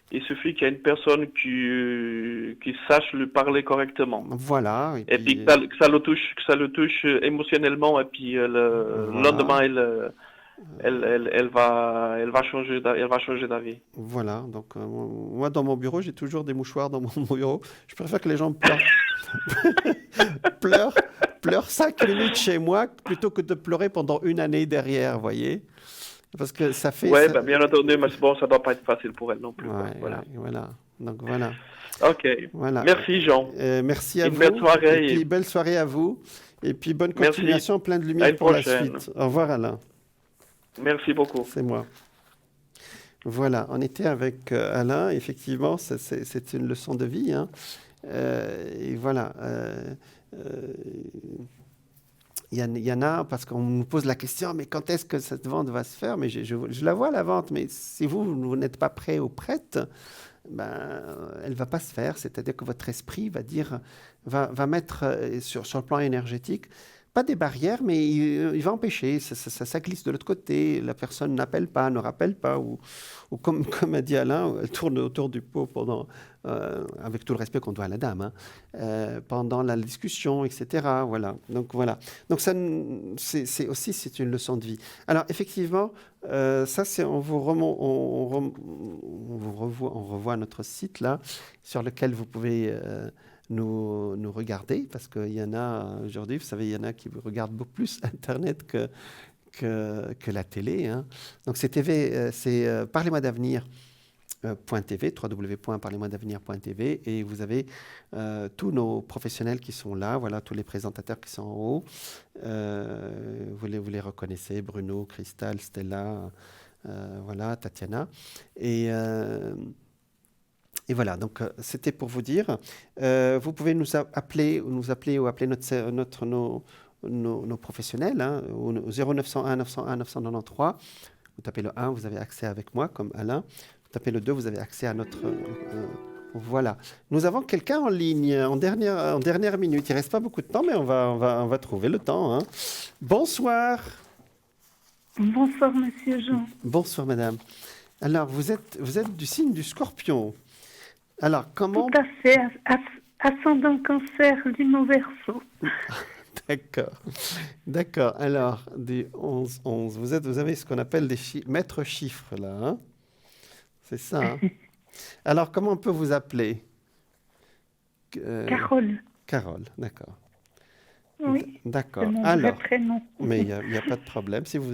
Il suffit qu'il y ait une personne qui sache lui parler correctement. voilà, et Et puis puis que ça le touche émotionnellement. Et puis le voilà, lendemain, elle va changer d'avis. voilà. Donc moi, dans mon bureau, j'ai toujours des mouchoirs dans mon bureau. Je préfère que les gens pleurent, pleurent, pleurent 5 minutes chez moi plutôt que de pleurer pendant une année derrière, vous voyez. Parce que ça fait Ouais, ça. ben, bien entendu, mais bon, ça doit pas être facile pour elle non plus, quoi. Ouais, Voilà. ouais, voilà. Donc voilà, Ok. voilà. Merci, Jean. Merci à Une belle vous. Et soirée. puis belle soirée à vous. Et puis bonne Merci. continuation, plein de À lumière une pour la prochaine. suite. Au revoir, Alain. Merci beaucoup. C'est moi. Voilà, on était avec Alain. Effectivement, c'est une leçon de vie, hein. Et voilà. Euh, il y en a, parce qu'on nous pose la question, mais quand est-ce que cette vente va se faire? Mais je la vois, la vente, mais si vous n'êtes pas prêt ou prête, ben, elle ne va pas se faire. C'est-à-dire que votre esprit va mettre sur le plan énergétique, pas des barrières, mais il va empêcher. Ça glisse de l'autre côté. La personne n'appelle pas, ne rappelle pas, ou comme a dit Alain, elle tourne autour du pot avec tout le respect qu'on doit à la dame, hein, pendant la discussion, etc. Voilà. Donc voilà. Donc ça, c'est une leçon de vie. Alors effectivement, ça c'est on revoit notre site là, sur lequel vous pouvez nous regarder, parce qu'il y en a aujourd'hui, vous savez, il y en a qui regardent beaucoup plus Internet que la télé, hein. Donc c'est Parlez-moi d'avenir. .tv, www.parlez-moi-d'avenir.tv, et vous avez tous nos professionnels qui sont là, voilà, tous les présentateurs qui sont en haut. Vous les reconnaissez, Bruno, Christelle, Stella, voilà, Tatiana. Et voilà, donc c'était pour vous dire. Vous pouvez appeler ou appeler nos professionnels, hein, au 0901 901 993. Vous tapez le 1, vous avez accès avec moi, comme Alain. Vous tapez le 2, vous avez accès à notre... voilà. Nous avons quelqu'un en ligne, en dernière minute. Il ne reste pas beaucoup de temps, mais on va trouver le temps, hein. Bonsoir. Bonsoir, monsieur Jean. Bonsoir, madame. Alors, vous êtes du signe du Scorpion. Alors, comment... Tout à fait. Ascendant cancer, Lune au Verseau. D'accord. Alors, des 11. Vous avez ce qu'on appelle des maîtres chiffres, là, hein? C'est ça, hein? Alors, comment on peut vous appeler? Carole. Carole, d'accord. Oui, D'accord. c'est mon vrai Alors, prénom. mais il n'y a pas de problème. Si vous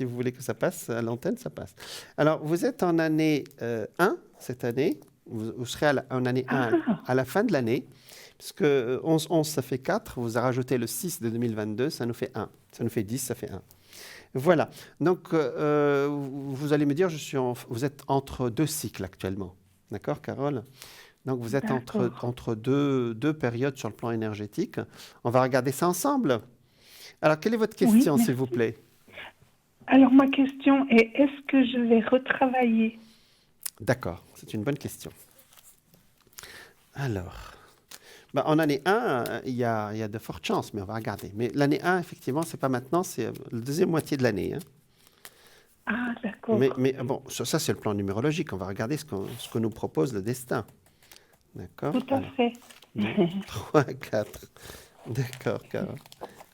voulez que ça passe à l'antenne, ça passe. Alors, vous êtes en année 1 cette année. Vous serez en année 1 à la fin de l'année. Parce que 11, 11, ça fait 4. Vous avez rajouté le 6 de 2022, ça nous fait 1. Ça nous fait 10, ça fait 1. Voilà. Donc, vous allez me dire, vous êtes entre deux cycles actuellement. D'accord, Carole? Donc, vous êtes entre deux périodes sur le plan énergétique. On va regarder ça ensemble. Alors, quelle est votre question, s'il vous plaît? Alors, ma question est, est-ce que je vais retravailler? D'accord, c'est une bonne question. Alors, en année 1, il y a de fortes chances, mais on va regarder. Mais l'année 1, effectivement, ce n'est pas maintenant, c'est la deuxième moitié de l'année. Hein. Ah, d'accord. Mais bon, ça, c'est le plan numérologique. On va regarder ce que nous propose le destin. D'accord? Tout à fait. 3, 4. D'accord, Carole.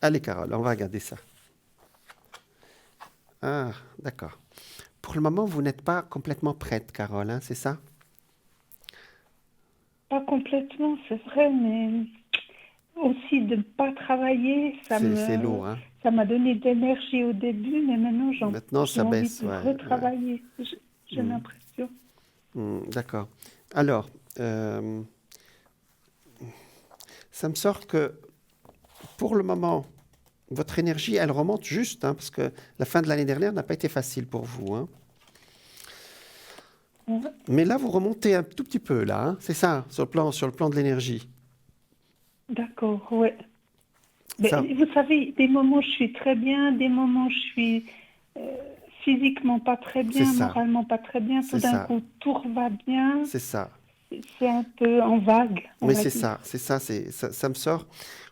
Allez, Carole, on va regarder ça. Ah, d'accord. Pour le moment, vous n'êtes pas complètement prête, Carole, hein, c'est ça? Pas complètement, c'est vrai, mais aussi de ne pas travailler, C'est lourd, hein? ça m'a donné de l'énergie au début, mais maintenant Maintenant, ça j'ai envie baisse, de ouais, retravailler. J'ai l'impression. D'accord. Alors, ça me sort que pour le moment, votre énergie, elle remonte juste, hein, parce que la fin de l'année dernière n'a pas été facile pour vous. Hein. Ouais. Mais là, vous remontez un tout petit peu, là. Hein, c'est ça, sur le plan de l'énergie. D'accord, ouais. Mais Ça- vous savez, des moments je suis très bien, des moments je suis physiquement pas très bien, C'est ça. moralement pas très bien. Tout C'est d'un ça. coup, tout va bien. C'est ça. C'est un peu en vague. on Mais va c'est dire. ça, ça me sort.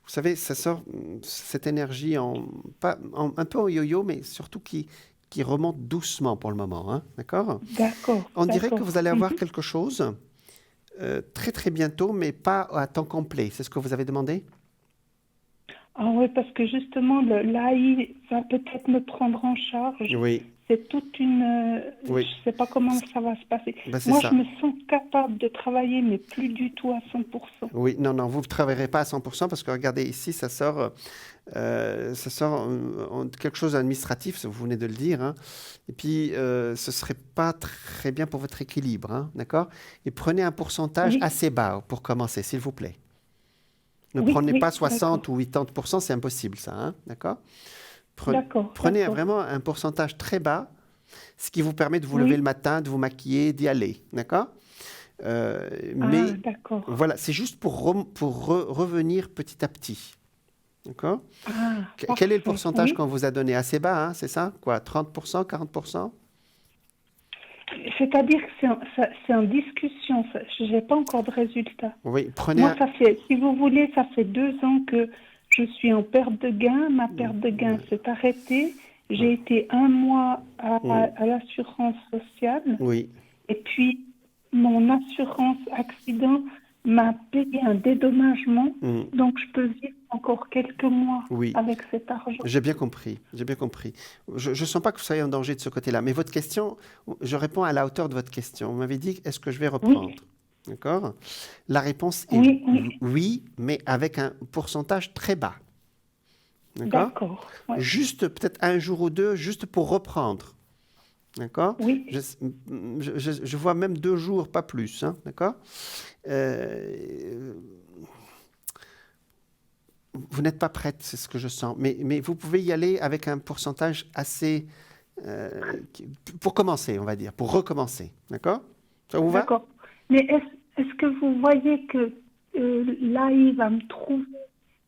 Vous savez, ça sort cette énergie un peu en yo-yo, mais surtout qui remonte doucement pour le moment. Hein, d'accord? D'accord. On dirait que d'accord. vous allez avoir Mhm. quelque chose très très bientôt, mais pas à temps complet. C'est ce que vous avez demandé? Ah ouais, parce que justement, l'AI va peut-être me prendre en charge. Oui, C'est toute une... Oui. Je sais pas comment ça va se passer. ben, c'est Moi, ça. je me sens capable de travailler, mais plus du tout à 100%. Oui, non, vous ne travaillerez pas à 100% parce que regardez ici, ça sort quelque chose d'administratif, vous venez de le dire. Hein. Et puis, ce ne serait pas très bien pour votre équilibre, hein, d'accord? Et prenez un pourcentage Oui. assez bas pour commencer, s'il vous plaît. Ne Oui, prenez oui, pas 60 d'accord. ou 80%, c'est impossible, ça, hein, d'accord? D'accord, Prenez d'accord. vraiment un pourcentage très bas, ce qui vous permet de vous Oui. lever le matin, de vous maquiller, d'y aller, d'accord? Ah, Mais d'accord. voilà, c'est juste pour revenir petit à petit. D'accord? Ah, Quel est le parfait. pourcentage Oui. qu'on vous a donné? Assez bas, hein, c'est ça? Quoi? 30%, 40%? C'est-à-dire que c'est en discussion. Je n'ai pas encore de résultat. Oui, prenez Moi, un... ça fait, si vous voulez, ça fait 2 ans que je suis en perte de gain. Ma perte de gain s'est arrêtée. J'ai été 1 mois à l'assurance sociale. Oui, Et puis, mon assurance accident m'a payé un dédommagement. Donc, je peux vivre encore quelques mois Oui. avec cet argent. j'ai bien compris, j'ai bien compris. Je ne sens pas que vous soyez en danger de ce côté-là, mais votre question, je réponds à la hauteur de votre question. Vous m'avez dit, est-ce que je vais reprendre? D'accord? La réponse est Oui, oui. oui, mais avec un pourcentage très bas. D'accord? D'accord. Ouais. Juste peut-être un jour ou deux, juste pour reprendre. D'accord? Oui. Je vois même 2 jours, pas plus. Hein, d'accord? Vous n'êtes pas prête, c'est ce que je sens. Mais vous pouvez y aller avec un pourcentage assez... pour commencer, on va dire, pour recommencer. D'accord? Ça vous va? D'accord. Mais est-ce que vous voyez que l'AI va me trouver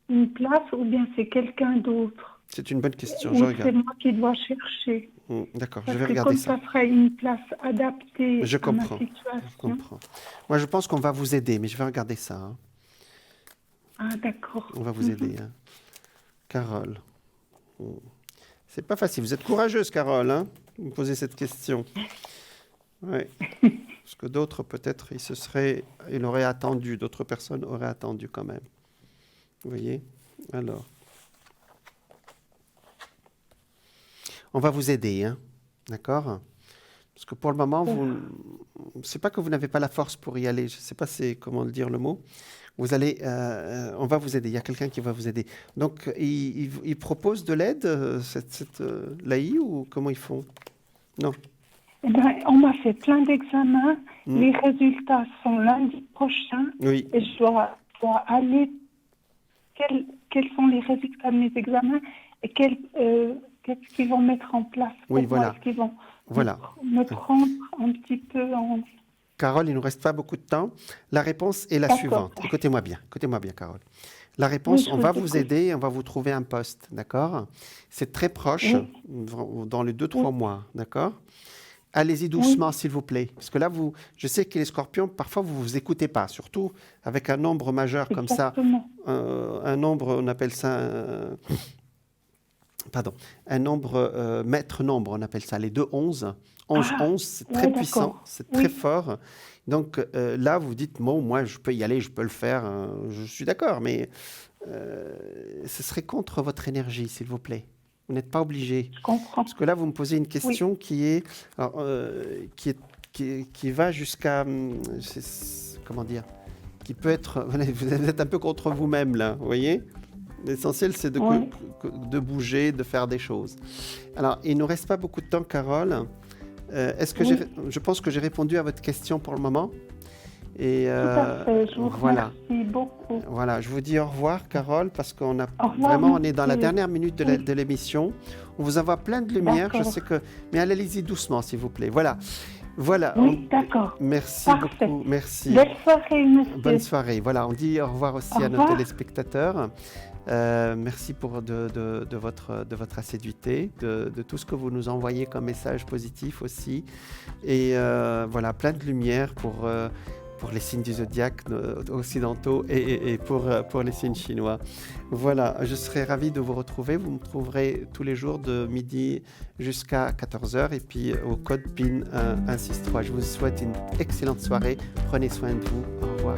une place ou bien c'est quelqu'un d'autre? C'est une bonne question, Ou je c'est regarde. moi qui dois chercher? D'accord, je Parce vais que regarder comme ça. ça sera une place adaptée Je à ma comprends. situation. Je comprends. Moi, je pense qu'on va vous aider, mais je vais regarder ça. Hein. Ah, d'accord. On va vous aider. Hein. Carole. C'est pas facile. Vous êtes courageuse, Carole, hein, vous me posez cette question. Oui. Parce que d'autres, peut-être, ils auraient attendu, d'autres personnes auraient attendu quand même. Vous voyez? Alors. On va vous aider, hein, d'accord? Parce que pour le moment, c'est pas que vous n'avez pas la force pour y aller. Je ne sais pas comment dire le mot. Vous allez, on va vous aider. Il y a quelqu'un qui va vous aider. Donc, ils proposent de l'aide, l'AI, ou comment ils font? Non. Eh ben, on m'a fait plein d'examens. Les résultats sont lundi prochain. Oui. Et je dois dois aller, quels sont les résultats de mes examens et qu'est-ce qu'ils vont mettre en place pour Oui, moi. voilà. Est-ce qu'ils vont Voilà. me prendre un petit peu en... Carole, il ne nous reste pas beaucoup de temps. La réponse est la D'accord. suivante. Écoutez-moi bien, Carole. La réponse, Oui, on je va vous vous écoute. aider, on va vous trouver un poste, d'accord? C'est très proche, dans les 2-3 mois, d'accord? Allez-y doucement, s'il vous plaît. Parce que là, je sais que les scorpions, parfois, vous ne vous écoutez pas, surtout avec un nombre majeur comme ça. Exactement. Un nombre, on appelle ça... un nombre, maître nombre, on appelle ça, les 2 11. 11, c'est très puissant, c'est très fort. Donc là, vous dites, bon, moi, je peux y aller, je peux le faire, je suis d'accord, mais ce serait contre votre énergie, s'il vous plaît. Vous n'êtes pas obligé. Je comprends. Parce que là, vous me posez une question qui va jusqu'à, comment dire, qui peut être, vous êtes un peu contre vous-même, là, vous voyez? L'essentiel, c'est de bouger, de faire des choses. Alors, il ne nous reste pas beaucoup de temps, Carole. Est-ce que je pense que j'ai répondu à votre question pour le moment. Et, tout à fait, je vous remercie beaucoup. Voilà, je vous dis au revoir, Carole, parce qu'on a Au revoir, vraiment, on est dans la merci. dernière minute de l'émission. On vous envoie plein de lumière, je D'accord. sais que... Mais allez-y doucement, s'il vous plaît. Voilà. Oui, d'accord. Merci Parfait. beaucoup, merci. Belle soirée, monsieur. Bonne soirée. Voilà, on dit au revoir aussi Au à nos revoir. téléspectateurs. Merci pour de votre assiduité, de tout ce que vous nous envoyez comme message positif aussi. Et voilà, plein de lumière pour les signes du zodiaque occidentaux et pour les signes chinois. Voilà, je serai ravi de vous retrouver. Vous me trouverez tous les jours de midi jusqu'à 14h et puis au code PIN 163. Je vous souhaite une excellente soirée. Prenez soin de vous. Au revoir.